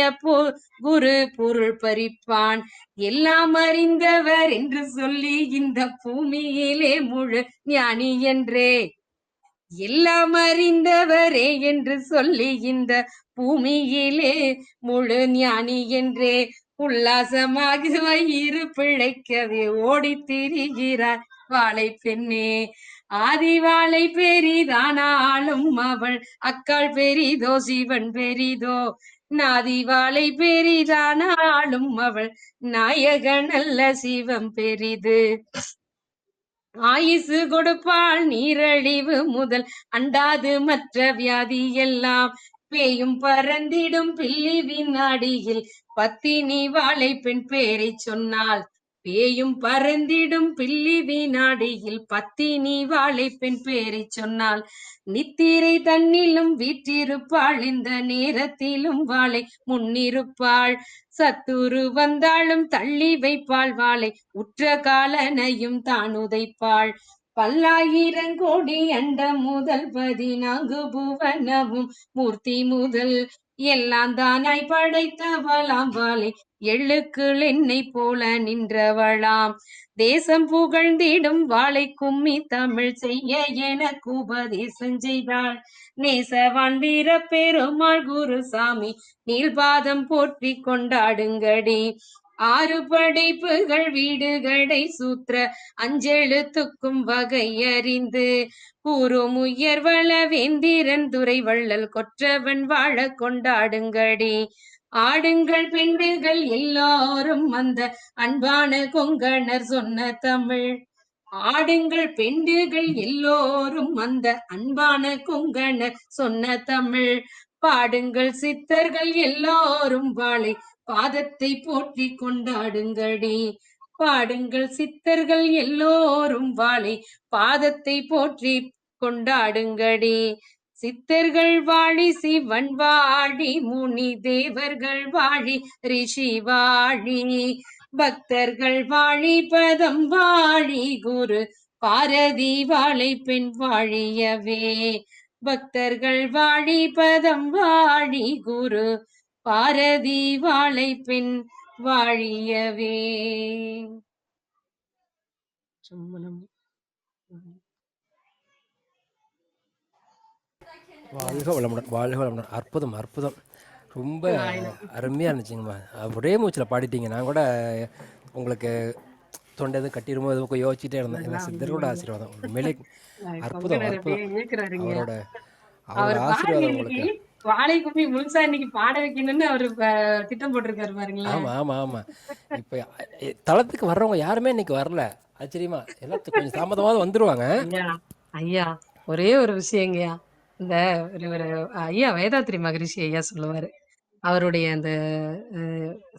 குரு பொருள் பறிப்பான். எல்லாம் அறிந்தவர் என்று சொல்லி இந்த பூமியிலே முழு ஞானி என்றே. எல்லாம் அறிந்தவரே என்று சொல்லி இந்த பூமியிலே முழு ஞானி என்றே. உல்லாசமாக வயிறு பிழைக்கவே ஓடித் திரிகிறார் வாளை பெண்ணே. ஆதி வாளை பெரிதானாலும் அவள் அக்காள் பெரிதோ சிவன் பெரிதோ. நாதி வாளை பெரிதானாலும் அவள் நாயகன் அல்ல சிவம் பெரிது. ஆயுசு கொடுப்பாள் நீரழிவு முதல் அண்டாது மற்ற வியாதி எல்லாம். பேயும் பறந்திடும் பில்லி வினாடியில் பத்தினி வாளை பெண் பேரை சொன்னாள். பேயும் பறந்திடும் பில்லி வினாடியில் பத்தினி வாளை பெண் பேரை சொன்னாள். நித்திரை தன்னிலும் வீற்றிருப்பாள், இந்த நேரத்திலும் வாளை முன்னிருப்பாள். சத்துரு வந்தாலும் தள்ளி வைப்பாள், வாளை உற்ற காலனையும் தான் உதைப்பாள். பல்லாயிரங்கோடி அண்ட முதல் 14 புவனமும் மூர்த்தி முதல் எல்லாம் தானாய் படைத்தவளாம் வாளை எள்ளுக்குள் என்னை போல நின்றவளாம். தேசம் புகழ்ந்திடும் வாளை கும்மி தமிழ் செய்ய எனக்கு உபதேசம் செய்தாள். நேசவான் வீர பெருமாள் குருசாமி நீள்பாதம் போற்றி கொண்டாடுங்கடி. 6 படைப்புகள் வீடுகளை சூத்திர அஞ்செழுத்துக்கும் வகை அறிந்து கூறும் உயர்வள வேந்திரன் துறை வள்ளல் கொற்றவன் வாழ கொண்டாடுங்கடி. ஆடுங்கள் பெண்டுகள் எல்லோரும் அந்த அன்பான கொங்கணர் சொன்ன தமிழ். ஆடுங்கள் பெண்டுகள் எல்லோரும் அந்த அன்பான கொங்கணர் சொன்ன தமிழ். பாடுங்கள் சித்தர்கள் எல்லோரும் வாழை பாதத்தை போற்றி கொண்டாடுங்கடி. பாடுங்கள் சித்தர்கள் எல்லோரும் வாழை பாதத்தை போற்றி கொண்டாடுங்கடி. சித்தர்கள் வாழி சிவன் வாழி முனி தேவர்கள் வாழி ரிஷி வாழி பக்தர்கள் வாழி பதம் வாழி குரு பாரதி வாழை பெண் வாழியவே. பக்தர்கள் வாழி பதம் வாழி குரு பாரதி வாழை பெண் வாழியவே. சம்மணம். வாழ்க வளமுடன், வாழ்க வளமுடன். அற்புதம், அற்புதம். ரொம்ப அருமையாக இருந்துச்சுங்கம்மா. ஒரே மூச்சில் பாடிட்டீங்க. நான் கூட உங்களுக்கு தொண்டை எதுவும் கட்டிருமோ எதுவும் யோசிச்சுட்டே இருந்தேன். இல்லை, சித்தரோட ஆசீர்வாதம் உண்மையிலே அற்புதம், அற்புதம். அவரோட அவரோட ஆசீர்வாதம் உங்களுக்கு. வாழை கும்மி முழுசா இன்னைக்கு பாட வைக்கணும்னு அவரு திட்டம் போட்டிருக்காரு பாருங்களேன். ஆமா ஆமா ஆமா. இப்ப தளத்துக்கு வர்றவங்க யாருமே இன்னைக்கு வரல. ஆச்சரியமா எல்லாத்துக்கும் கொஞ்சம் தாமதமாவது வந்துருவாங்க. ஐயா ஒரே ஒரு விஷயங்கய்யா, இந்த ஒரு ஐயா வேதாத்ரி மகரிஷி ஐயா சொல்லுவாரு, அவருடைய அந்த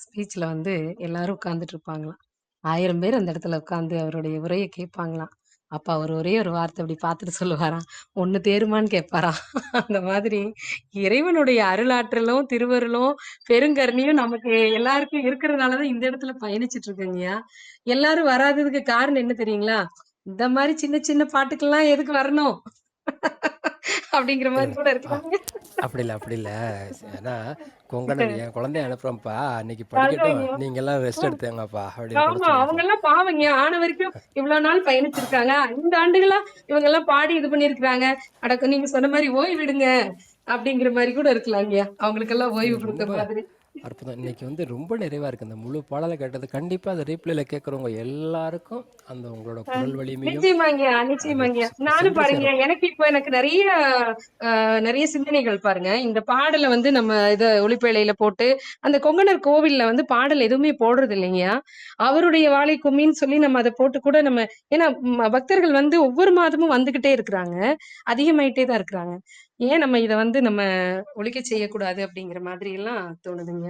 ஸ்பீச்ல வந்து எல்லாரும் உட்கார்ந்துட்டு இருப்பாங்களாம். 1000 பேர் அந்த இடத்துல உட்கார்ந்து அவருடைய உரையை கேட்பாங்களாம். அப்ப அவர் ஒரே ஒரு வார்த்தை அப்படி பார்த்துட்டு சொல்லுவாராம், ஒண்ணு தேருமான்னு கேட்பாராம். அந்த மாதிரி இறைவனுடைய அருளாற்றலும் திருவருளும் பெருங்கருணையும் நமக்கு எல்லாருக்கும் இருக்கிறதுனாலதான் இந்த இடத்துல பயணிச்சிட்டு இருக்கேங்கய்யா. எல்லாரும் வராததுக்கு காரணம் என்ன தெரியுங்களா? இந்த மாதிரி சின்ன சின்ன பாட்டுக்கெல்லாம் எதுக்கு வரணும் அப்படிங்கிற மாதிரி கூட இருக்காங்க. அப்படி இல்லை, அப்படி இல்லை. ஏன்னா கொங்கணன் என் குழந்தைய அனுப்புறோம்ப்பா, அன்னைக்கு படிக்கட்டும், நீங்க எல்லாம் ரெஸ்ட் எடுத்தாங்கப்பா அப்படின்னு கூட ஆமா, அவங்க எல்லாம் பாவங்க. ஆன வரைக்கும் இவ்வளவு நாள் பயணிச்சிருக்காங்க. 5 ஆண்டுகளா இவங்க எல்லாம் பாடி இது பண்ணிருக்காங்க. அடக்க நீங்க சொன்ன மாதிரி ஓய்வு விடுங்க அப்படிங்கிற மாதிரி கூட இருக்கலாங்க. அவங்களுக்கு எல்லாம் ஓய்வு கொடுத்த மாதிரி. அற்புதம். இன்னைக்கு வந்து ரொம்ப நிறைவா இருக்கு. அந்த முழு பாடலை கேட்டது கண்டிப்பா அதை ரீப்ளேல கேட்கறவங்க எல்லாருக்கும் அந்த உங்களோட குரல் வலிமையும் நிச்சயமாங்க, நிச்சயமாங்க. நானும் பாருங்க, எனக்கு இப்ப எனக்கு நிறைய சிந்தனைகள் பாருங்க. இந்த பாடலை வந்து நம்ம இத ஒளிப்பேழையில போட்டு அந்த கொங்கணர் கோவில்ல வந்து பாடல் எதுவுமே போடுறது இல்லைங்க. அவருடைய வாழை கும்மின்னு சொல்லி நம்ம அதை போட்டு கூட நம்ம, ஏன்னா பக்தர்கள் வந்து ஒவ்வொரு மாதமும் வந்துகிட்டே இருக்கிறாங்க, அதிகமாயிட்டே தான் இருக்கிறாங்க. ஏன் நம்ம இதை வந்து நம்ம ஒழிக்க செய்யக்கூடாது அப்படிங்கிற மாதிரி எல்லாம் தோணுதுங்க.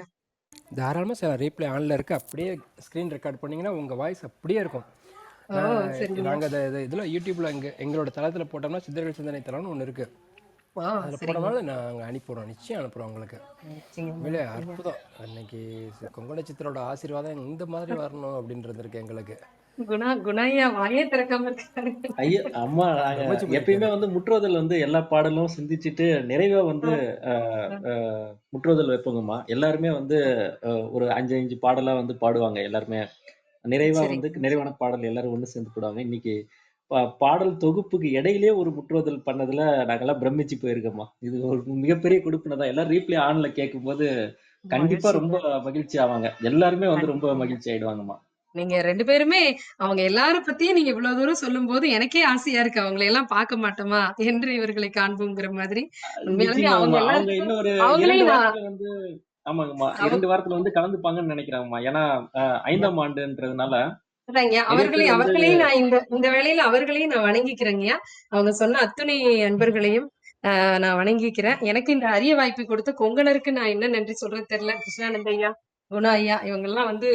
தாராளமாக சில ரீப்ளே ஆன்ல இருக்கு. அப்படியே ஸ்க்ரீன் ரெக்கார்ட் பண்ணீங்கன்னா உங்க வாய்ஸ் அப்படியே இருக்கும். நாங்கள் அதை இதில் யூடியூப்ல எங்களோட தளத்தில் போட்டோம்னா சித்தர்கள் சிந்தனை தளம்னு ஒன்று இருக்கு. அதில் போட்டோம்னால நாங்கள் அனுப்பிடுறோம், நிச்சயம் அனுப்புகிறோம் உங்களுக்கு. உண்மையிலே அற்புதம். அன்னைக்கு கொங்கண சித்தரோட ஆசீர்வாதம் இந்த மாதிரி வரணும் அப்படின்றது இருக்கு எங்களுக்கு. ஐயா அம்மா, எப்பயுமே வந்து முற்றுவதல் வந்து எல்லா பாடலும் சிந்திச்சுட்டு நிறைவா வந்து முற்றுவதல் வைப்போங்கம்மா. எல்லாருமே வந்து ஒரு 5 பாடலா வந்து பாடுவாங்க. எல்லாருமே நிறைவா வந்து நிறைவான பாடல் எல்லாரும் ஒண்ணு சேர்ந்து போடுவாங்க. இன்னைக்கு பாடல் தொகுப்புக்கு இடையிலேயே ஒரு முற்றுவதல் பண்ணதுல நாங்கெல்லாம் பிரமிச்சு போயிருக்கோம்மா. இது ஒரு மிகப்பெரிய கொடுப்பினதான். எல்லாரும் ரீப்ளே ஆன்ல கேட்கும் போது கண்டிப்பா ரொம்ப மகிழ்ச்சி ஆவாங்க. எல்லாருமே வந்து ரொம்ப மகிழ்ச்சி ஆயிடுவாங்கம்மா. நீங்க 2 பேருமே அவங்க எல்லாரும் பத்தியும் நீங்க இவ்வளவு தூரம் சொல்லும் போது எனக்கே ஆசையா இருக்கு, அவங்களை எல்லாம் பார்க்க மாட்டோமா என்று இவர்களை காண்போங்கிற மாதிரி. உண்மையாலுமே அவங்க இன்னொரு அவங்களையும் 2 வாரத்துல வந்து ஆமாங்கம்மா 2 வாரத்துல வந்து கலந்துப்பாங்கன்னு நினைக்கிறாங்கம்மா. ஏன்னா 5ஆம் ஆண்டுன்றதுனால அவர்களையும் நான் இந்த வேளையில அவர்களையும் நான் வணங்கிக்கிறேங்க. அவங்க சொன்ன அத்துணை அன்பர்களையும் நான் வணங்கிக்கிறேன். எனக்கு இந்த அரிய வாய்ப்பு கொடுத்த கொங்கணருக்கு நான் என்ன நன்றி சொல்றது தெரியல. கிருஷ்ணானந்த ஐயா, குணா ஐயா, இவங்க எல்லாம் வந்து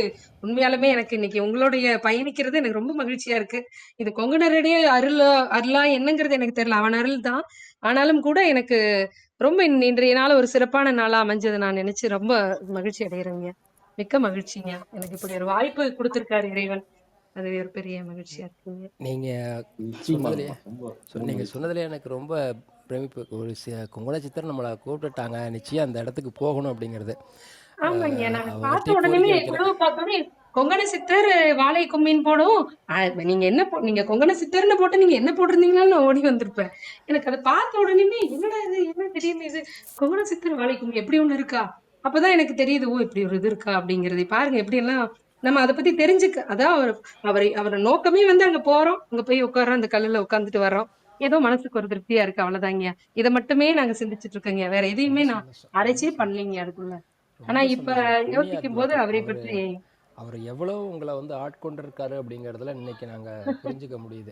உண்மையாலுமே எனக்கு இன்னைக்கு உங்களுடைய பயணிக்கிறது எனக்கு ரொம்ப மகிழ்ச்சியா இருக்கு. இது கொங்கணருடைய அருளா என்னங்கிறது எனக்கு தெரியல, அவன் அருள் தான். ஆனாலும் கூட எனக்கு ரொம்ப இன்றைய நாள் ஒரு சிறப்பான நாளா அமைஞ்சதை நான் நினைச்சு ரொம்ப மகிழ்ச்சி அடைகிறேங்க. மிக்க மகிழ்ச்சிங்க. எனக்கு இப்படி ஒரு வாய்ப்பு கொடுத்திருக்காரு இறைவன். அது ஒரு பெரிய மகிழ்ச்சியா இருக்குங்க. நீங்க சொன்னதுல எனக்கு ரொம்ப பிரமிப்பு. ஒரு கொங்கண சித்தர் நம்மளை கூப்பிட்டுட்டாங்க, நிச்சயம் அந்த இடத்துக்கு போகணும் அப்படிங்கிறது. ஆமாங்க, நாங்க பார்த்த உடனே கொங்கண சித்தர் வாழை கும்மின்னு போடும். நீங்க என்ன நீங்க கொங்கண சித்தர்னு போட்டு நீங்க என்ன போட்டிருந்தீங்களான்னு நான் ஓடி வந்திருப்பேன். எனக்கு அதை பார்த்த உடனே என்னடா இது, என்ன திடீர்னு இது கொங்கண சித்தர் வாழை கும்மி எப்படி ஒண்ணு இருக்கா, அப்பதான் எனக்கு தெரியுது, ஓ இப்படி ஒரு இது இருக்கா அப்படிங்கறது. பாருங்க எப்படி எல்லாம் நம்ம அதை பத்தி தெரிஞ்சுக்க. அதான் அவரை நோக்கமே வந்து அங்க போறோம், அங்க போய் உட்காரோம், அந்த கல்லுல உட்காந்துட்டு வர்றோம், ஏதோ மனசுக்கு ஒரு திருப்தியா இருக்கு, அவ்வளவுதாங்க. இதை மட்டுமே நாங்க சிந்திச்சுட்டு இருக்கோங்க, வேற எதையுமே நான் அரைச்சே பண்ணலீங்க அதுக்குள்ள. ஆனா இப்ப யோசிக்கும் போது அவரை பற்றி அவர் எவ்வளவு உங்களை வந்து ஆட்கொண்டிருக்காரு அப்படிங்கறதுல இன்னைக்கு நாங்க புரிஞ்சுக்க முடியுது.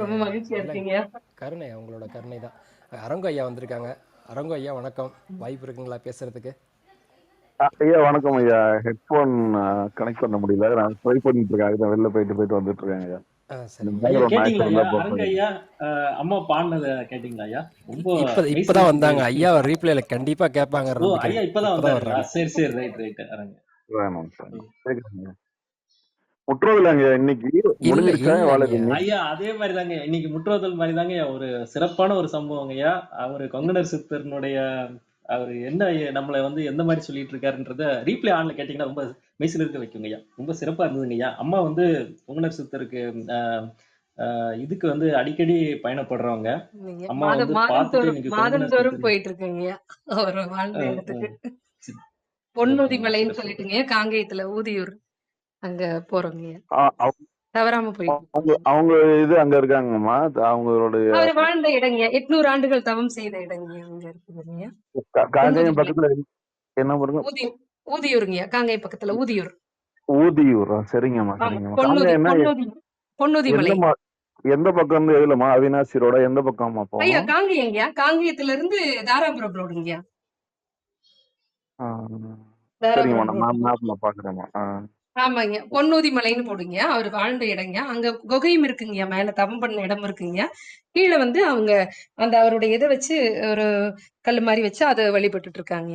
ரொம்ப மகிழ்ச்சியா இருக்கீங்க. கருணை, அவங்களோட கருணை தான். அரங்கு ஐயா வந்திருக்காங்க. அரங்கு ஐயா வணக்கம். வாய்ப்பு இருக்குங்களா பேசுறதுக்கு? ஐயா வணக்கம் ஐயா. ஹெட்ஃபோன் கனெக்ட் பண்ண முடியல. நான் ட்ரை பண்ணிட்டு இருக்கேன். அதுதான் வெளில போயிட்டு வந்துட்டு இருக்கேன் ஐயா. சரிங்க ஐயா பேக்ரவுண்ட் நாய்ஸ் கேட்டீங்களா ஐயா இருந்தா அரங்க போதும். ஐயா அம்மா பாடினதை கேட்டீங்களா ஐயா? ரொம்ப இப்பதான் வந்தாங்க ஐயா. ரீப்ளேல கண்டிப்பா கேட்பாங்க ஓ ஐயா இப்பதான் வந்தாருங்களா? வர்றாங்க. சரி சரி ரைட் அரங்க. வேணும் சார். கேக்குதுங்க. முற்றோதலாங்க இன்னைக்கு முடிஞ்சிருச்சா வாழைப்பண்ணி? ஐயா அதே மாதிரி தாங்க இன்னைக்கு முற்றுவதல் மாதிரி தாங்க ஒரு சிறப்பான ஒரு சம்பவம் ஐயா. அவரு கொங்கணர் சித்தர்னுடைய அவர் என்ன நம்மளை வந்து எந்த மாதிரி சொல்லிட்டு இருக்காருன்றத ரீப்ளே ஆன்ல கேட்டீங்கன்னா ரொம்ப மெய்சில் இருக்க வைக்குங்க ஐயா. ரொம்ப சிறப்பா இருந்ததுங்க ஐயா. அம்மா வந்து கொங்கணர் சித்தருக்கு இதுக்கு வந்து அடிக்கடி பயணப்படுறவங்க. அம்மா வந்து பார்த்துட்டு இன்னைக்கு கொங்கணர் மாதந்தோறும் சித்தர் போயிட்டு இருக்கீங்க அவர் வாழ்ந்த இடத்துக்கு. சி- பொன்னுதி சிறப்புங்க, மலைன்னு சிறப்பு. சொல்லிட்டுங்க, காங்கேயத்துல ஊதியூர் அங்க போறோங்க. அவங்க தவறாம போயிட்டு அவங்க இது அங்க இருக்காங்கம்மா. அவங்களுடைய அவர் வாழ்ந்த இடங்க 800 ஆண்டுகள் தவம் செய்த இடங்க அங்க இருக்குதுங்க. காங்கேயம் பக்கத்துல என்ன பாருங்க? ஊதியூருங்க, காங்கேயம் பக்கத்துல ஊதியூர். ஊதியூரா? சரிங்கம்மா சரிங்கம்மா. காங்கேயம்னா பொன்னுதி மலை. எந்த பக்கம் இருந்து எதுலமா? அவினாசி ரோட எந்த பக்கமா ஐயா போகணும்? காங்கேயங்க, காங்கேயத்துல இருந்து தாராபுரம் ரோடுங்க. சரிங்கம்மா. தாராபுரம் நான் ரோடு. மேப்ல பாக்குறேம்மா. ஆமாங்க, பொன்னூதி மலைன்னு போடுங்க. அவர் வாழ்ந்த இடங்க. அங்க குகையும் இருக்குங்க, மேல தவம் பண்ண இடம் இருக்குங்க. கீழே வந்து அவங்க அந்த அவருடைய இதை வச்சு ஒரு கல் மாதிரி வச்சு அதை வழிபட்டுட்டு இருக்காங்க.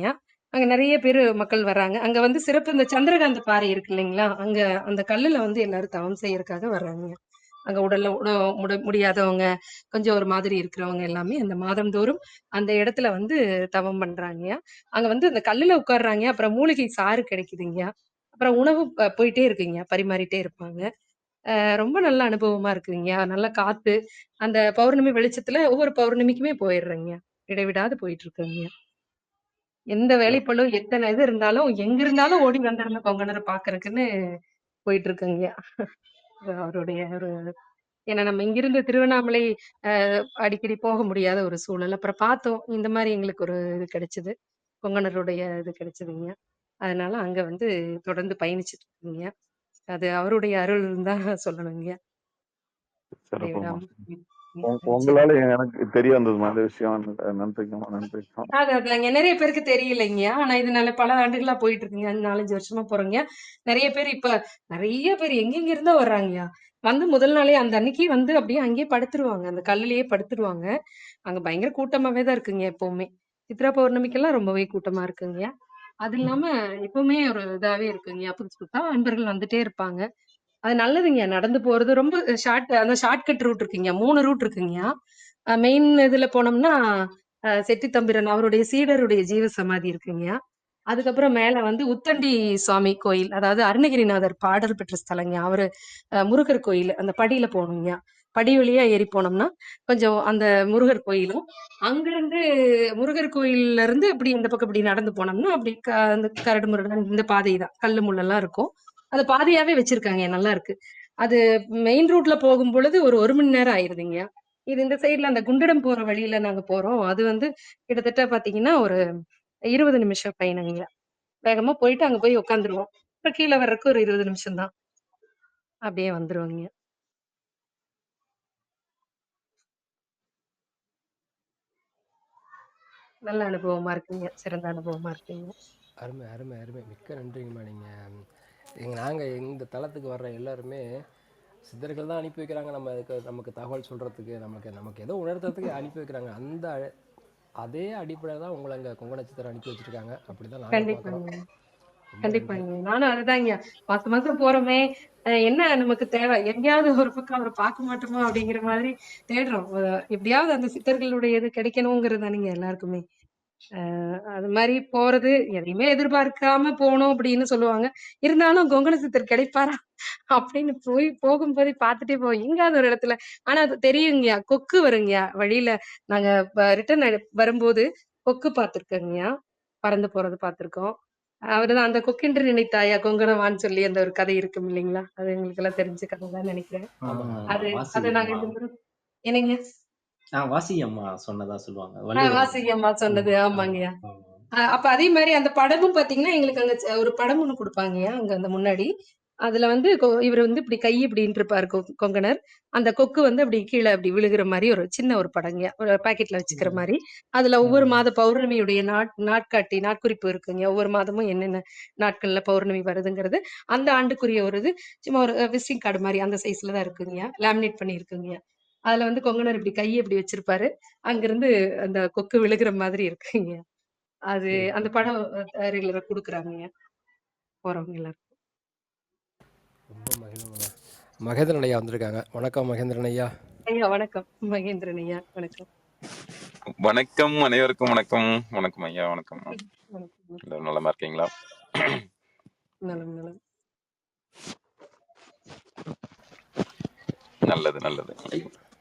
அங்க நிறைய பேர் மக்கள் வர்றாங்க. அங்க வந்து சிறப்பு இந்த சந்திரகாந்த பாறை இருக்கு இல்லைங்களா, அங்க அந்த கல்லுல வந்து எல்லாரும் தவம் செய்யறதுக்காக வர்றாங்க. அங்க உடல்ல முடியாதவங்க, கொஞ்சம் ஒரு மாதிரி இருக்கிறவங்க எல்லாமே அந்த மாதந்தோறும் அந்த இடத்துல வந்து தவம் பண்றாங்க. அங்க வந்து அந்த கல்லுல உட்கார்றாங்க. அப்புறம் மூலிகை சாறு கிடைக்குதுங்க. அப்புறம் உணவு போயிட்டே இருக்குங்க, பரிமாறிட்டே இருப்பாங்க. ரொம்ப நல்ல அனுபவமா இருக்குங்க. நல்ல காத்து, அந்த பௌர்ணமி வெளிச்சத்துல ஒவ்வொரு பௌர்ணமிக்குமே போயிடுறேங்க. இடைவிடாது போயிட்டு இருக்கேங்க. எந்த வேலைப்பளு எத்தனை இது இருந்தாலும் எங்க இருந்தாலும் ஓடி வந்துடணும் கொங்கணரை பாக்குறதுக்குன்னு போயிட்டு இருக்கேங்க. அவருடைய ஒரு ஏன்னா நம்ம இங்கிருந்து திருவண்ணாமலை அடிக்கடி போக முடியாத ஒரு சூழல். அப்புறம் பார்த்தோம், இந்த மாதிரி எங்களுக்கு ஒரு இது கிடைச்சது, கொங்கணருடைய இது கிடைச்சதுங்க. அதனால அங்க வந்து தொடர்ந்து பயணிச்சுட்டு இருக்கீங்க. அது அவருடைய அருள் தான் சொல்லணுங்க. சிறப்புமா. இடைவிடாம உங்களால எனக்கு தெரிய வந்ததுமா இந்த விஷயம். நன்றிங்கம்மா, நன்றிங்கம்மா. அதாங்க நிறைய பேருக்கு தெரியலைங்க. ஆனா இது நல்ல பல ஆண்டுகளா போயிட்டு இருக்குங்க. 4-5 வருஷமா போறோங்க. நிறைய பேர் நிறைய பேர் எங்கெங்க இருந்தோ வர்றாங்கயா. வந்து முதல் நாளே அந்த அன்னைக்கு வந்து அப்படியே அங்கேயே படுத்துருவாங்க. அந்த கல்லுலயே படுத்துருவாங்க. அங்க பயங்கர கூட்டமாவே தான் இருக்குங்க எப்பவுமே. சித்ரா பௌர்ணமிக்கெல்லாம் ரொம்பவே கூட்டமா இருக்குங்க. அது இல்லாம எப்பவுமே ஒரு இதாவே இருக்குங்க. புதுசு புதுசா அன்பர்கள் வந்துட்டே இருப்பாங்க. அது நல்லதுங்க. நடந்து போறது ரொம்ப அந்த ஷார்ட்கட் ரூட் இருக்குங்க. 3 ரூட் இருக்குங்க. மெயின் இதுல போனோம்னா செட்டி தம்பிரன் அவருடைய சீடருடைய ஜீவ சமாதி இருக்குங்க. அதுக்கப்புறம் மேல வந்து உத்தண்டி சுவாமி கோயில், அதாவது அருணகிரிநாதர் பாடல் பெற்ற ஸ்தலங்க. அவரு முருகர் கோயில் அந்த படியில போகணுங்க. படி வழியா ஏறி போனோம்னா கொஞ்சம் அந்த முருகர் கோயிலும், அங்கிருந்து முருகர் கோயில்ல இருந்து இப்படி இந்த பக்கம் இப்படி நடந்து போனோம்னா அப்படி அந்த கரடு முரடான இந்த பாதை தான், கல்லு முள்ளெல்லாம் இருக்கும். அது பாதையாவே வச்சிருக்காங்க, நல்லா இருக்கு. அது மெயின் ரூட்ல போகும் பொழுது ஒரு மணி நேரம் ஆயிருதுங்க. இது இந்த சைடுல அந்த குண்டடம் போற வழியில நாங்க போறோம். அது வந்து கிட்டத்தட்ட பாத்தீங்கன்னா ஒரு 20 நிமிஷம் பயணங்க. வேகமா போயிட்டு அங்க போய் உட்காந்துருவோம். அப்புறம் கீழே வர்றதுக்கு ஒரு 20 நிமிஷம் தான். அப்படியே வந்துருவாங்க. நல்ல அனுபவமா இருக்குங்க. சிறந்த அனுபவமா இருக்குங்க. அருமை அருமை அருமை. மிக்க நன்றிங்கம்மா. நாங்கள் இந்த தளத்துக்கு வர்ற எல்லாருமே சித்தர்கள் தான் அனுப்பி வைக்கிறாங்க. நமக்கு தகவல் சொல்கிறதுக்கு, நமக்கு ஏதோ உணர்த்துறதுக்கு அனுப்பி வைக்கிறாங்க. அதே அடிப்படையில் தான் உங்களை அங்கே கொங்கண சித்தர் அனுப்பி வச்சுருக்காங்க. அப்படி தான் நாங்கள் பார்க்குறோம். கண்டிப்பாங்க. நானும் அதுதாங்க. மாசம் போறோமே, என்ன நமக்கு தேவை? எங்கேயாவது ஒரு பக்கம் அவரை பார்க்க மாட்டோமா அப்படிங்கிற மாதிரி தேடுறோம். எப்படியாவது அந்த சித்தர்களுடைய இது கிடைக்கணுங்கிறது தானுங்க எல்லாருக்குமே. அது மாதிரி போறது எதையுமே எதிர்பார்க்காம போகணும் அப்படின்னு சொல்லுவாங்க. இருந்தாலும் கொங்கண சித்தர் கிடைப்பாரா அப்படின்னு போகும்போது பார்த்துட்டே போவோம் எங்காவது ஒரு இடத்துல. ஆனா அது தெரியுங்கய்யா, கொக்கு வருங்கய்யா வழியில. நாங்க ரிட்டர்ன் வரும்போது கொக்கு பார்த்திருக்கோங்கய்யா, பறந்து போறது பார்த்திருக்கோம். அவருதான் அந்த கொக்கென்று நினைத்தாயா கொங்கணவான்னு சொல்லி அந்த ஒரு கதை இருக்கும் இல்லைங்களா, அது எங்களுக்கு எல்லாம் தெரிஞ்ச கதை தான் நினைக்கிறேன். அது நாங்க என்னங்க வாசி அம்மா சொன்னதா சொல்லுவாங்க. வாசிகி அம்மா சொன்னது. ஆமாங்கய்யா. அப்ப அதே மாதிரி அந்த படமும் பாத்தீங்கன்னா எங்களுக்கு அங்க ஒரு படம் ஒண்ணு கொடுப்பாங்கய்யா அங்க அந்த முன்னாடி. அதுல வந்து இவர் வந்து இப்படி கை இப்படின்னு இருப்பாரு கொங்கணர். அந்த கொக்கு வந்து அப்படி கீழே அப்படி விழுகிற மாதிரி ஒரு சின்ன ஒரு படங்க, ஒரு பாக்கெட்ல வச்சுக்கிற மாதிரி. அதுல ஒவ்வொரு மாத பௌர்ணமியுடைய நாட்காட்டி நாட்குறிப்பு இருக்குங்க. ஒவ்வொரு மாதமும் என்னென்ன நாட்கள்ல பௌர்ணமி வருதுங்கிறது அந்த ஆண்டுக்குரிய ஒரு இது சும்மா ஒரு விசிட்டிங் கார்டு மாதிரி அந்த சைஸ்ல தான் இருக்குங்க, லேமினேட் பண்ணி இருக்குங்க. அதுல வந்து கொங்கணர் இப்படி கையை இப்படி வச்சிருப்பாரு, அங்கிருந்து அந்த கொக்கு விழுகிற மாதிரி இருக்குங்க. அது அந்த படம் ரெகுலரா கொடுக்குறாங்க போறவங்க எல்லாரும். ரொம்ப மகிழ்வுங்க. மகேந்திரன் ஐயா வந்திருக்காங்க. வணக்கம் மகேந்திரன் ஐயா. ஐயா வணக்கம். மகேந்திரன் ஐயா வணக்கம். வணக்கம், அனைவருக்கும் வணக்கம். வணக்கம் ஐயா, வணக்கம். வணக்கம். எல்லாரும் நலமா இருக்கீங்களா? நலம் நலம். நல்லது நல்லது.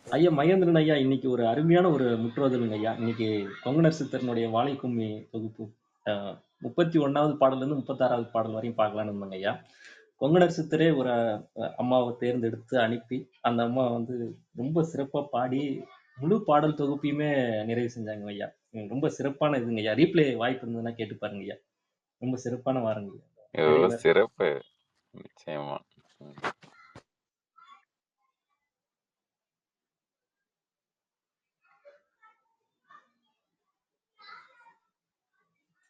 ஐயா மகேந்திரன் ஐயா, இன்னைக்கு ஒரு அருமையான ஒரு முற்றுவதலுங்க ஐயா. இன்னைக்கு கொங்கணர் சித்தரனுடைய வாழை கும்மி தொகுப்பு 31வது பாடல்ல இருந்து 36வது பாடல் வரையும் பார்க்கலான்னு இருந்தாங்க ஐயா. கொங்கணர் சித்தரே ஒரு அம்மாவை தேர்ந்தெடுத்து அனுப்பி அந்த அம்மா வந்து ரொம்ப சிறப்பா பாடி முழு பாடல் தொகுப்பையுமே நிறைவு செஞ்சாங்க ஐயா. ரொம்ப சிறப்பான இதுங்க ஐயா. ரீப்ளே வாய்ப்பு இருந்ததுன்னா கேட்டு பாருங்க ஐயா. ரொம்ப சிறப்பான வாரங்க ஐயா. ஓ, சிறப்பு. நிச்சயமா.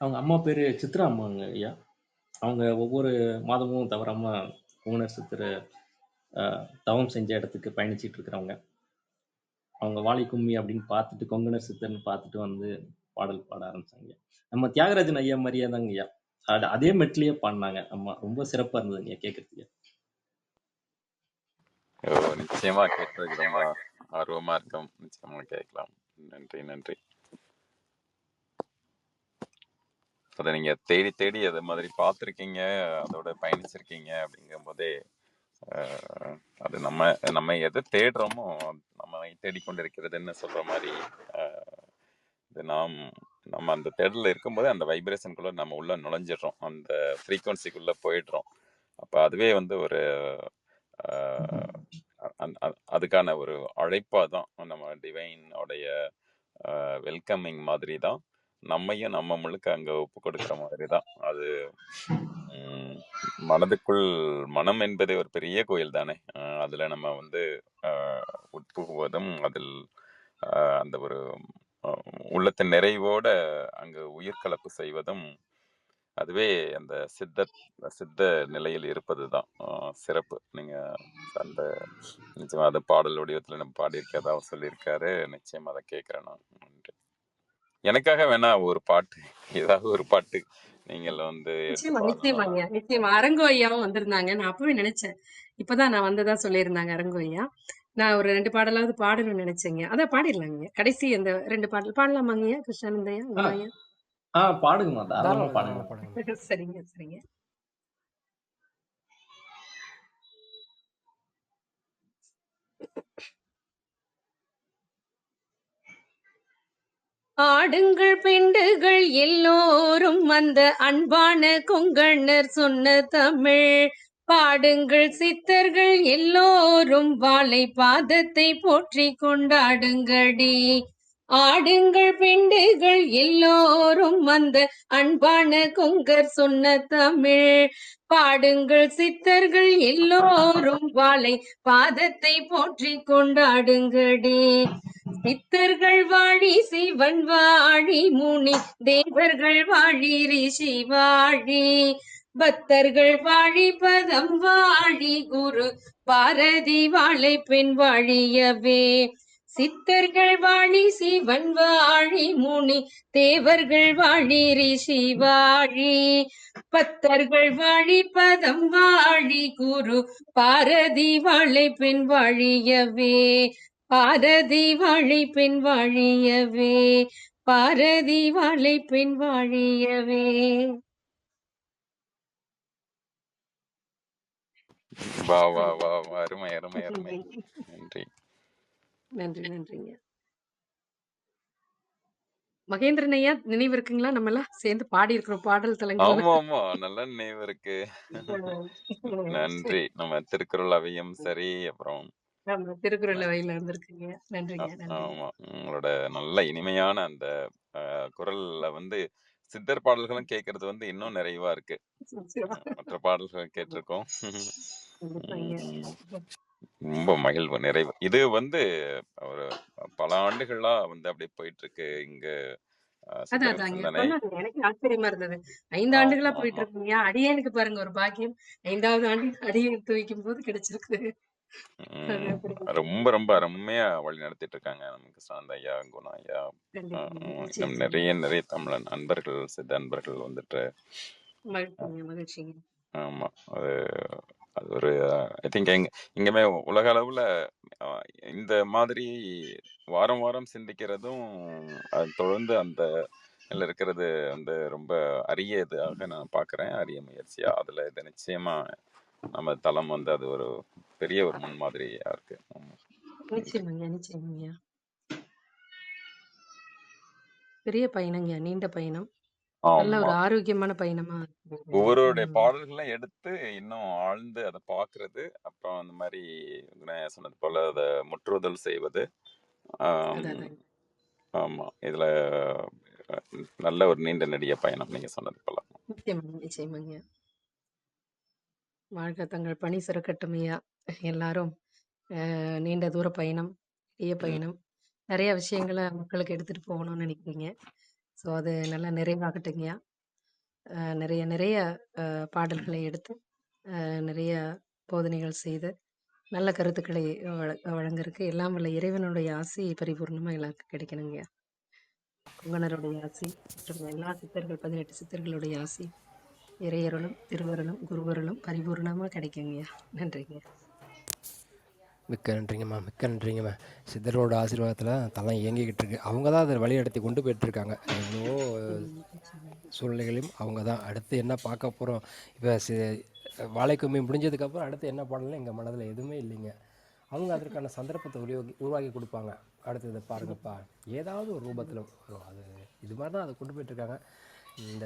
அவங்க அம்மா பேரு சித்ரா அம்மாங்க ஐயா. அவங்க ஒவ்வொரு மாதமும் தவறாம கொங்கணர் சித்தரை தவம் செஞ்ச இடத்துக்கு பயணிச்சிட்டு இருக்கிறவங்க. அவங்க வாழை கும்மி அப்படின்னு பார்த்துட்டு கொங்கணர் சித்தர்னு பார்த்துட்டு வந்து பாடல் பாட ஆரம்பிச்சாங்க. நம்ம தியாகராஜன் ஐயா மாதிரியே தாங்க ஐயா. அதே மெட்லயே பாடினாங்க அம்மா. ரொம்ப சிறப்பா இருந்ததுங்க கேட்கறதுக்கு. ஓ, நிச்சயமா கேட்கறதுக்கு ரொம்ப ஆர்வமா இருக்கும். நிச்சயமா கேட்கலாம். நன்றி நன்றி. அதை நீங்க தேடி தேடி அதை மாதிரி பார்த்துருக்கீங்க, அதோட பயணிச்சிருக்கீங்க அப்படிங்கும் போதே அது நம்ம எதை தேடுறோமோ நம்ம தேடிக்கொண்டிருக்கிறதுன்னு சொல்ற மாதிரி இது நம்ம அந்த தேடல இருக்கும்போது அந்த வைப்ரேஷனுக்குள்ள நம்ம உள்ள நுழைஞ்சிடுறோம், அந்த ஃப்ரீக்குவன்சிக்குள்ள போயிடுறோம். அப்ப அதுவே வந்து ஒரு அதுக்கான ஒரு அழைப்பா தான் நம்ம டிவைனோடைய வெல்கமிங் மாதிரி தான். நம்மையும் நம்ம முழுக்க அங்க ஒப்பு கொடுக்கிற மாதிரி தான் அது. மனதுக்குள் மனம் என்பதே ஒரு பெரிய கோயில் தானே. அதுல நம்ம வந்து உட்புகுவதும் அதில் அந்த ஒரு உள்ளத்தின் நிறைவோட அங்கு உயிர்கலப்பு செய்வதும் அதுவே அந்த சித்த நிலையில் இருப்பது தான் சிறப்பு. நீங்க அந்த நிச்சயமா அந்த பாடல் வடிவத்துல நம்ம பாடியிருக்கதா அவர் சொல்லியிருக்காரு. நிச்சயமா அதை கேட்கிறேன் நான். எனக்காக வேணா ஒரு பாட்டு, ஏதாவது ஒரு பாட்டு நீங்கள் வந்து நிச்சயமா நிச்சயமா அரங்கோ ஐயாவும் வந்திருந்தாங்க. நான் அப்பவே நினைச்சேன், இப்பதான் நான் வந்ததா சொல்லியிருந்தாங்க அரங்கோ ஐயா. நான் ஒரு 2 பாடலாவது பாடணும்னு நினைச்சேங்க. அதான் பாடிடலாங்க. கடைசி அந்த 2 பாடல் பாடலாமாங்கய்யா? கிருஷ்ணானந்தையா உமாயா? பாடுங்கம்மா, தாராளமா பாடுங்க. சரிங்க சரிங்க. ஆடுங்கள் பெண்டுகள் எல்லோரும் அந்த அன்பான கொங்கணர் சொன்ன தமிழ் பாடுங்கள் சித்தர்கள் எல்லோரும் வாழை பாதத்தை போற்றி கொண்டாடுங்கடி. ஆடுங்கள் பெண்டுகள் எல்லோரும் அந்த அன்பான கொங்கர் சொன்ன தமிழ் பாடுங்கள் சித்தர்கள் எல்லோரும் வாழை பாதத்தை போற்றி கொண்டாடுங்கடி. சித்தர்கள் வாழி சிவன் வாழி முனி தேவர்கள் வாழி ரிஷி வாழி பக்தர்கள் வாழி பதம் வாழி குரு பாரதி வாழை பெண் வாழியவே. சித்தர்கள் வாழி சிவன் வாழி முனி தேவர்கள் வாழி ரிஷி வாழி பக்தர்கள் வாழி பதம் வாழி குரு பாரதி வாழை பெண் வாழியவே. பாரதி வாழை பெண் வாழியவே, பாரதி வாழை பெண் வாழியவே. வா வா வா அருமை அருமை அருமை. நன்றி நன்றி நன்றிங்க. மகேந்திரன் ஐயா நினைவு இருக்குங்களா? நம்ம எல்லாம் சேர்ந்து பாடி இருக்கிறோம் பாடல் தலங்கள். ஆமா ஆமா, நல்ல நினைவு இருக்கு. நன்றி. நம்ம திருக்குறள் அவையும் சரி, அப்புறம் திருக்குறள் அவையில இருந்திருக்குங்க. நன்றிங்க. ஆமா, உங்களோட நல்ல இனிமையான அந்த குரல்ல வந்து சித்தர் பாடல்களும் கேட்கறது வந்து இன்னும் நிறைவா இருக்கு. நிச்சயமா. மற்ற பாடல்கள் கேட்டிருக்கோம். கண்டிப்பாங்க. உம் ரொம்ப மகிழ்வு, நிறைவு. இது வந்து ஒரு பல ஆண்டுகளா வந்து அப்படியே போயிட்டு இருக்கு இங்க அதான் சித்தரின் அதாங்க சிந்தனை. சொன்னாங்க. எனக்கு ஆச்சரியமா இருந்தது. 5 ஆண்டுகளா ஆமா போயிட்டு ஆமா இருக்குங்க. அடியேனுக்கு பாருங்க ஒரு பாக்கியம். 5வது ஆண்டில் அடியை எடுத்து வைக்கும்போது கிடைச்சிருக்கு. அது அப்படி ரொம்ப ரொம்ப அருமையா வழி நடத்திட்டு இருக்காங்க நமக்கு சாந்த ஐயா, குண ஐயா. கண்டிப்பாங்க. இன்னும் நிச்சயமா. நிறைய தமிழ் நண்பர்கள், சித்த நண்பர்கள் வந்துட்டு. மகிழ்ச்சிங்க, மகிழ்ச்சிங்க. ஆமா. அது அது ஒரு ஐ திங்க் இங்கமே உலக அளவுல அஹ், இந்த மாதிரி வாரம் வாரம் சிந்திக்கிறதும் அது தொடர்ந்து அந்த இதுல இருக்கிறது வந்து ரொம்ப அரிய இதாக நான் பார்க்குறேன். அரிய முயற்சியா அதுல இது நிச்சயமா நம்ம தளம் வந்து அது ஒரு பெரிய ஒரு முன்மாதிரியா இருக்கு. ஆமா. நன்றி. நிச்சயமாங்க, நிச்சயமாங்க. பெரிய பயணங்க, நீண்ட பயணம். நல்ல ஆமா. ஒரு ஆரோக்கியமான பயணமா இருக்குங்க. ஒவ்வொருடைய பாடல்களை எடுத்து இன்னும் ஆழ்ந்து அதை பார்க்கறது, அப்புறம் அந்த மாதிரி சொன்னது போல அதை முற்றுதல் செய்வது. ஆம், அதான் அதாங்க. ஆமா. இதுல நல்ல ஒரு நீண்ட நெடிய பயணம் நீங்க சொன்னது போல. நிச்சயமாங்க, நிச்சயமாங்க. வாழ்க தங்கள் பணி சிறக்கட்டும் ஐயா. எல்லாரும் நீண்ட தூர பயணம், பெரிய ம். பயணம். நிறைய விஷயங்கள மக்களுக்கு எடுத்துட்டு போகணும்னு நினைக்கிறீங்க. ஸோ அது நல்லா நிறைவாகட்டுங்கய்யா. நிறைய நிறைய பாடல்களை எடுத்து நிறைய போதனைகள் செய்து நல்ல கருத்துக்களை வழங்குறதுக்கு எல்லாம் வல்ல இறைவனுடைய ஆசி பரிபூர்ணமா எல்லாருக்கும் கிடைக்கணுங்கய்யா. குங்கணருடைய ஆசி மற்றும் எல்லா சித்தர்கள் 18 சித்தர்களுடைய ஆசி இறையருளும் திருவருளும் குருவருளும் பரிபூர்ணமா கிடைக்குங்கய்யா. நன்றிங்க. மிக்க நன்றிங்கம்மா, மிக்க நன்றிங்கம்மா. சித்தரோட ஆசீர்வாதத்தில் தலை இயங்கிக்கிட்டு இருக்கு. அவங்க தான் அதை வழிநடத்தி கொண்டு போயிட்டுருக்காங்க. எவ்வளோ சூழ்நிலைகளையும் அவங்க தான். அடுத்து என்ன பார்க்க போகிறோம், இப்போ வாழைக்கும்மி முடிஞ்சதுக்கப்புறம் அடுத்து என்ன பாடலாம் எங்கள் மனதில் எதுவுமே இல்லைங்க. அவங்க அதற்கான சந்தர்ப்பத்தை உருவாக்கி கொடுப்பாங்க. அடுத்து இதை பாருங்கப்பா, ஏதாவது ஒரு ரூபத்தில் வரும். அது இது மாதிரி தான் அதை கொண்டு போயிட்டுருக்காங்க. இந்த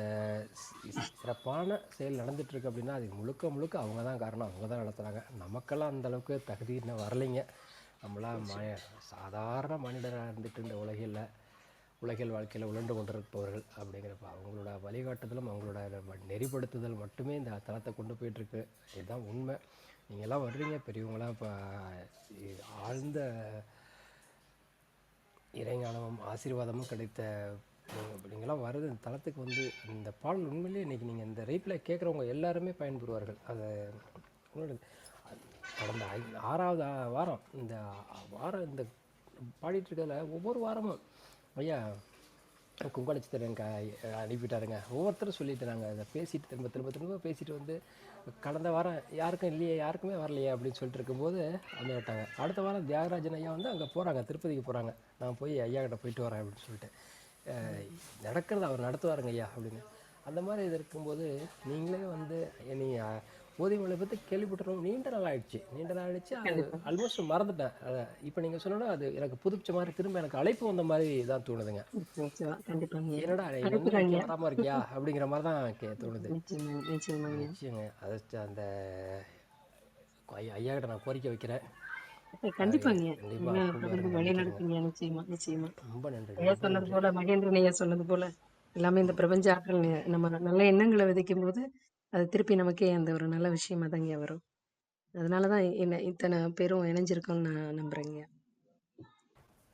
சிறப்பான செயல் நடந்துகிட்ருக்கு அப்படின்னா அது முழுக்க முழுக்க அவங்க தான் காரணம். அவங்க தான் நடத்துகிறாங்க. நமக்கெல்லாம் அந்தளவுக்கு தகுதி இன்னும் வரலைங்க. நம்மளாம் சாதாரண மனிதராக இருந்துட்டு இந்த உலகில் வாழ்க்கையில் உழண்டு கொண்டிருப்பவர்கள் அப்படிங்கிறப்ப அவங்களோட வழிகாட்டுதலும் அவங்களோட நெறிப்படுத்துதல் மட்டுமே இந்த தளத்தை கொண்டு போயிட்டுருக்கு. இதுதான் உண்மை. நீங்கள்லாம் வர்றீங்க பெரியவங்களாம். இப்போ ஆழ்ந்த இறைஞானமும் ஆசீர்வாதமும் கிடைத்த நீங்களாம் வர்றது இந்த தளத்துக்கு வந்து இந்த பாடல் உண்மையிலேயே இன்றைக்கி நீங்கள் இந்த ரைப்பில் கேட்குறவங்க எல்லாருமே பயன்பெறுவார்கள். அதை கடந்த 6வது வாரம் இந்த வாரம் பாடிட்டு இருக்கிறதுல ஒவ்வொரு வாரமும் ஐயா குங்கணச்சித்தர் எனக்கு அனுப்பிட்டாருங்க. ஒவ்வொருத்தரும் சொல்லிட்டு நாங்கள் அதை பேசிட்டு திரும்ப பேசிட்டு வந்து கடந்த வாரம் யாருக்கும் இல்லையே, யாருக்குமே வரலையே அப்படின்னு சொல்லிட்டு இருக்கும்போது வந்துட்டாங்க. அடுத்த வாரம் தியாகராஜன் ஐயா வந்து அங்கே போகிறாங்க, திருப்பதிக்கு போகிறாங்க. நான் போய் ஐயா கிட்ட போயிட்டு வரேன் அப்படின்னு சொல்லிட்டு நடக்கிறது அவர் நடத்துவாருங்க ஐயா அப்படின்னு. அந்த மாதிரி இது இருக்கும்போது நீங்களே வந்து நீ போதிமலை பற்றி கேள்விப்பட்டுறோம். நீண்ட நாள் ஆயிடுச்சு. அது ஆல்மோஸ்ட் மறந்துட்டேன். இப்போ நீங்கள் சொன்னோன்னா அது எனக்கு புதுப்பிச்ச மாதிரி திரும்ப எனக்கு அழைப்பு வந்த மாதிரி தான் தோணுதுங்க. என்னடா வராமல் இருக்கியா அப்படிங்கிற மாதிரி தான் தோணுது. நிச்சயங்க. அதை அந்த ஐயா கிட்ட நான் கோரிக்கை வைக்கிறேன். கண்டிப்பாங்க. ரொம்ப நன்றி. சொன்னது போல மகேந்திரன் ஐயா சொன்னது போல எல்லாமே இந்த பிரபஞ்ச ஆற்றல் நம்ம நல்ல எண்ணங்களை விதைக்கும் போது அது திருப்பி நமக்கே அந்த ஒரு நல்ல விஷயமா தாங்க வரும். அதனாலதான் என்ன இத்தனை பேரும் இணைஞ்சிருக்கோம்னு நான் நம்புறேங்க.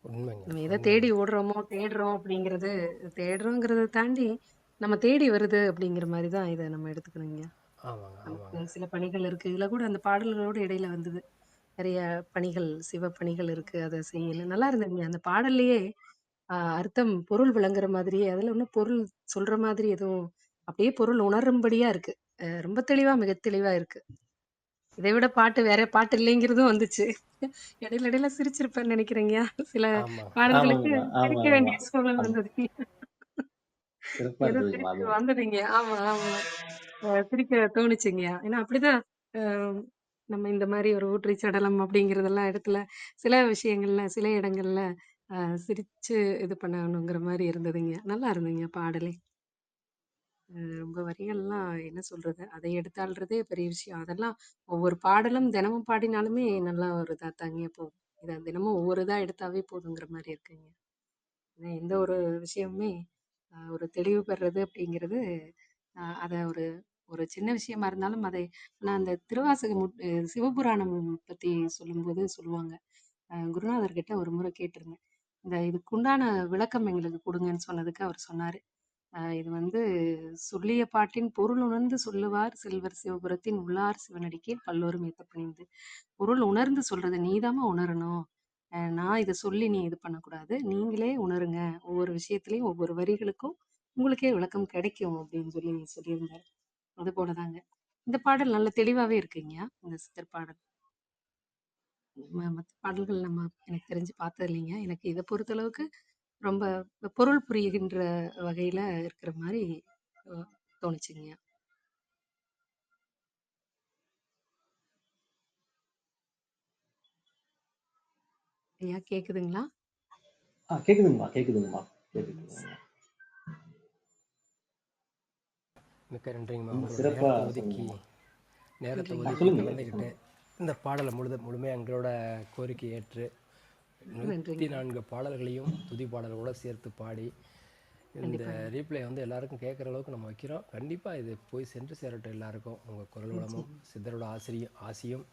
உண்மைங்க. நம்ம எதை தேடி ஓடுறோமோ தேடுறோம் அப்படிங்கறது தேடுறோங்கிறத தாண்டி நம்ம தேடி வருது அப்படிங்கிற மாதிரி தான் இதை நம்ம எடுத்துக்கணுங்க. சில பணிகள் இருக்கு. இதுல கூட அந்த பாடல்களோட இடையில வந்தது நிறைய பணிகள், சிவ பணிகள் இருக்கு, அதை செய்யணும். நல்லா இருந்ததுங்க அந்த பாடல்லையே. அர்த்தம் பொருள் விளங்குற மாதிரியே அதுல இன்னும் பொருள் சொல்ற மாதிரி எதுவும் அப்படியே பொருள் உணரும்படியா இருக்கு. ரொம்ப தெளிவா, மிக தெளிவா இருக்கு. இதை விட பாட்டு வேற பாட்டு இல்லைங்கிறதும் வந்துச்சு. இடையில சிரிச்சிருப்பேன்னு நினைக்கிறேங்க. சில பாடல்களுக்கு சிரிக்க வேண்டிய சூழல் வந்தது. ஏதோ சிரிப்பு வந்ததுங்க. ஆமா ஆமா சிரிக்க தோணுச்சுங்க. ஏன்னா அப்படிதான் நம்ம இந்த மாதிரி ஒரு ஊற்றி சடலம் அப்படிங்கறதெல்லாம் இடத்துல சில விஷயங்கள்ல சில இடங்கள்ல சிரிச்சு இது பண்ணணுங்கிற மாதிரி இருந்ததுங்க. நல்லா இருந்ததுங்க பாடலே. ரொம்ப வரிகள்லாம் என்ன சொல்றது, அதை எடுத்தாள்றதே பெரிய விஷயம். அதெல்லாம் ஒவ்வொரு பாடலும் தினமும் பாடினாலுமே நல்லா ஒரு இதா தாங்க போகும். இதை தினமும் ஒவ்வொரு இதா எடுத்தாவே போதுங்கிற மாதிரி இருக்குங்க. எந்த ஒரு விஷயமுமே ஒரு தெளிவு பெறுறது அப்படிங்கிறது அதை ஒரு ஒரு சின்ன விஷயமா இருந்தாலும் அதை நான் அந்த சிவபுராணம் பத்தி சொல்லும்போது சொல்லுவாங்க. குருநாதர்கிட்ட ஒரு முறை கேட்டிருந்தேன். இதுக்குண்டான விளக்கம் எங்களுக்கு கொடுங்கன்னு சொன்னதுக்கு அவர் சொன்னாரு, இது வந்து சொல்லிய பாட்டின் பொருள் உணர்ந்து சொல்லுவார் செல்வர் சிவபுரத்தின் உள்ளார் சிவனடிக்கே பல்லோரும் ஏத்த பணிந்து. பொருள் உணர்ந்து சொல்றது நீதாம்மா உணரணும். நான் இதை சொல்லி நீ இது பண்ணக்கூடாது, நீங்களே உணருங்க, ஒவ்வொரு விஷயத்திலையும் ஒவ்வொரு வரிகளுக்கும் உங்களுக்கே விளக்கம் கிடைக்கும் அப்படின்னு சொல்லியிருந்தாரு. அது போலதாங்க இந்த பாடல் நல்ல தெளிவாவே இருக்குங்க. இந்த சித்தர் பாடல் மற்ற பாடல்கள் எனக்கு தெரிஞ்சு பார்த்தது இல்லைங்க. எனக்கு இதை பொறுத்தளவுக்கு ரொம்ப பொருள் புரிகின்ற வகையில இருக்கிற மாதிரி தோணுச்சுங்க. ஐயா கேக்குதுங்களா? கேக்குதுங்கம்மா கேக்குதுங்கம்மா. மிக்க நன்றிங்கம்மா. ரொம்ப உங்களோட சிறப்பா நேரத்தை சொன்னீங்கம்மா. ஒதுக்கி கலந்துக்கிட்டு இந்த பாடலை முழுமையாக எங்களோட கோரிக்கை ஏற்று 104 பாடல்களையும் துதி பாடல்களோட சேர்த்து பாடி இந்த ரீப்ளே வந்து எல்லாருக்கும் கேட்குற அளவுக்கு நம்ம வைக்கிறோம். கண்டிப்பாக இது போய் சென்று சேரட்டும் எல்லாருக்கும். உங்கள் குரல் வளமும் சித்தரோட ஆசியும்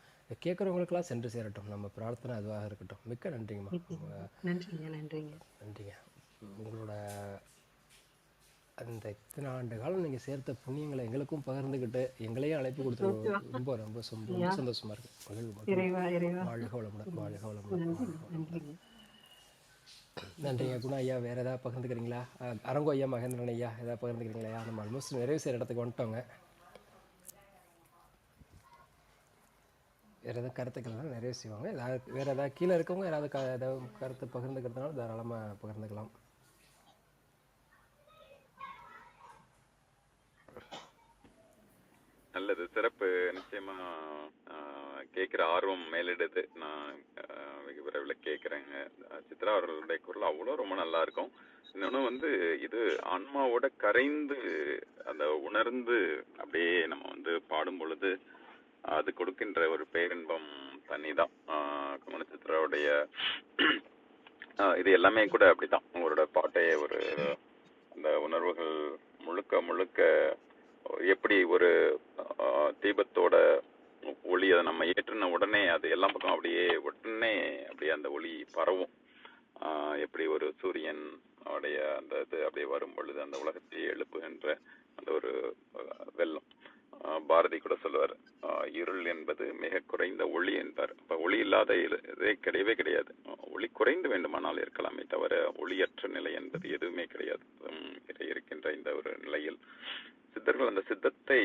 கேட்குறவங்களுக்கெல்லாம் சென்று சேரட்டும். நம்ம பிரார்த்தனை அதுவாக இருக்கட்டும். மிக்க நன்றிங்கம்மா. நன்றிங்க. உங்களோட அந்த இத்தனை ஆண்டு காலம் நீங்கள் சேர்த்த புண்ணியங்களை எங்களுக்கும் பகிர்ந்துக்கிட்டு எங்களையும் அழைப்பு கொடுத்து ரொம்ப ரொம்ப சந்தோஷமா இருக்கு. வாழ்க வளமுடன். நன்றிங்க. குணா ஐயா வேற ஏதாவது பகிர்ந்துக்கிறீங்களா? அரங்கோ ஐயா, மகேந்திரன் ஐயா ஏதாவது பகிர்ந்துக்கிறீங்களா? நம்ம ஆல்மோஸ்ட் நிறைவு செய்கிற இடத்துக்கு வந்துட்டோங்க. வேறு ஏதாவது கருத்துக்கள்லாம் நிறைவு செய்வாங்க. ஏதாவது வேறு ஏதாவது கீழே இருக்கவங்க ஏதாவது கருத்து பகிர்ந்துக்கிறதுனால தாராளமாக பகிர்ந்துக்கலாம். நல்லது, சிறப்பு. நிச்சயமா கேட்குற ஆர்வம் மேலிடுது. நான் வெகு விரைவில் கேட்குறேங்க. சித்ரா அவர்களுடைய குரல் அவ்வளோ ரொம்ப நல்லா இருக்கும். இன்னொன்று வந்து இது ஆன்மாவோட கரைந்து அந்த உணர்ந்து அப்படியே நம்ம வந்து பாடும் பொழுது அது கொடுக்கின்ற ஒரு பேரின்பம் தனிதான். குமண சித்ராவுடைய இது எல்லாமே கூட அப்படிதான். உங்களோட பாட்டைய ஒரு அந்த உணர்வுகள் முழுக்க முழுக்க எப்படி ஒரு தீபத்தோட ஒளி அதை நம்ம ஏற்றின உடனே அது எல்லா பக்கம் அப்படியே உடனே அப்படியே அந்த ஒளி பரவும். எப்படி ஒரு சூரியன் உடைய அந்த இது அப்படியே வரும் பொழுது அந்த உலகத்தை எழுப்புகின்ற அந்த ஒரு வெள்ளம். பாரதி கூட சொல்லுவார், இருள் என்பது மிக குறைந்த ஒளி என்பார். இப்ப ஒளி இல்லாத இதே கிடையவே கிடையாது. ஒளி குறைந்து வேண்டுமானால் இருக்கலாமே தவிர ஒளியற்ற நிலை என்பது எதுவுமே கிடையாது. இருக்கின்ற இந்த ஒரு நிலையில் சித்தர்கள் அந்த சித்தத்தை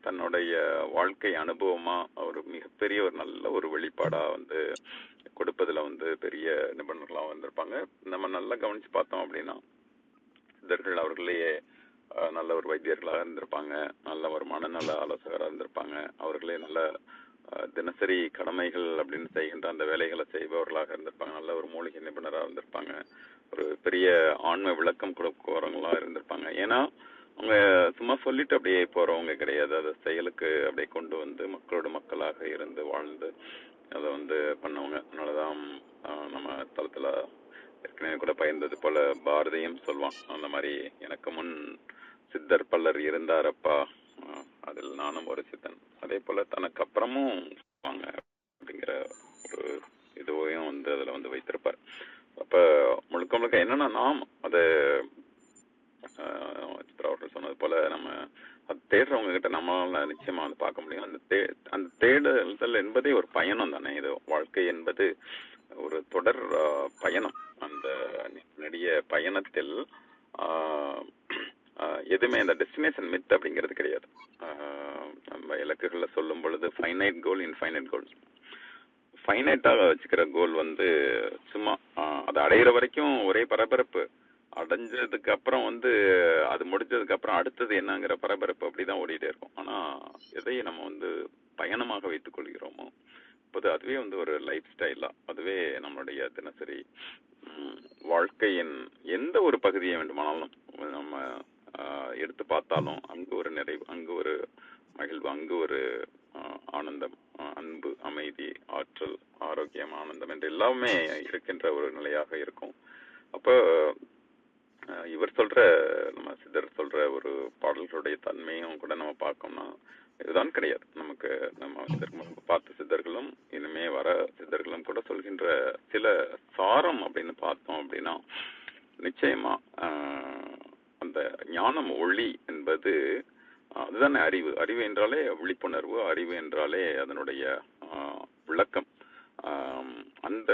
தன்னுடைய வாழ்க்கை அனுபவமா ஒரு மிகப்பெரிய ஒரு நல்ல ஒரு வெளிப்பாடா வந்து கொடுப்பதுல வந்து பெரிய நிபுணர்களா வந்திருப்பாங்க. நம்ம நல்லா கவனிச்சு பார்த்தோம் அப்படின்னா சித்தர்கள் அவர்களையே நல்ல ஒரு வைத்தியர்களாக இருந்திருப்பாங்க, நல்ல ஒரு மனநல ஆலோசகராக இருந்திருப்பாங்க, அவர்களே நல்ல தினசரி கடமைகள் அப்படின்னு செய்கின்ற அந்த வேலைகளை செய்பவர்களாக இருந்திருப்பாங்க, நல்ல ஒரு மூலிகை நிபுணராக இருந்திருப்பாங்க, ஒரு பெரிய ஆன்ம விளக்கம் கொடுப்பவர்களா இருந்திருப்பாங்க. ஏன்னா அவங்க சும்மா சொல்லிட்டு அப்படியே போறவங்க கிடையாது. அதை செயலுக்கு அப்படியே கொண்டு வந்து மக்களோட மக்களாக இருந்து வாழ்ந்து அதை வந்து பண்ணவங்க. அதனாலதான் நம்ம தளத்துல ஏற்கனவே கூட பகிர்ந்தது போல பாரதியும் சொல்வான், அந்த மாதிரி எனக்கு முன் சித்தர் பல்லர் இருந்தாரப்பா, அதில் நானும் ஒரு சித்தன். அதே போல தனக்கு அப்புறமும் வாங்க அப்படிங்கிற ஒரு இதுவையும் வந்து அதுல வந்து வைத்திருப்பார். அப்ப முழுக்க முழுக்க என்னன்னா நாம் அதை சித்ரா அவர்கள் சொன்னது போல நம்ம அது தேடுறவங்க கிட்ட நம்மளால நிச்சயமா வந்து பார்க்க முடியும். அந்த தேடுதல் என்பதே ஒரு பயணம் தானே. இது வாழ்க்கை என்பது ஒரு தொடர் பயணம். அந்த நெடிய பயணத்தில் எதுவுமே அந்த டெஸ்டினேஷன் மித் அப்படிங்கிறது கிடையாது. நம்ம இலக்குகள்ல சொல்லும் பொழுது ஃபைனைட் கோல், இன்ஃபைனைட் கோல். ஃபைனைட்டாக வச்சுக்கிற கோல் வந்து சும்மா அதை அடையிற வரைக்கும் ஒரே பரபரப்பு, அடைஞ்சதுக்கு அப்புறம் வந்து அது முடிஞ்சதுக்கு அப்புறம் அடுத்தது என்னங்கிற பரபரப்பு அப்படிதான் ஓடிட்டே இருக்கும். ஆனா எதையும் நம்ம வந்து பயணமாக வைத்துக் கொள்கிறோமோ இப்போது அதுவே வந்து ஒரு லைஃப் ஸ்டைலா, அதுவே நம்மளுடைய தினசரி வாழ்க்கையின் எந்த ஒரு பகுதியை வேண்டுமானாலும் நம்ம எடுத்து பார்த்தாலும் அங்கு ஒரு நிறைவு, அங்கு ஒரு மகிழ்வு, அங்கு ஒரு ஆனந்தம், அன்பு, அமைதி, ஆற்றல், ஆரோக்கியம், ஆனந்தம் என்று எல்லாமே இருக்கின்ற ஒரு நிலையாக இருக்கும். அப்போ இவர் சொல்ற, நம்ம சித்தர் சொல்ற ஒரு பாடல்களுடைய தன்மையும் கூட நம்ம பார்க்கோம்னா இதுதான் கிடையாது. நமக்கு நம்ம இதற்கு முன்பு பார்த்த சித்தர்களும் இனிமே வர சித்தர்களும் கூட சொல்கின்ற சில சாரம் அப்படின்னு பார்த்தோம் அப்படின்னா, நிச்சயமா அந்த ஞானம் ஒளி என்பது அதுதானே அறிவு. அறிவு என்றாலே விழிப்புணர்வு, அறிவு என்றாலே அதனுடைய விளக்கம். அந்த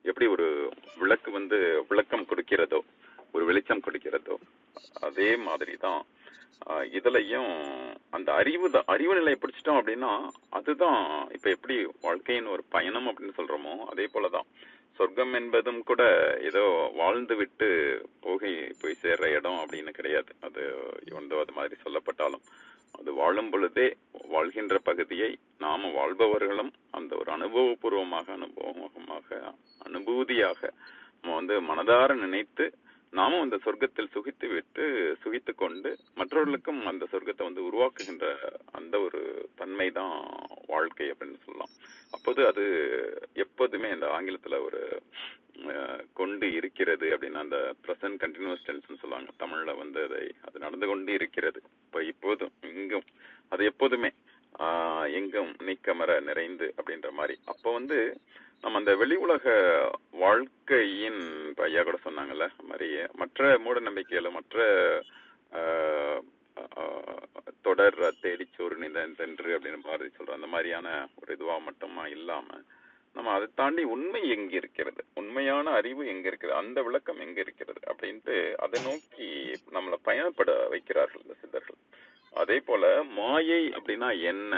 எப்படி ஒரு விளக்கு வந்து விளக்கம் கொடுக்கிறதோ, ஒரு வெளிச்சம் கொடுக்கிறதோ, அதே மாதிரி தான் இதுலயும் அந்த அறிவு நிலையை பிடிச்சிட்டோம் அப்படின்னா அதுதான் இப்ப எப்படி வாழ்க்கையின் ஒரு பயணம் அப்படின்னு சொல்றோமோ அதே போலதான் சொர்க்கம் என்பதும் கூட ஏதோ வாழ்ந்து விட்டு போய் சேர்ற இடம் அப்படின்னு கிடையாது. அது அது மாதிரி சொல்லப்பட்டாலும் அது வாழும் பொழுதே வாழ்கின்ற பகுதியை நாம வாழ்பவர்களும் அந்த ஒரு அனுபவபூர்வமாக அனுபூதியாக நம்ம வந்து மனதார நினைத்து நாமும் அந்த சொர்க்கத்தில் சுகித்து கொண்டு மற்றவர்களுக்கும் அந்த சொர்க்கத்தை வந்து உருவாக்குகின்ற அந்த ஒரு தன்மை தான் வாழ்க்கை அப்படின்னு சொல்லலாம். அப்போது அது எப்போதுமே இந்த ஆங்கிலத்துல ஒரு கொண்டு இருக்கிறது அப்படின்னா அந்த ப்ரெசன்ட் கண்டினியூஸ் டென்ஸ்னு சொல்லுவாங்க. தமிழ்ல வந்து அது நடந்து கொண்டு இருக்கிறது. இப்போதும் இங்கும் அது எப்போதுமே எங்கும் நீக்கமர நிறைந்து அப்படின்ற மாதிரி. அப்போ வந்து நம்ம அந்த வெளி உலக வாழ்க்கையின் ஐயா கூட சொன்னாங்கல்ல மாதிரி மற்ற மூட நம்பிக்கையில மற்ற தொடர் தேடி சோறு நின்று அப்படின்னு மாதிரி சொல்ற அந்த மாதிரியான ஒரு இதுவா மட்டுமா இல்லாம நம்ம அதை தாண்டி உண்மை எங்க இருக்கிறது, உண்மையான அறிவு எங்க இருக்கிறது, அந்த விளக்கம் எங்க இருக்கிறது அப்படின்ட்டு அதை நோக்கி நம்மளை பயணப்பட வைக்கிறார்கள் இந்த சித்தர்கள். அதே போல மாயை அப்படின்னா என்ன,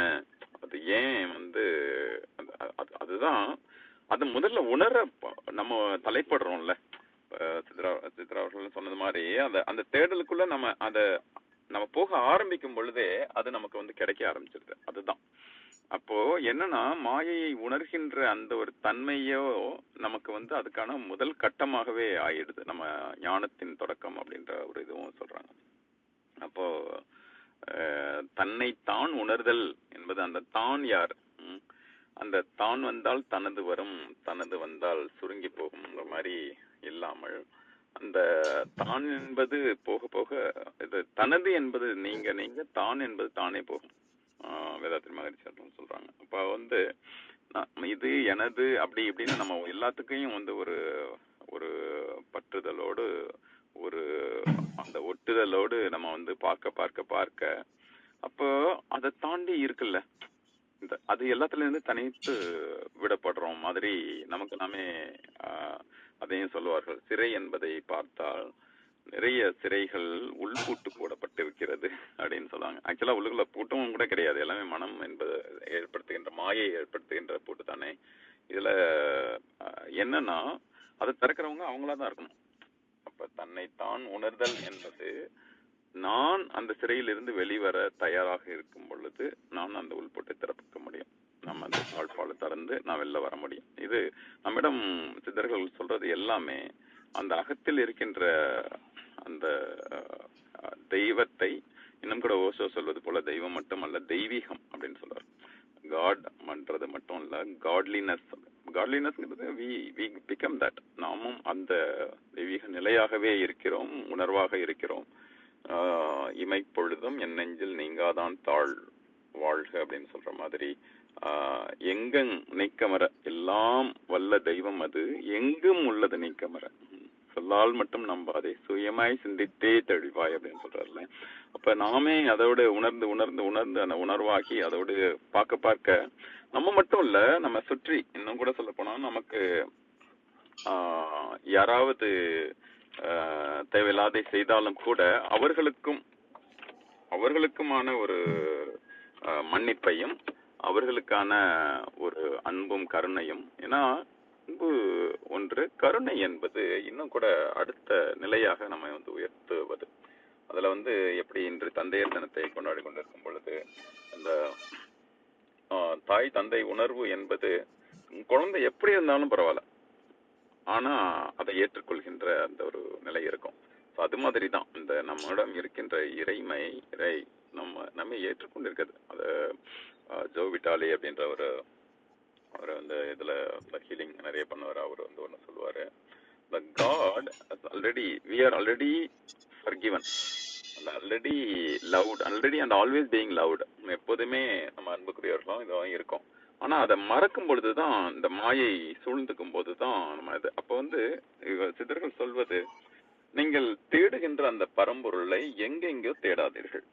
அது ஏன் வந்து அதுதான் அது முதல்ல உணர நம்ம தலைப்படுறோம்ல. சித்ரா அவர்கள் சொன்னது மாதிரி அந்த தேடலுக்குள்ள நம்ம போக ஆரம்பிக்கும் பொழுதே அது நமக்கு வந்து கிடைக்க ஆரம்பிச்சிருது. அதுதான் அப்போ என்னன்னா மாயையை உணர்கின்ற அந்த ஒரு தன்மையோ நமக்கு வந்து அதுக்கான முதல் கட்டமாகவே ஆயிடுது. நம்ம ஞானத்தின் தொடக்கம் அப்படின்ற ஒரு இதுவும் சொல்றாங்க. அப்போ தன்னைத்தான் உணர்தல் என்பது அந்த தான் யார், அந்த தான் வந்தால் தனது வரும், தனது வந்தால் சுருங்கி போகும்ன்ற மாதிரி இல்லாமல் அந்த தான் என்பது போக போக இது தனது என்பது நீங்க தான் என்பது தானே போகும். வேதாத்திரி மகரிஷி சொல்றாங்க. அப்ப வந்து இது எனது அப்படி இப்படின்னு நம்ம எல்லாத்துக்கையும் வந்து ஒரு பற்றுதலோடு ஒரு அந்த ஒட்டுதலோடு நம்ம வந்து பார்க்க அப்போ அதை தாண்டி இருக்குல்ல அது எல்லாத்துல இருந்து தனித்து விடப்படுறோம் மாதிரி நமக்கு நாமே அதையும் சொல்லுவார்கள். சிறை என்பதை பார்த்தால் நிறைய சிறைகள் உள்பூட்டு போடப்பட்டிருக்கிறது அப்படின்னு சொல்லுவாங்க. ஆக்சுவலா உள்ளுக்குள்ள பூட்டும் கூட கிடையாது, எல்லாமே மனம் என்பது ஏற்படுத்துகின்ற மாயை ஏற்படுத்துகின்ற பூட்டு தானே. இதுல என்னன்னா அதை திறக்கிறவங்க அவங்களாதான் இருக்கணும். அப்ப தன்னைத்தான் உணர்தல் என்பது நான் அந்த சிறையிலிருந்து வெளிவர தயாராக இருக்கும் பொழுது நான் அந்த உள்பூட்டை திறப்பிக்க முடியும். நம்ம அந்த தாழ்பாலை திறந்து நான் வெளில வர முடியும். இது நம்மிடம் சித்தர்கள் சொல்றது எல்லாமே அந்த அகத்தில் இருக்கின்ற அந்த தெய்வத்தை, இன்னும் கூட ஓசோ சொல்வது போல தெய்வம் மட்டும் அல்ல தெய்வீகம் அப்படின்னு சொல்றாரு. காட் பண்றது மட்டும் இல்ல, காட்லினஸ் we become that. நாமும் அந்த தெய்வீக நிலையாகவே இருக்கிறோம், உணர்வாக இருக்கிறோம். இமைப்பொழுதும் என் நெஞ்சில் நீங்காதான் தாழ் வாழ்க அப்படின்னு சொல்ற மாதிரி எங்கும் நீக்கமர எல்லாம் வல்ல தெய்வம் அது எங்கும் உள்ளது நீக்கமர சொல்லால் மட்டும் நம்பாதே சுயமாய் சிந்தித்தே தெளிவாய் அப்படின்னு சொல்றாருல. அப்ப நாமே அதோட உணர்ந்து அந்த உணர்வாகி அதோடு பார்க்க நம்ம மட்டும் இல்ல, நம்ம சுற்றி இன்னும் கூட சொல்ல போனா நமக்கு யாராவது தேவையில்லாத செய்தாலும் கூட அவர்களுக்குமான ஒரு மன்னிப்பையும் அவர்களுக்கான ஒரு அன்பும் கருணையும். ஏன்னா அன்பு ஒன்று, கருணை என்பது இன்னும் கூட அடுத்த நிலையாக நம்ம வந்து உயர்த்துவது. அதுல வந்து எப்படி இன்று தந்தையர் தினத்தை கொண்டாடி கொண்டிருக்கும் பொழுது அந்த தாய் தந்தை உணர்வு என்பது குழந்தை எப்படி இருந்தாலும் பரவாயில்ல, ஆனா அதை ஏற்றுக்கொள்கின்ற அந்த ஒரு நிலை இருக்கும். அது மாதிரிதான் இந்த நம்மிடம் இருக்கின்ற இறை நம்ம ஏற்றுக்கொண்டிருக்கிறது. அது ஜோ விட்டாலி அப்படின்ற ஒரு வந்து இதுல ஹீலிங் நிறைய பண்ணுவார். அவர் வந்து ஒண்ணு சொல்லுவாரு, the God has already, we are already forgiven and already loved, already and always being loved. எப்போதுமே நம்ம அன்புக்குரியவர்களும் இதுவும் இருக்கும். ஆனா அதை மறக்கும் பொழுதுதான், இந்த மாயை சூழ்ந்துக்கும் போதுதான் நம்ம இது. அப்போ சித்தர்கள் சொல்வது, நீங்கள் தேடுகின்ற அந்த பரம்பொருளை எங்கெங்கோ தேடாதீர்கள்,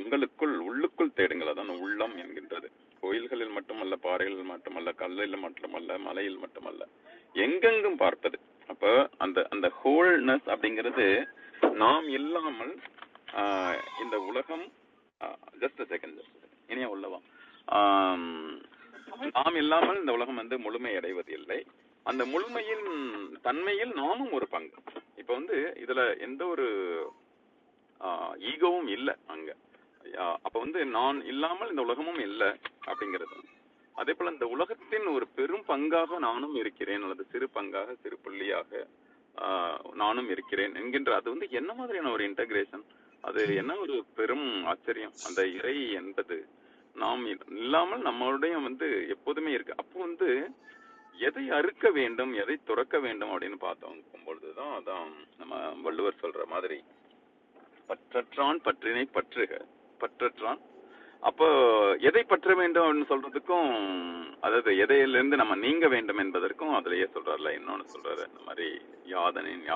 உங்களுக்குள் உள்ளுக்குள் தேடுங்கள். அதான் உள்ளம் என்கின்றது. கோயில்களில் மட்டுமல்ல, பாறைகளில் மட்டுமல்ல, கல்லில் மட்டுமல்ல, மலையில் மட்டுமல்ல, எங்கெங்கும் பார்ப்பது. அப்ப அந்த அந்த ஹோல்னஸ் அப்படிங்கிறது நாம் இல்லாமல் இந்த உலகம், ஜஸ்ட் செகண்ட் இனியா உள்ளவா, நாம் இல்லாமல் இந்த உலகம் முழுமை அடைவது இல்லை. அந்த முழுமையின் தன்மையில் நாமும் ஒரு பங்கு. இப்ப இதுல எந்த ஒரு ஈகோவும் இல்லை அங்க. அப்ப நான் இல்லாமல் இந்த உலகமும் இல்லை அப்படிங்கிறது. அதே போல இந்த உலகத்தின் ஒரு பெரும் பங்காக நானும் இருக்கிறேன், அல்லது சிறு பங்காக, சிறு புள்ளியாக நானும் இருக்கிறேன் என்கின்ற அது என்ன மாதிரியான ஒரு இன்டகிரேஷன், அது என்ன ஒரு பெரும் ஆச்சரியம். அந்த இறை என்பது நாம் இல்லாமல் நம்மளுடைய எப்போதுமே இருக்கு. அப்போ எதை அறுக்க வேண்டும், எதை துறக்க வேண்டும் அப்படின்னு பார்த்தோம் பொழுதுதான், அதான் நம்ம வள்ளுவர் சொல்ற மாதிரி, பற்றற்றான் பற்றினை பற்றுக, பற்றற்றான். அப்போ எதை பற்ற வேண்டும் அப்படின்னு சொல்றதுக்கும், அதாவது எதையிலிருந்து நம்ம நீங்க வேண்டும் என்பதற்கும் அதுலயே சொல்றாருல. இன்னொன்னு சொல்றாரு இந்த மாதிரி, யாதனின்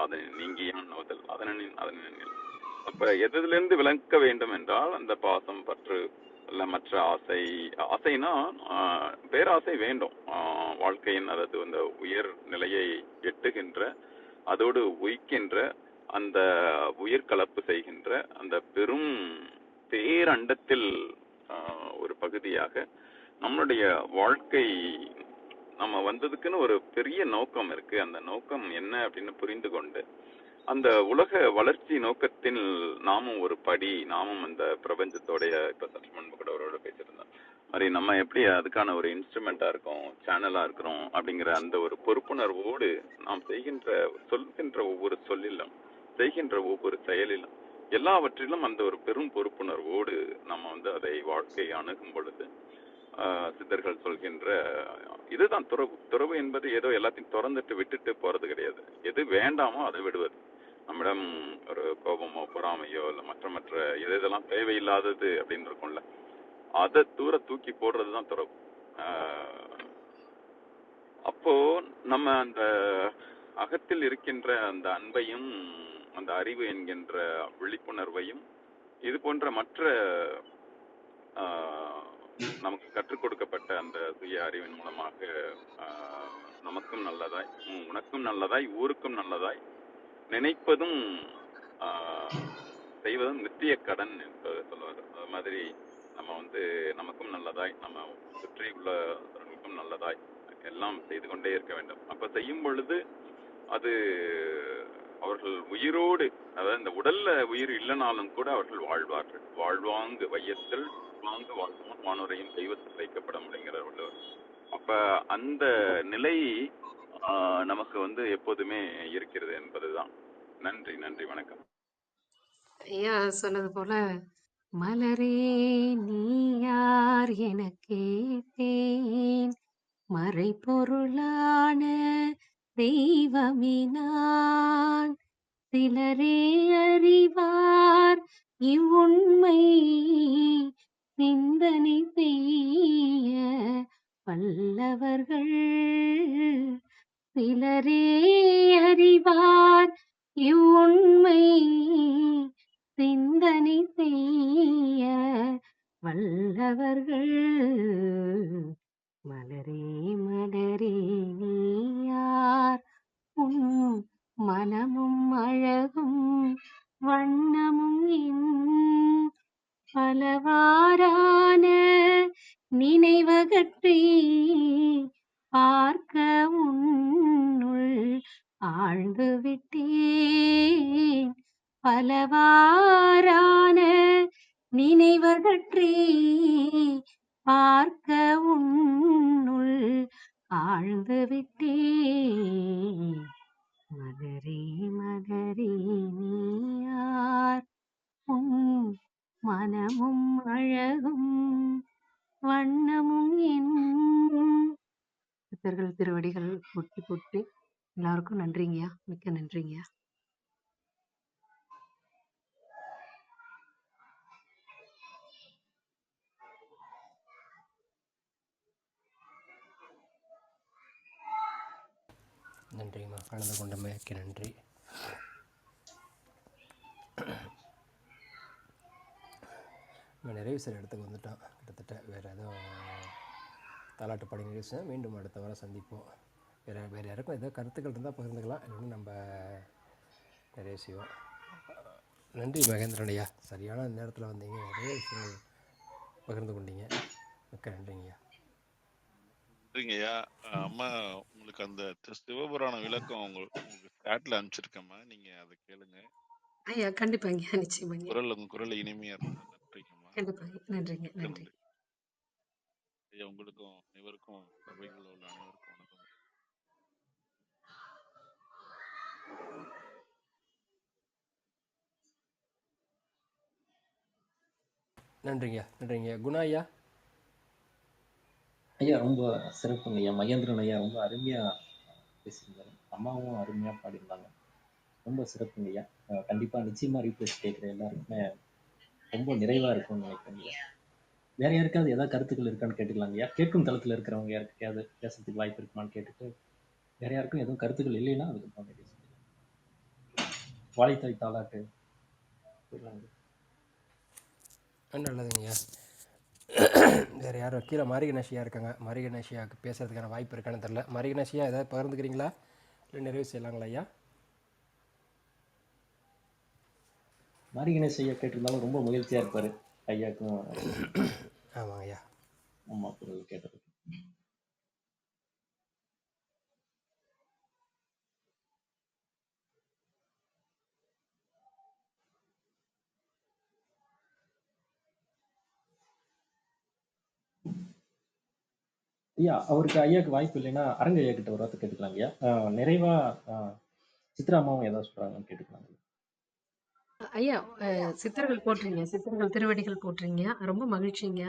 நீங்கியான் நோதல் அதனின் அதனின். அப்ப எதுல இருந்து விளக்க வேண்டும் என்றால், அந்த பாசம், பற்று, இல்ல மற்ற ஆசை. ஆசைனா பேராசை வேண்டும் வாழ்க்கையின், அதாவது அந்த உயர் நிலையை எட்டுகின்ற, அதோடு உயிக்கின்ற, அந்த உயிர் கலப்பு செய்கின்ற அந்த பெரும் பேரண்டத்தில் ஒரு பகுதியாக நம்மளுடைய வாழ்க்கை, நம்ம வந்ததுக்குன்னு ஒரு பெரிய நோக்கம் இருக்கு. அந்த நோக்கம் என்ன அப்படின்னு புரிந்து கொண்டு, அந்த உலக வளர்ச்சி நோக்கத்தில் நாமும் ஒரு படி, நாமும் அந்த பிரபஞ்சத்தோடைய, இப்ப சற்று முன்பு கூட அவரோட பேசியிருந்தோம் மாதிரி, நம்ம எப்படி அதுக்கான ஒரு இன்ஸ்ட்ருமெண்டா இருக்கோம், சேனலா இருக்கிறோம் அப்படிங்கிற அந்த ஒரு பொறுப்புணர்வோடு நாம் சொல்கின்ற ஒவ்வொரு சொல்லிலும், செய்கின்ற ஒவ்வொரு செயலிலும், எல்லாவற்றிலும் அந்த ஒரு பெரும் பொறுப்புணர்வோடு நம்ம அதை வாழ்க்கை அணுகும் பொழுது, சித்தர்கள் சொல்கின்ற இதுதான் துறவு. துறவு என்பது ஏதோ எல்லாத்தையும் திறந்துட்டு விட்டுட்டு போறது கிடையாது. எது வேண்டாமோ அதை விடுவது. நம்மிடம் ஒரு கோபமோ, பொறாமையோ, இல்ல மற்ற எதெல்லாம் தேவையில்லாதது அப்படின்னு இருக்கும்ல, அதை தூக்கி போடுறதுதான் துறவு. அப்போ நம்ம அந்த அகத்தில் இருக்கின்ற அந்த அன்பையும், அந்த அறிவு என்கின்ற விழிப்புணர்வையும், இது போன்ற மற்ற நமக்கு கற்றுக் கொடுக்கப்பட்ட அந்த சுய அறிவின் மூலமாக நமக்கும் நல்லதாய், உனக்கும் நல்லதாய், ஊருக்கும் நல்லதாய் நினைப்பதும் செய்வதும் நித்திய கடன் என்பதை சொல்லுவார். அது மாதிரி நம்ம நமக்கும் நல்லதாய், நம்ம சுற்றி உள்ளவர்களுக்கும் நல்லதாய் எல்லாம் செய்து கொண்டே இருக்க வேண்டும். அப்ப செய்யும் பொழுது அது அவர்கள் உயிரோடு, அதாவது இந்த உடல்ல உயிர் இல்லைனாலும் கூட அவர்கள் வாழ்வார்கள். வாழ்வாங்கு வையத்தில் வாங்கு வாழ்வான் வானுரையும் தெய்வத்தில் வைக்கப்பட முடியுங்கிற உள்ளவர். அப்ப அந்த நிலை நமக்கு எப்போதுமே இருக்கிறது என்பதுதான். நன்றி, நன்றி, வணக்கம். ஐயா சொன்னது போல, மலரே நீ யார் என கேட்டேன், மறைபொருளான தெய்வமே நான், சிலரே அறிவார் இவ்வுண்மை, சிந்தனை செய்ய வல்லவர்கள், சிலரே அறிவார் இவ்வுண்மை, சிந்தனை செய்ய வல்லவர்கள். மலரே மலரே நீ யார், உன் மனமும் அழகும் வண்ணமும் என், பலவாறான நினைவகற்றி பார்க்க உன்னுள் ஆழ்ந்து விட்டேன், பலவாறான நினைவகற்றி பார்க்க உன்னுள் ஆழ்ந்து விட்டேன். மலரே மலரே நீ யார், உன் மனமும் அழகும் வண்ணமும் என். சித்தர்கள் திருவடிகள் போற்றி போற்றி. எல்லாருக்கும் நன்றிங்கய்யா. மிக்க நன்றிங்கய்யா. நன்றிங்கம்மா, கலந்து கொண்டமைக்கு நன்றி. நம்ம நிறைவு சில இடத்துக்கு வந்துட்டோம் கிட்டத்தட்ட. வேறு எதுவும் தாலாட்டு பாடி நிகழ்ச்சி மீண்டும் அடுத்த வாரம் சந்திப்போம். வேறு யாருக்கும் ஏதோ கருத்துக்கள் இருந்தால் பகிர்ந்துக்கலாம், இல்லைன்னு நம்ம நிறைவு செய்வோம். நன்றி மகேந்திரன் ஐயா, சரியான நேரத்தில் வந்தீங்க, நிறைய விஷயங்கள் பகிர்ந்து கொண்டீங்க. மிக்க நன்றிங்கய்யா. நன்றிங்கய்யா. அம்மா உங்களுக்கு அந்த சிவபுராண விளக்கம் உங்களுக்கு சாட்ல அனுப்பிச்சிருக்கேம்மா, நீங்க அதை கேளுங்க. ஐயா கண்டிப்பாங்கய்யா, நிச்சயமாங்க. உங்க குரல் இனிமையா இருந்தது. நன்றிங்கம்மா. கண்டிப்பாங்க. நன்றிங்க. நன்றி. நன்றி ஐயா. உங்களுக்கும் அனைவருக்கும் சபைகளில் உள்ள அனைவருக்கும் வணக்கம். நன்றிங்கய்யா. நன்றிங்க குணா ஐயா. ஐயா ரொம்ப சிறப்புங்க ஐயா. மகேந்திரன் ஐயா ரொம்ப அருமையா பேசியிருந்தாரு. அம்மாவும் அருமையா பாடியிருந்தாங்க. ரொம்ப சிறப்புங்க ஐயா. கண்டிப்பா நிச்சயமா ரீப்ளேஸ் கேட்குற எல்லாருக்குமே ரொம்ப நிறைவா இருக்கும்னு நினைக்கிறேன் ஐயா. வேற யாருக்காவது ஏதாவது கருத்துக்கள் இருக்கான்னு கேட்டுக்கலாங்க ஐயா. கேட்கும் தளத்துல இருக்கிறவங்க யாருக்கையாவது பேசுறதுக்கு வாய்ப்பு இருக்குமான்னு கேட்டுட்டு, வேற யாருக்கும் எதுவும் கருத்துக்கள் இல்லைன்னா அதுக்கப்புறம் நிறைய சொல்லிடலாம். வாழைத்தாய் தாலாட்டு போயிடலாங்க. நல்லதுங்கய்யா. வேறு யாரும் கீழே மரிகணேஷியா இருக்காங்க, மரிகணேஷியாவுக்கு பேசுகிறதுக்கான வாய்ப்பு இருக்கான்னு தெரில. மரிகணேஷியா ஏதாவது பகிர்ந்துக்கிறீங்களா, இல்லை நிறைவு செய்யலாங்களா ஐயா? மாரி கணேஷ் ஐயா கேட்டிருந்தாலும் ரொம்ப மகிழ்ச்சியா இருப்பாரு. ஐயாக்கும் ஆமாங்க ஐயா. அம்மா குரல் கேட்டது. ஐயா அவருக்கு ஐயாவுக்கு வாய்ப்பு இல்லைன்னா அரங்க ஐயா கிட்ட ஒரு வார்த்தை கேட்டுக்கலாம் ஐயா. நிறைவா சித்ராமாவும் ஏதாவது சொல்றாங்கன்னு கேட்டுக்கலாம். ஐயா சித்தர்கள் போட்டுறீங்க, சித்தர்கள் திருவடிகள் போட்டுறீங்க. ரொம்ப மகிழ்ச்சிங்க.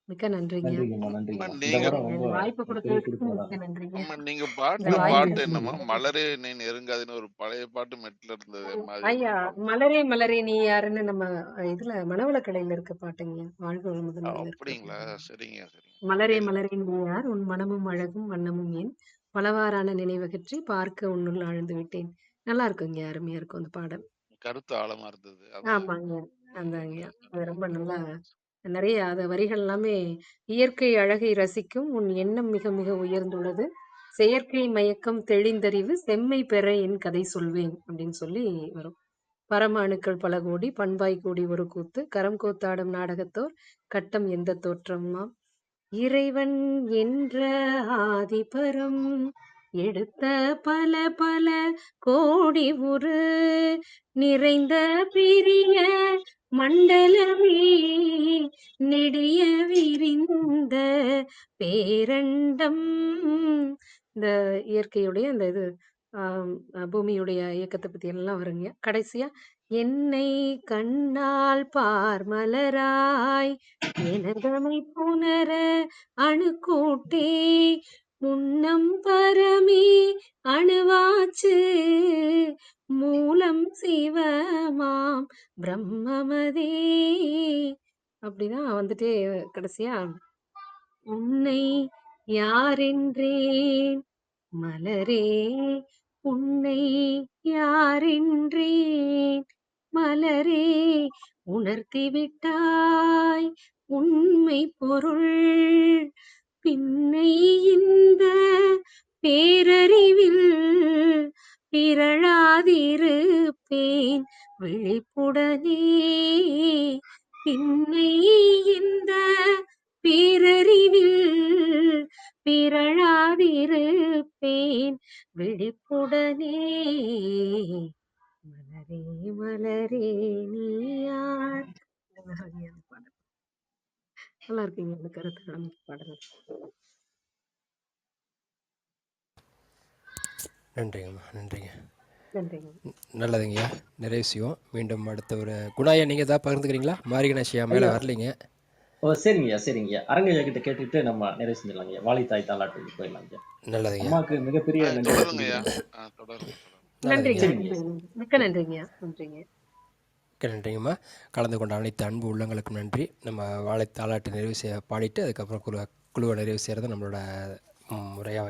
மிக்க நன்றிங்க. நன்றிங்கம்மா, நன்றிங்கம்மா. அம்மா, இந்த நீங்க வாரம் ரொம்ப இந்த வாய்ப்பு பெரிய கொடுத்ததுக்கு கொடுப்போம் மிக்க நன்றிங்க. அம்மா நீங்க இந்த பாட்டுல வாய்ப்பு பாட்டு என்னம்மா, மலரே நீ நெருங்காதுன்னு ஒரு பழைய பாட்டு மெட்ல இருந்தது மாதிரி ஐயா, மலரே மலரே நீ யாருன்னு நம்ம இதுல மனவளக்கலையில இருக்க பாட்டுங்க. வாழ்க வளமுடன் இருக்கிற அப்படிங்களா? பாட்டு. சரிங்க சரிங்க. மலரே கேள்வி மலரே நீ யார், உன் மனமும் அழகும் வண்ணமும் ஏன், பலவாறான நினைவகற்றி பார்க்க உன்னுள் ஆழ்ந்து விட்டேன். நல்லா இருக்குங்க, அருமையா இருக்கும் அந்த பாடல். கருத்து ஆழமா இருந்தது. அதான் ஆமாங்க. அந்தாங்க. அது ரொம்ப நல்லா நிறைய அத வரிகள் எல்லாமே இயற்கை அழகை ரசிக்கும் உன் எண்ணம் மிக மிக உயர்ந்துள்ளது. செயற்கை மயக்கம் தெளிந்தறிவு செம்மை பெற என் கதை சொல்வேன் அப்படின்னு சொல்லி வரும். பரம அணுக்கள் பல கோடி பண்பாய் கூடி ஒரு கூத்து கரம் கோத்தாடும் நாடகத்தோர் கட்டம் எந்த தோற்றமாம் இறைவன் என்ற ஆதிபரம் எடுத்த பல பல கோடி உரு நிறைந்த பிரிய மண்டலமே நெடிய விரிந்த பேரண்டம். இந்த இயற்கையுடைய அந்த இது பூமியுடைய இயக்கத்தை பத்தி எல்லாம் வருங்க. கடைசியா என்னை கண்ணால் பார் மலராய் எனதமை புனர அணுக்கூட்டே முன்னம் பரமே அணுவாச்சு மூலம் சிவமாம் பிரம்மமதே. அப்படிதான் வந்துட்டு கடைசியா உன்னை யாரென்றேன் மலரே உன்னை யாரென்றேன் மலரே உணர்த்தி விட்டாய் உண்மை பொருள் பின்னை இந்த பேரறிவில் பிறழாதிருப்பேன் விழிப்புடனே. பின்னை இந்த பேரறிவில் பிறழாதிருப்பேன் விழிப்புடனே. மலரே மலரே நீ யார். நல்லா இருக்குங்க அந்த கருத்து பாடல். நன்றிங்கம்மா. நன்றிங்க. நன்றிங்க. நல்லதுங்கய்யா. நிறைவு செய்வோம். மீண்டும் அடுத்த ஒரு குணாயா, நீங்கள் ஏதாவது பகிர்ந்துக்கிறீங்களா? மாரிகணேஷியா மேலே ஐயா வரலைங்க. ஓ, சரிங்கய்யா, சரிங்கய்யா. அரங்கய்யா கிட்ட கேட்டுட்டு நம்ம நிறைவு செஞ்சிடலாங்கய்யா. வாழை தாய் தாலாட்டுக்கு போயிடலாங்கய்யா. நல்லதுங்கய்யா. அம்மாவுக்கு மிகப்பெரிய நன்றியை தொடருங்கய்யா. சொல்லிக்கிறேன். தொடருங்க. நல்லதுங்கய்யா. சரிங்கய்யா. மிக்க நன்றிங்கய்யா. நன்றிங்க. மிக்க நன்றிங்கம்மா. கலந்து கொண்ட அனைத்து அன்பு உள்ளங்களுக்கும் நன்றி. நம்ம வாழை தாலாட்டு நிறைவு செய்ய பாடிட்டு அதுக்கப்புறம் குழுவை நிறைவு செய்கிறது நம்மளோட முறையாக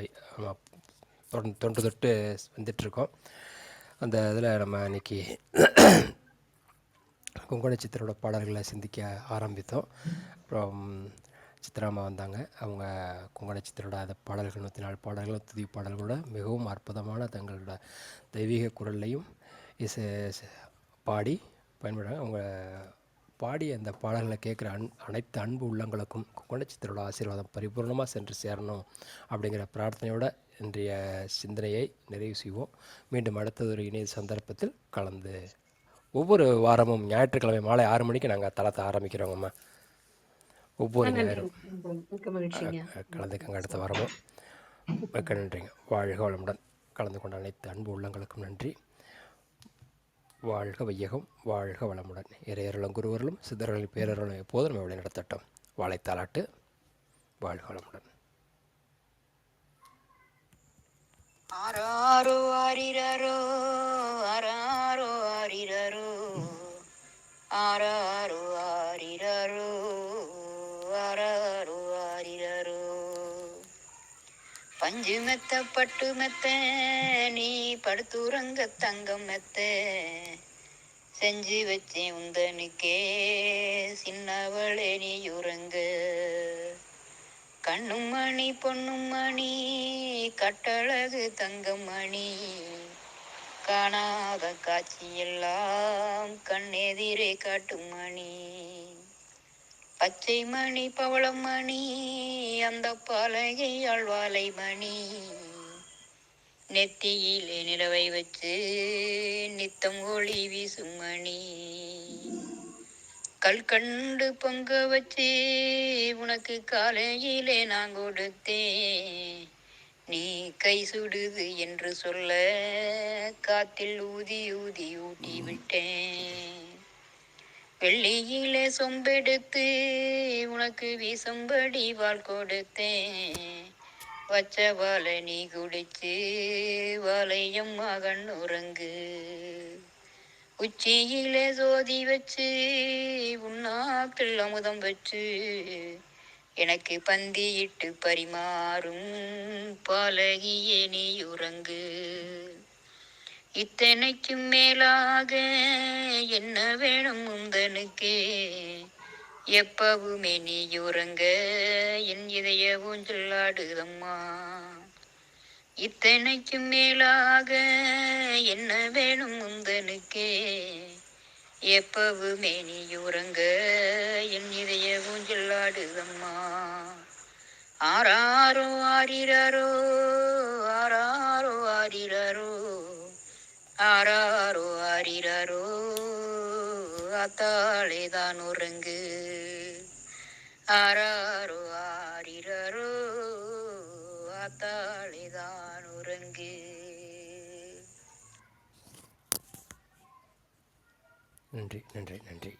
தொன்று தொட்டு வந்துட்டுருக்கோம். அந்த இதில் நம்ம இன்னைக்கு குங்குண சித்திரோட பாடல்களை சிந்திக்க ஆரம்பித்தோம். அப்புறம் சித்ராமா வந்தாங்க. அவங்க குங்குண சித்திரோட அந்த பாடல்கள் 104 பாடல்களும் துதி பாடல்களோட மிகவும் அற்புதமான தங்களோட தெய்வீக குரல்லையும் பாடி பயன்படுறாங்க. அவங்க பாடி அந்த பாடல்களை கேட்குற அனைத்து அன்பு உள்ளங்களுக்கும் குங்குண சித்திரோட ஆசீர்வாதம் பரிபூர்ணமாக சென்று சேரணும் அப்படிங்கிற பிரார்த்தனையோட இன்றைய சிந்தனையை நிறைவு செய்வோம். மீண்டும் அடுத்ததொரு இணைய சந்தர்ப்பத்தில் கலந்து ஒவ்வொரு வாரமும் ஞாயிற்றுக்கிழமை மாலை 6 மணிக்கு நாங்கள் தளத்தை ஆரம்பிக்கிறோங்கம்மா. ஒவ்வொரு ஞாயிறும் மிக்க மகிழ்ச்சிங்க. கலந்துக்கங்க. அடுத்த வாரமும் மிக்க நன்றிங்க. வாழ்க வளமுடன். கலந்து கொண்ட அனைத்து அன்பு உள்ளங்களுக்கும் நன்றி. வாழ்க வையகம், வாழ்க வளமுடன். இறையருளும் குருவருளும் சித்தர்களின் பேரருளும் எப்போதும் நம்ம வழி நடத்தட்டும். வாழைத்தாலாட்டு. வாழ்க வளமுடன். ஆராரோ ஆரிரரோ ஆராரோ ஆரிரரோ ஆராரோ ஆரிரரோ ஆராரோ ஆரிரரோ பஞ்சு மெத்த பட்டு மெத்த நீ படுத்துறங்க தங்கம் மெத்த செஞ்சு வச்சேன் உந்தனுக்கே சின்னவளே நீ உறங்க கண்ணும் மணி பொண்ணும் மணி கட்டழகு தங்கம் மணி காணாத காட்சியெல்லாம் கண்ணெதிரே காட்டும் மணி பச்சை மணி பவளம் மணி அந்த பலகை ஆழ்வாலை மணி நெத்தியிலே நிலவை வச்சு நித்தம் ஒளி வீசும் மணி கல் கண்டு பொங்க வச்சு உனக்கு காலையிலே நான் கொடுத்தேன் நீ கை சுடுது என்று சொல்ல காத்தில் ஊதி ஊதி ஊட்டி விட்டேன் வெள்ளியிலே சொம்பெடுத்து உனக்கு வீசம்படி வாள் கொடுத்தேன் வச்ச வாழை நீ குடிச்சு வாழையம்மா கண்ணுறங்கு உச்சியிலே சோதி வச்சு உன்னாக்கில் அமுதம் வச்சு எனக்கு பந்தியிட்டு பரிமாறும் பாலகியே நீ உறங்கு இத்தனைக்கும் மேலாக என்ன வேணும் உந்தனுக்கு எப்பவுமே நீ உறங்க என் இதய ஊஞ்சல் ஆடுதம்மா இத்தனைக்கும் மேலாக என்ன வேணும் உந்தனுக்கு எப்பவுமே நீ உறங்க என் இதய ஊஞ்சல் ஆடுதம்மா ஆராரோ ஆரிரரோ ஆராரோ ஆரிரரோ ஆராரோ ஆரிரரோ அத்தாளே தான் உறங்கு ஆராரோ ஆரிரரோ ஆத்தாளே தான் உறங்கு. நன்றி நன்றி நன்றி.